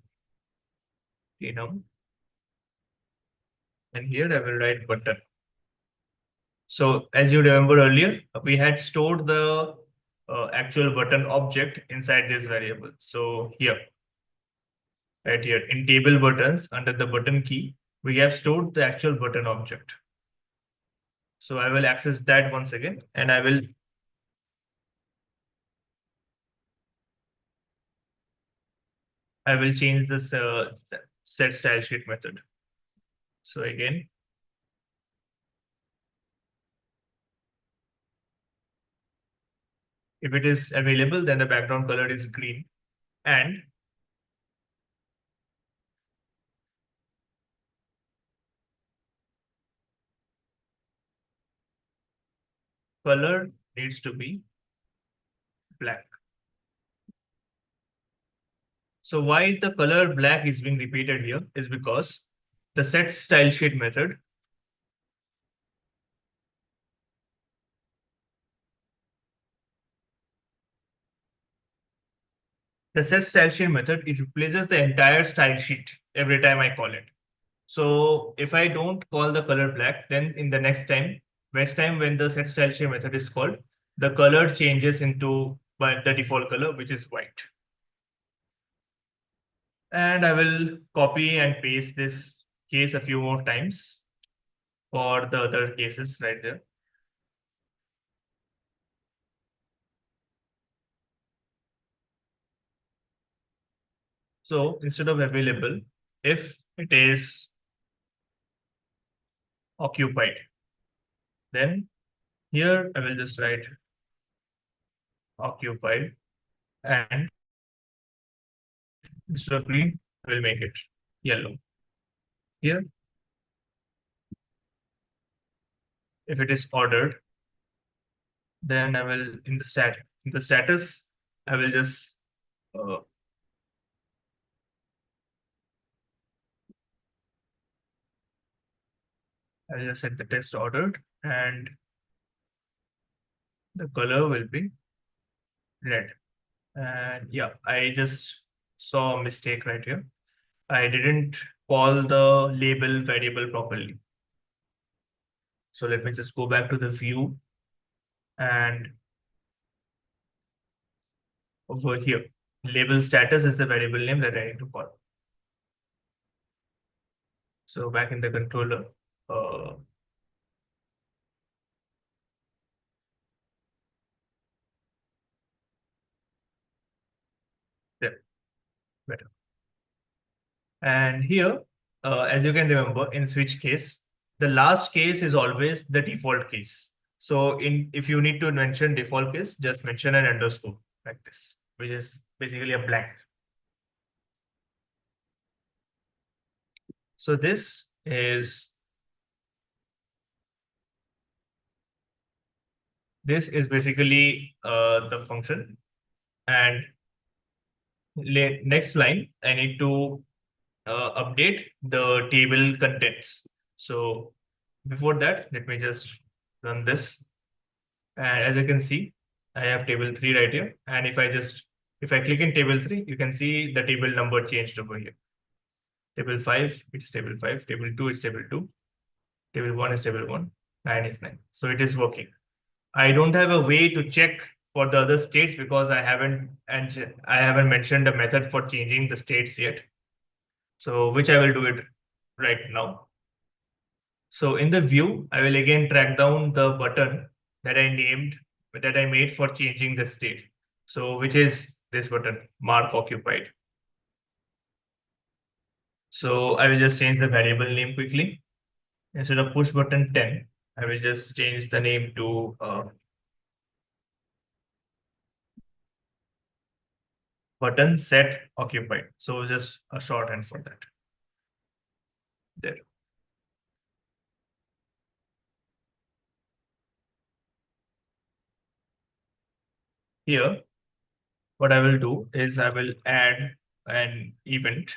enum, and here I will write button. So as you remember earlier, we had stored the actual button object inside this variable. So here, right here in table buttons under the button key, we have stored the actual button object. So I will access that once again, and I will change this set style sheet method. So again, if it is available, then the background color is green, and color needs to be black. So why the color black is being repeated here is because the set style sheet method it replaces the entire style sheet every time I call it. So if I don't call the color black, then in the next time when the set style sheet method is called, the color changes into the default color, which is white. And I will copy and paste this case a few more times for the other cases right there. So instead of available, if it is occupied, then here I will just write occupied, and instead of green, I will make it yellow. Here, if it is ordered, then I will in the status, I will just set the text ordered, and the color will be red. And yeah, I just saw a mistake right here. I didn't call the label variable properly. So let me just go back to the view, and over here, label status is the variable name that I need to call. So back in the controller, yeah, better. And here, as you can remember, in switch case, the last case is always the default case. So if you need to mention default case, just mention an underscore like this, which is basically a blank. So this is basically the function. And next line, I need to update the table contents. So before that, let me just run this. And as you can see, I have table 3 right here. And if I click in table 3, you can see the table number changed over here. Table 5, it's table 5. Table 2 is table 2. Table 1 is table 1. 9 is 9. So it is working. I don't have a way to check for the other states because I haven't mentioned a method for changing the states yet. So which I will do it right now. So in the view, I will again track down the button that I made for changing the state. So which is this button, mark occupied. So I will just change the variable name quickly. Instead of push button 10, I will just change the name to button set occupied. So just a shorthand for that. There. Here, what I will do is I will add an event.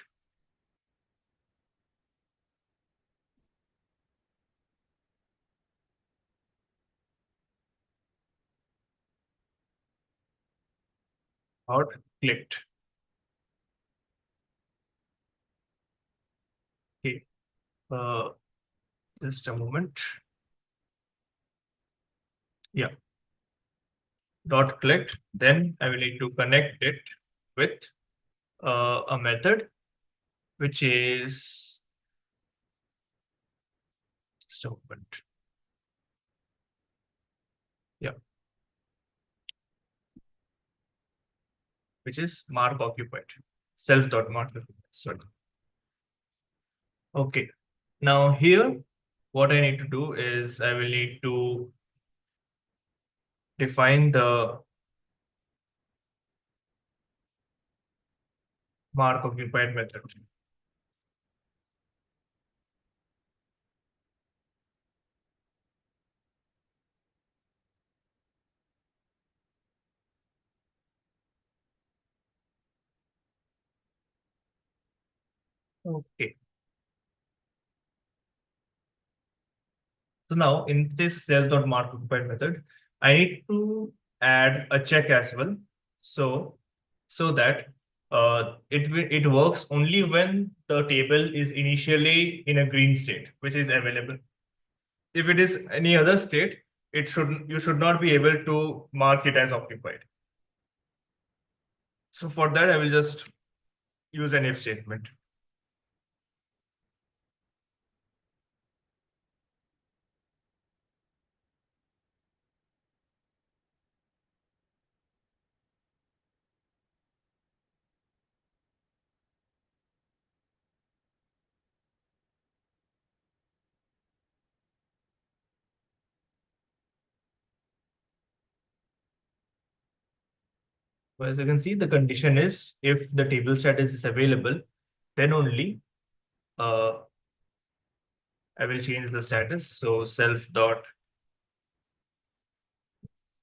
Out clicked. Okay. Just a moment. Yeah. Dot clicked. Then I will need to connect it with a method which is just a moment. Yeah. Which is mark occupied. Self.mark occupied. Sorry. Okay. Now here, what I need to do is I will need to define the mark occupied method. Okay. So now in this self.mark occupied method, I need to add a check as well. So that it works only when the table is initially in a green state, which is available. If it is any other state, you should not be able to mark it as occupied. So for that, I will just use an if statement. So as you can see, the condition is if the table status is available, then only I will change the status. So self dot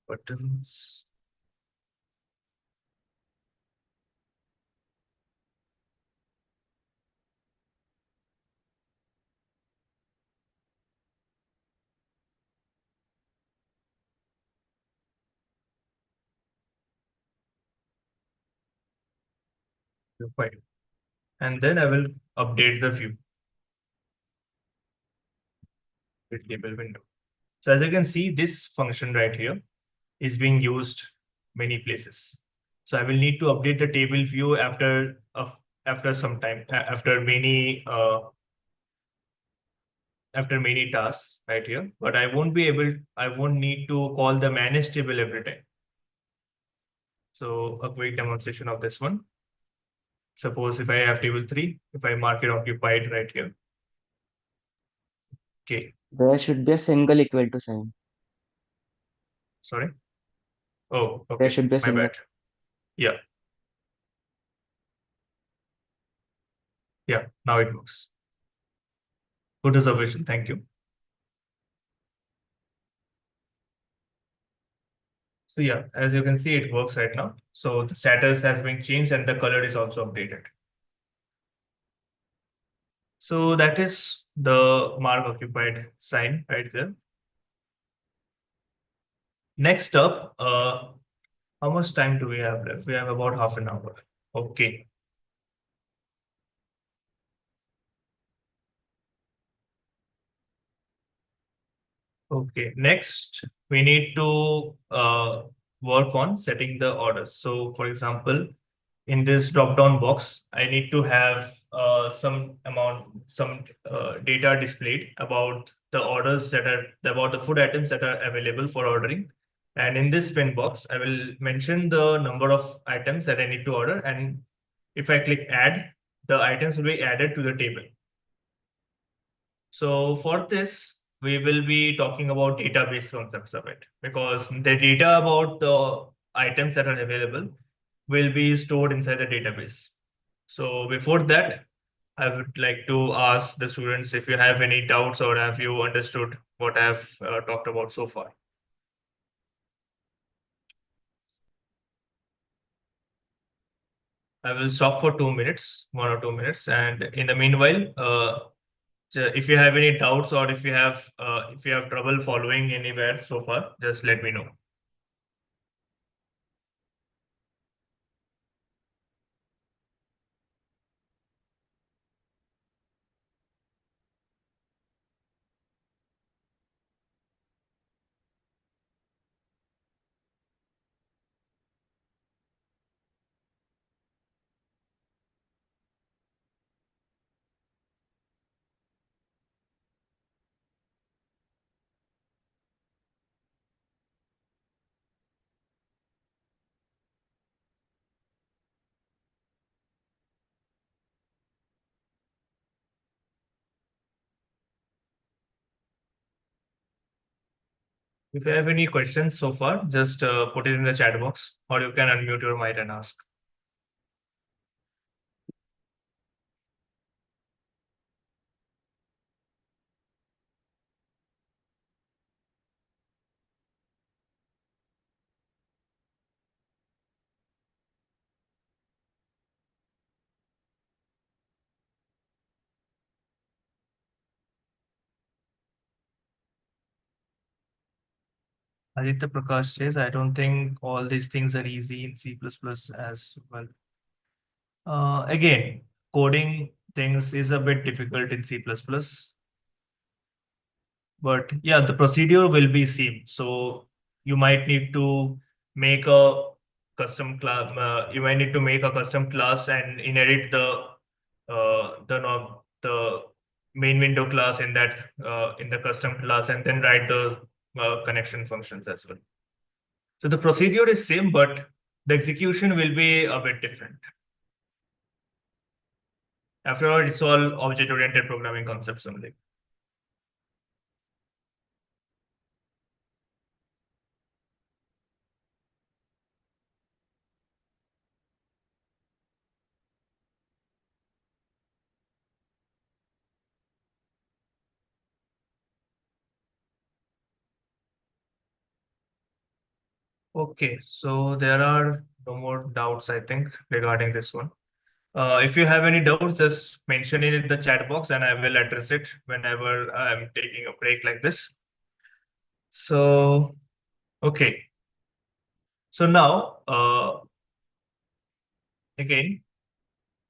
buttons. Fine. And then I will update the view with table window. So as you can see, this function right here is being used many places. So I will need to update the table view after some time, after many tasks right here, but I won't need to call the manage table every time. So a quick demonstration of this one. Suppose if I have table 3, if I mark it occupied right here. Okay, There should be a single equal to sign. sorry. Oh, There okay, should be a my single. bad. Yeah, now it works. Good observation, thank you. So yeah, as you can see, it works right now. So the status has been changed and the color is also updated. So that is the mark occupied sign right there. Next up, how much time do we have left? We have about half an hour. Okay. Okay. Next, we need to work on setting the orders. So, for example, in this drop-down box, I need to have some data displayed about the orders about the food items that are available for ordering. And in this pin box, I will mention the number of items that I need to order. And if I click add, the items will be added to the table. So for this, we will be talking about database concepts of it, because the data about the items that are available will be stored inside the database. So before that, I would like to ask the students if you have any doubts or have you understood what I've talked about so far. I will stop for 2 minutes, 1 or 2 minutes, and in the meanwhile, so if you have any doubts or if you have trouble following anywhere so far, just let me know. If you have any questions so far, just put it in the chat box, or you can unmute your mic and ask. Aditya Prakash says, I don't think all these things are easy in C++ as well. Again, coding things is a bit difficult in C++, but yeah, the procedure will be same. So you might need to make a custom class. You might need to make a custom class and inherit the main window class in that in the custom class, and then write the connection functions as well. So the procedure is same, but the execution will be a bit different. After all, it's all object-oriented programming concepts only. Okay, so there are no more doubts, I think, regarding this one. If you have any doubts, just mention it in the chat box and I will address it whenever I'm taking a break like this. So, okay. So now, again,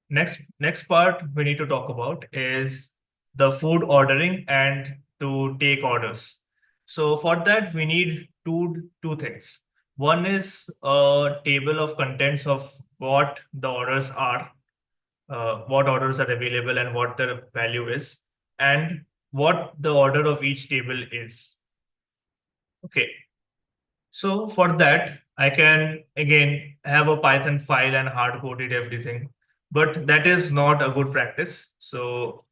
next part we need to talk about is the food ordering and to take orders. So for that, we need two things. One is a table of contents of what the orders are, what orders are available and what the value is, and what the order of each table is. Okay. So for that, I can again have a Python file and hard coded everything, but that is not a good practice. So,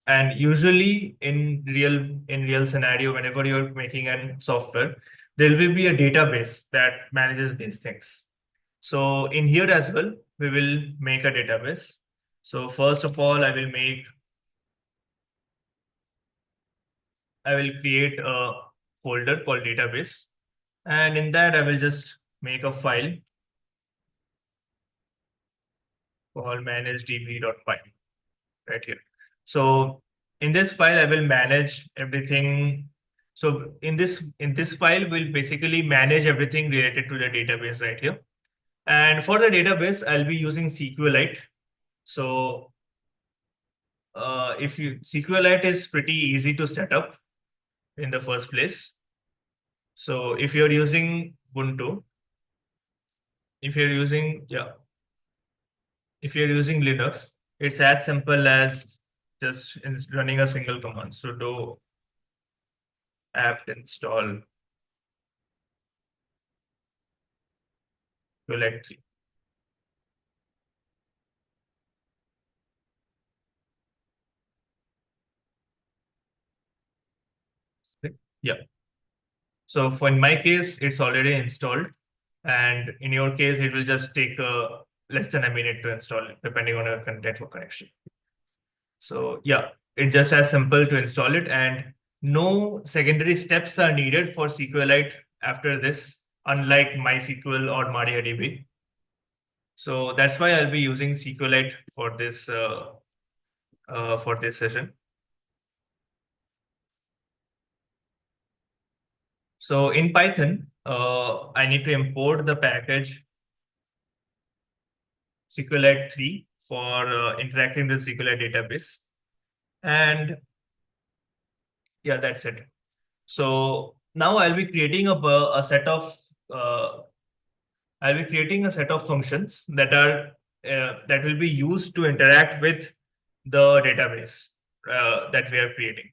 and usually in real scenario, whenever you're making a software, there will be a database that manages these things. So in here as well, we will make a database. So first of all, I will create a folder called database. And in that, I will just make a file called managedb.py right here. So in this file, I will manage everything. So in this file, we'll basically manage everything related to the database right here. And for the database, I'll be using SQLite. So SQLite is pretty easy to set up in the first place. So if you're using Ubuntu, if you're using Linux, it's as simple as just running a single command, sudo apt install SQLite 3. Yeah. So for in my case, it's already installed, and in your case, it will just take less than a minute to install it, depending on your network connection. So yeah, it's just as simple to install it, and no secondary steps are needed for SQLite after this, unlike MySQL or MariaDB. So that's why I'll be using SQLite for this session. So in Python, I need to import the package SQLite 3 for interacting with SQLite database. And yeah, that's it. So now I'll be creating a set of functions that are that will be used to interact with the database that we are creating.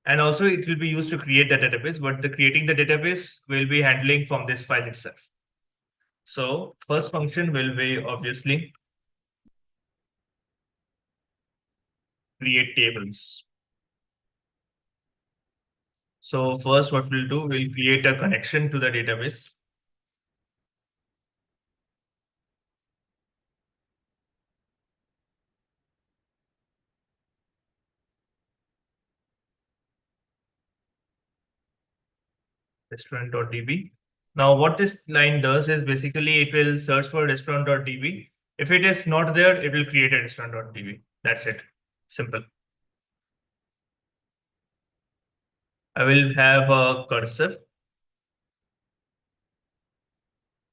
And also it will be used to create the database, but the creating the database will be handling from this file itself. So first function will be obviously create tables. So first what we'll do, we'll create a connection to the database. Restaurant.db. Now what this line does is basically it will search for restaurant.db. If it is not there, it will create a restaurant.db. That's it. Simple. I will have a cursor.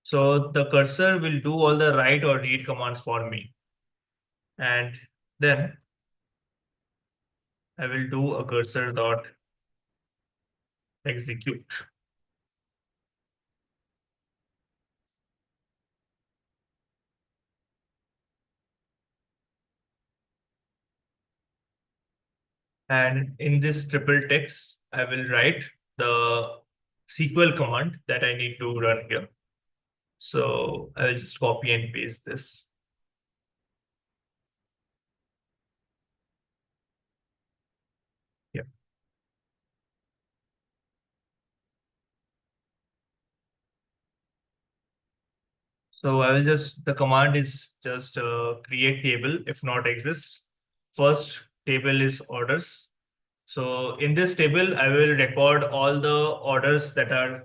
So the cursor will do all the write or read commands for me. And then I will do a cursor dot execute. And in this triple text, I will write the SQL command that I need to run here. So I'll just copy and paste this. Yeah. So I will just, the command is just create table if not exists. First table is orders. So in this table, I will record all the orders that are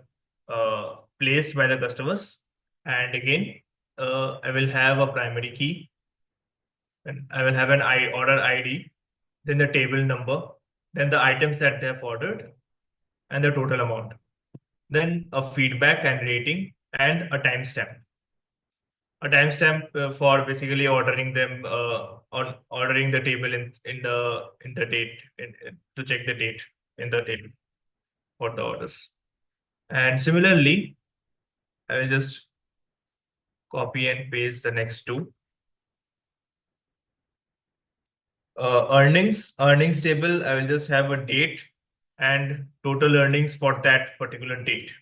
placed by the customers. And again, I will have a primary key. And I will have an order ID, then the table number, then the items that they have ordered, and the total amount. Then a feedback and rating, and a timestamp. A timestamp for basically ordering them on ordering the table in the date to check the date in the table for the orders. And similarly, I will just copy and paste the next two. Earnings table, I will just have a date and total earnings for that particular date.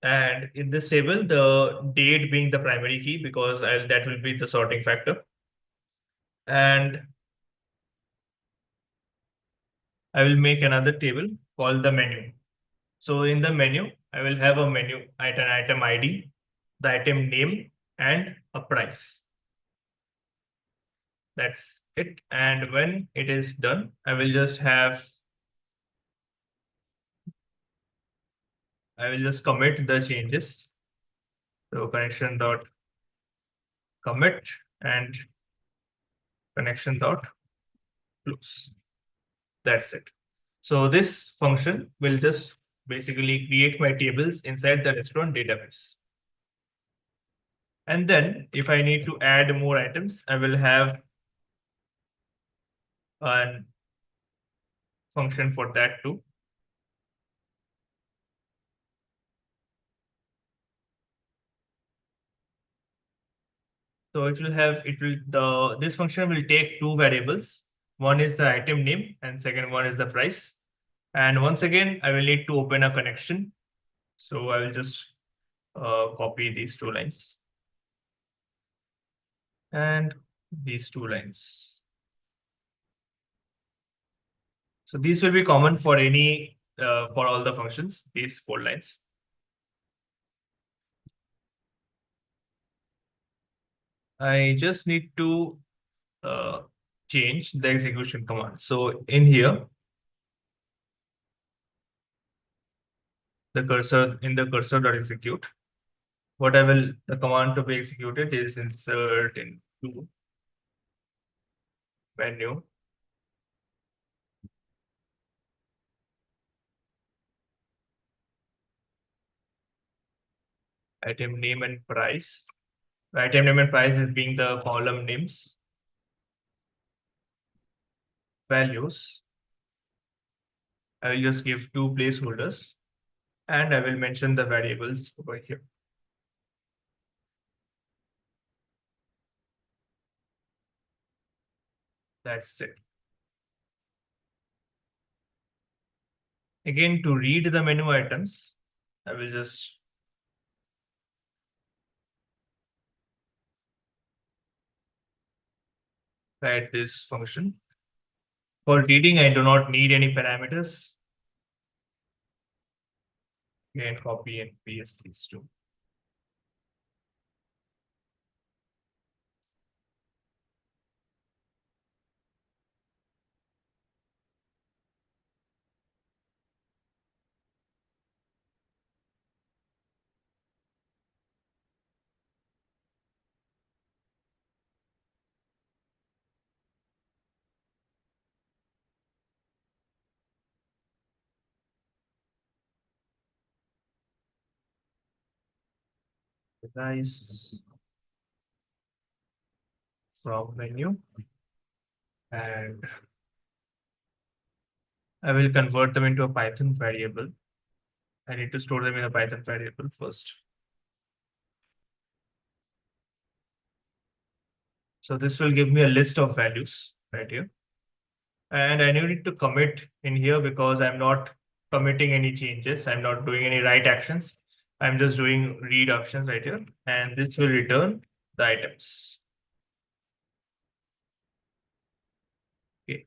And in this table, the date being the primary key, because that will be the sorting factor. And I will make another table called the menu. So in the menu, I will have a menu, an item ID, the item name, and a price. That's it. And when it is done, I will just commit the changes. So connection dot commit and connection dot close. That's it. So this function will just basically create my tables inside the restaurant database. And then if I need to add more items, I will have a function for that too. So this function will take two variables. One is the item name and second one is the price. And once again, I will need to open a connection. So I will just copy these two lines and these two lines. So these will be common for for all the functions, these 4 lines. I just need to change the execution command. So in here, the cursor.execute, the command to be executed is insert into menu. Item name and price. Item name and price is being the column names. Values. I will just give 2 placeholders and I will mention the variables over here. That's it. Again, to read the menu items, I will just write this function. For reading, I do not need any parameters. Again, copy and paste these two. Device from menu, and I will convert them into a Python variable. I need to store them in a Python variable first. So this will give me a list of values right here. And I need to commit in here because I'm not committing any changes. I'm not doing any write actions. I'm just doing read actions right here. And this will return the items. Okay.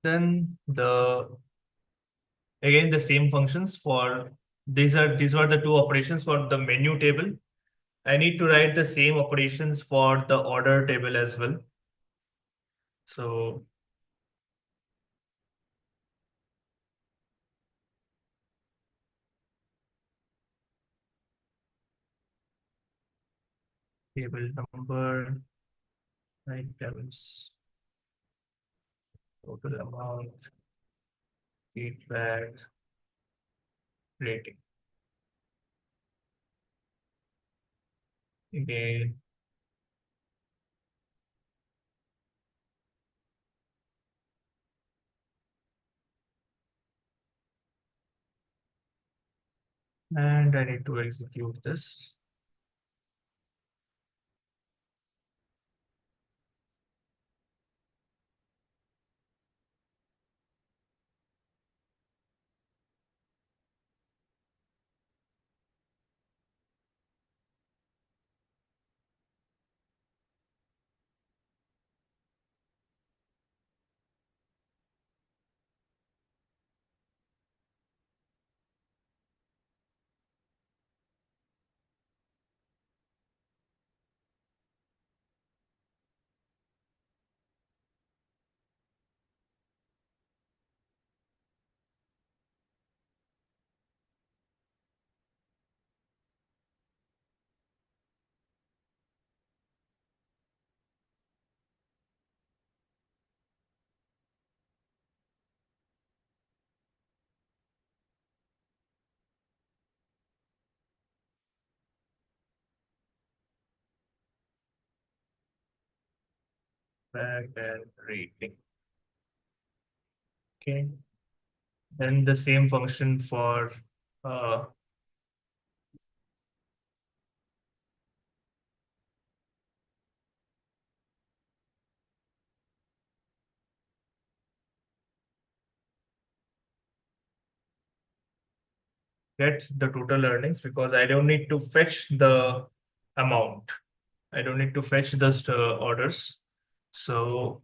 Then again the same functions for these were the two operations for the menu table. I need to write the same operations for the order table as well. So table number, items, total amount, feedback, rating. again. And I need to execute this. Back and rating. Okay. Then the same function for get the total earnings, because I don't need to fetch the amount. I don't need to fetch the orders. So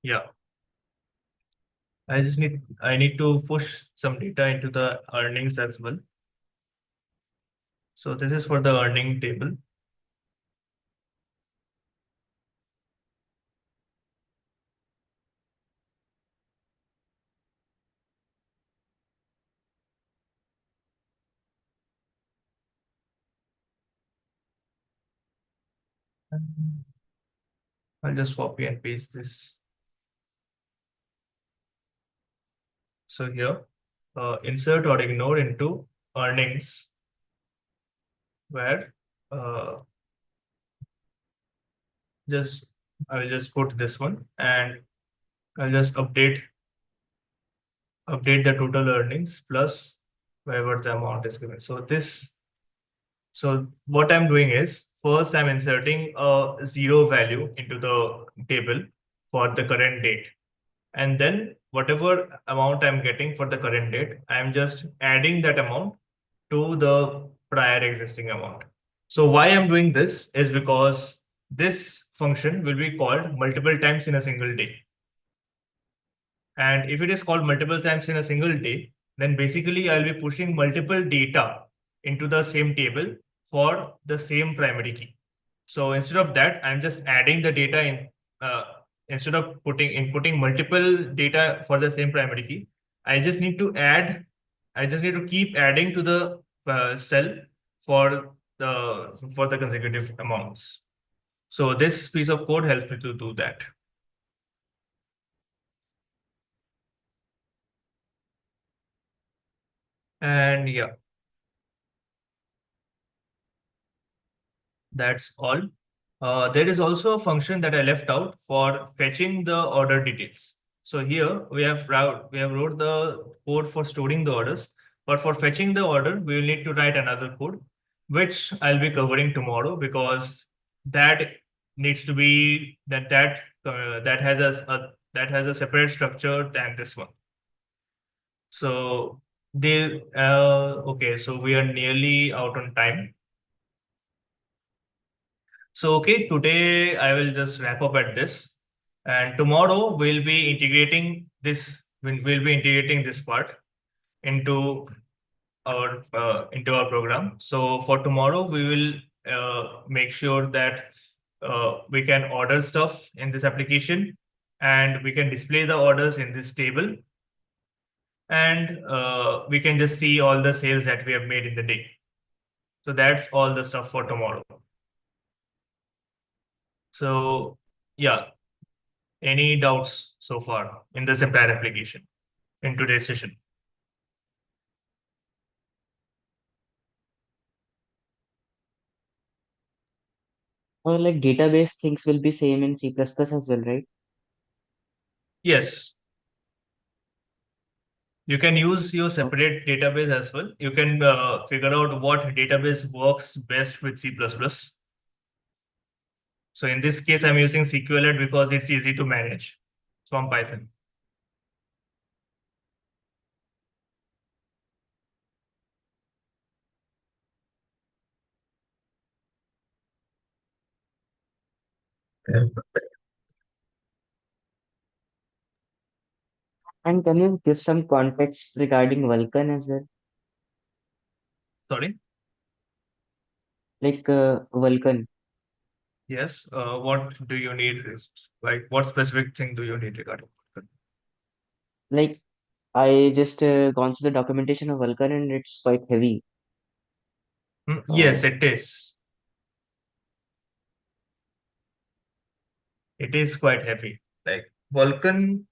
yeah, I need to push some data into the earnings as well. So this is for the earning table. I'll just copy and paste this. So here, insert or ignore into earnings, where I will just put this one, and I'll just update the total earnings plus wherever the amount is given. So what I'm doing is, first I'm inserting a 0 value into the table for the current date. And then whatever amount I'm getting for the current date, I'm just adding that amount to the prior existing amount. So why I'm doing this is because this function will be called multiple times in a single day. And if it is called multiple times in a single day, then basically I'll be pushing multiple data into the same table for the same primary key. So instead of that, I'm just adding the data in, instead of inputting multiple data for the same primary key, I just need to keep adding to the cell for the consecutive amounts. So this piece of code helps me to do that. And yeah, that's all. There is also a function that I left out for fetching the order details. So here we have wrote the code for storing the orders, but for fetching the order, we will need to write another code, which I'll be covering tomorrow, because that needs to be that has a separate structure than this one. So okay, so we are nearly out on time. So, okay, today I will just wrap up at this. And tomorrow we'll be integrating this part into our program. So for tomorrow, we will make sure that we can order stuff in this application, and we can display the orders in this table, and we can just see all the sales that we have made in the day. So that's all the stuff for tomorrow. So yeah. Any doubts so far in this entire application? in today's session. Or like database things will be same in C++ as well, right? Yes. You can use your separate database as well. You can figure out what database works best with C++. So in this case, I'm using SQLite because it's easy to manage from Python. And can you give some context regarding Vulkan as well? Sorry. Like Vulkan, Yes. What do you need? Like, what specific thing do you need regarding Vulkan? like I just gone through the documentation of Vulkan and it's quite heavy. Yes, it is. It is quite heavy. Like Vulkan,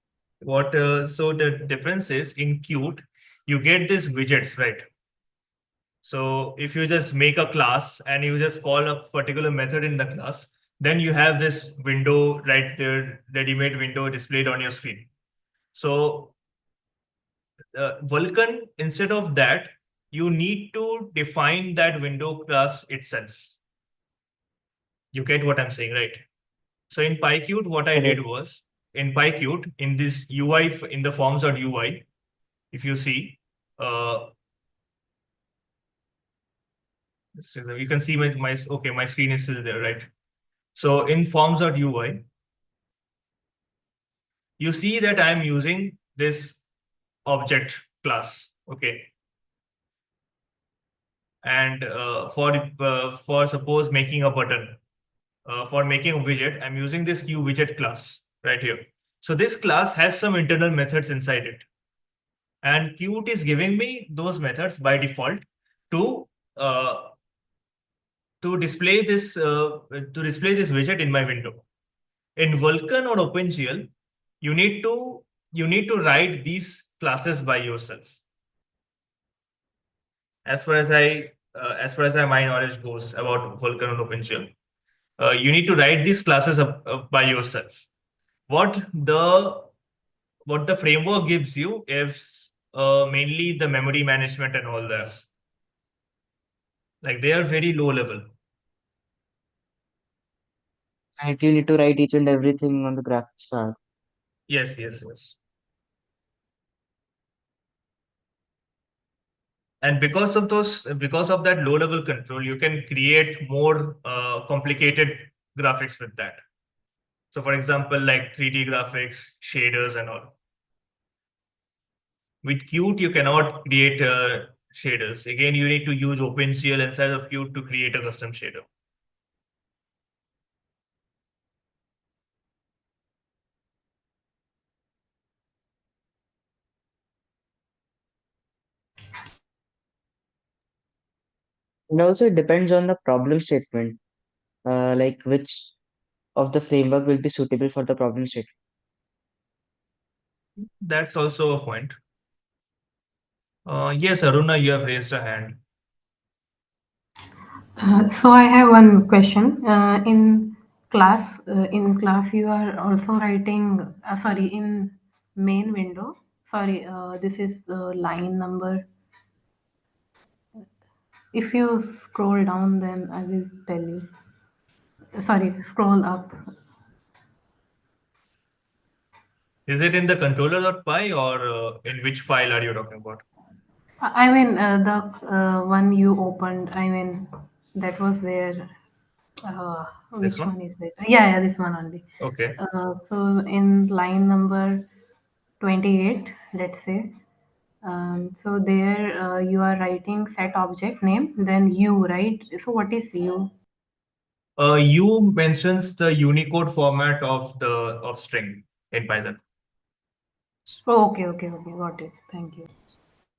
so the difference is in Qt, you get these widgets, right? So if you just make a class and you just call a particular method in the class, then you have this window right there, ready-made window displayed on your screen. So Vulkan, instead of that, you need to define that window class itself. You get what I'm saying, right? So in PyQt, what I did Correct. was in PyQt, in this UI, in the forms.ui, if you see, you can see my screen is still there, right? So in forms.ui, you see that I'm using this object class, okay? And for suppose making a button, for making a widget, I'm using this QWidget class right here. So this class has some internal methods inside it. And Qt is giving me those methods by default to uh, display this widget in my window. In Vulkan or OpenGL, you need to write these classes by yourself. As far as my knowledge goes about Vulkan and OpenGL, you need to write these classes by yourself. What the framework gives you is mainly the memory management and all that. Like they are very low level. And you need to write each and everything on the graphics card. Yes. And because of that low level control, you can create more complicated graphics with that. So for example, like 3D graphics, shaders and all. With Qt, you cannot create shaders. Again, you need to use OpenGL inside of Qt to create a custom shader. And also it depends on the problem statement, like which of the framework will be suitable for the problem statement. That's also a point. Yes, Aruna, you have raised a hand. So I have one question. In class, you are also writing. Sorry, in main window. Sorry, this is line number. If you scroll down, then I will tell you. Sorry, scroll up. Is it in the controller.py or in which file are you talking about? I mean, the one you opened. I mean, that was there. This Which one? one is it? Yeah, this one only. Okay. So in line number 28, let's say. So there you are writing set object name, then you, right? So what is you? You mentions the Unicode format of string in Python. Oh, okay, got it. Thank you.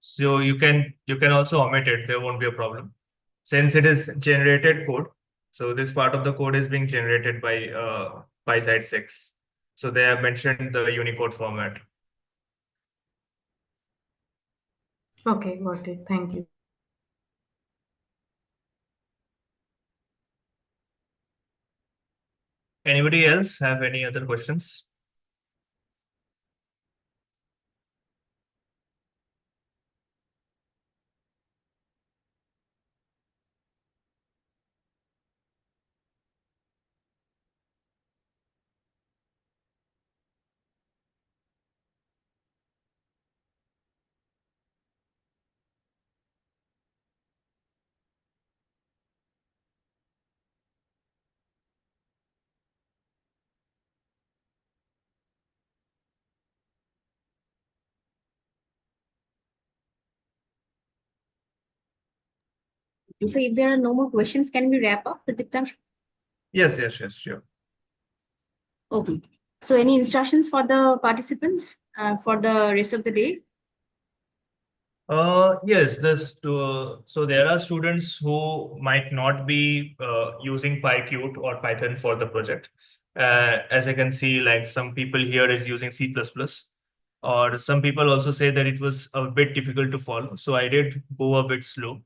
So you can also omit it. There won't be a problem since it is generated code. So this part of the code is being generated by PySide 6. So they have mentioned the Unicode format. Okay, got it. Thank you. Anybody else have any other questions? So if there are no more questions, can we wrap up, Diptanshu? Yes, sure. Okay. So any instructions for the participants for the rest of the day? Yes, so there are students who might not be using PyQt or Python for the project. As I can see, like some people here is using C++, or some people also say that it was a bit difficult to follow. So I did go a bit slow.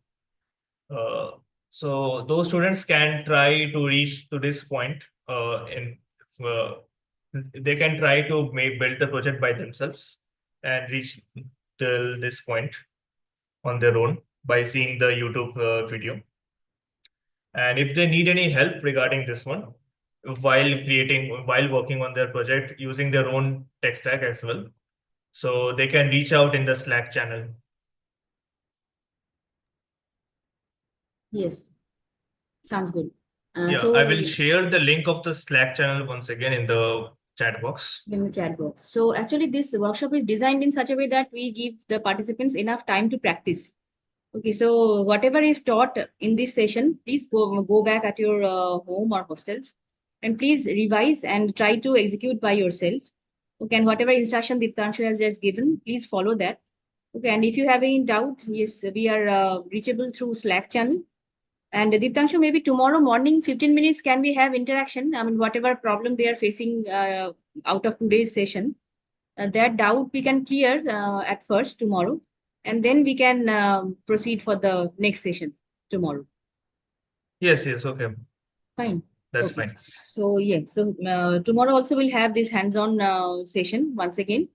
Uh, so those students can try to reach to this point uh, they can try to build the project by themselves and reach till this point on their own by seeing the YouTube video. And if they need any help regarding this one, while working on their project using their own tech stack as well, so they can reach out in the Slack channel. Yes, sounds good. Yeah, So I will share the link of the Slack channel once again in the chat box. in the chat box. So actually, this workshop is designed in such a way that we give the participants enough time to practice. Okay, so whatever is taught in this session, please go back at your home or hostels, and please revise and try to execute by yourself. Okay, and whatever instruction Diptanshu has just given, please follow that. Okay, and if you have any doubt, yes, we are reachable through Slack channel. And Diptanshu, maybe tomorrow morning, 15 minutes, can we have interaction? I mean, whatever problem they are facing out of today's session, that doubt we can clear at first tomorrow, and then we can proceed for the next session tomorrow. Yes, okay. Fine. That's Okay. fine. So yeah, so tomorrow also we'll have this hands-on session once again.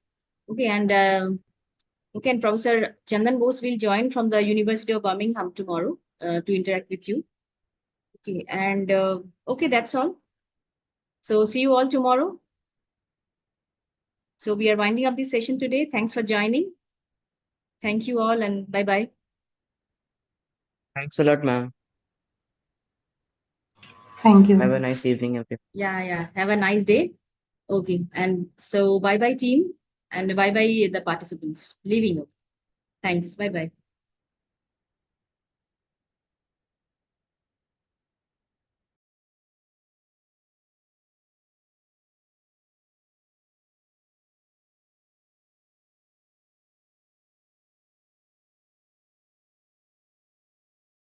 Okay, and okay, and Professor Chandan Bose will join from the University of Birmingham tomorrow to interact with you. Okay, and okay, that's all. So see you all tomorrow. So we are winding up this session today. Thanks for joining. Thank you all, and bye-bye. Thanks a lot, ma'am. Thank you. Have a nice evening, everyone. Yeah. Have a nice day. Okay, and so bye-bye team, and bye-bye the participants leaving. Thanks. Bye-bye.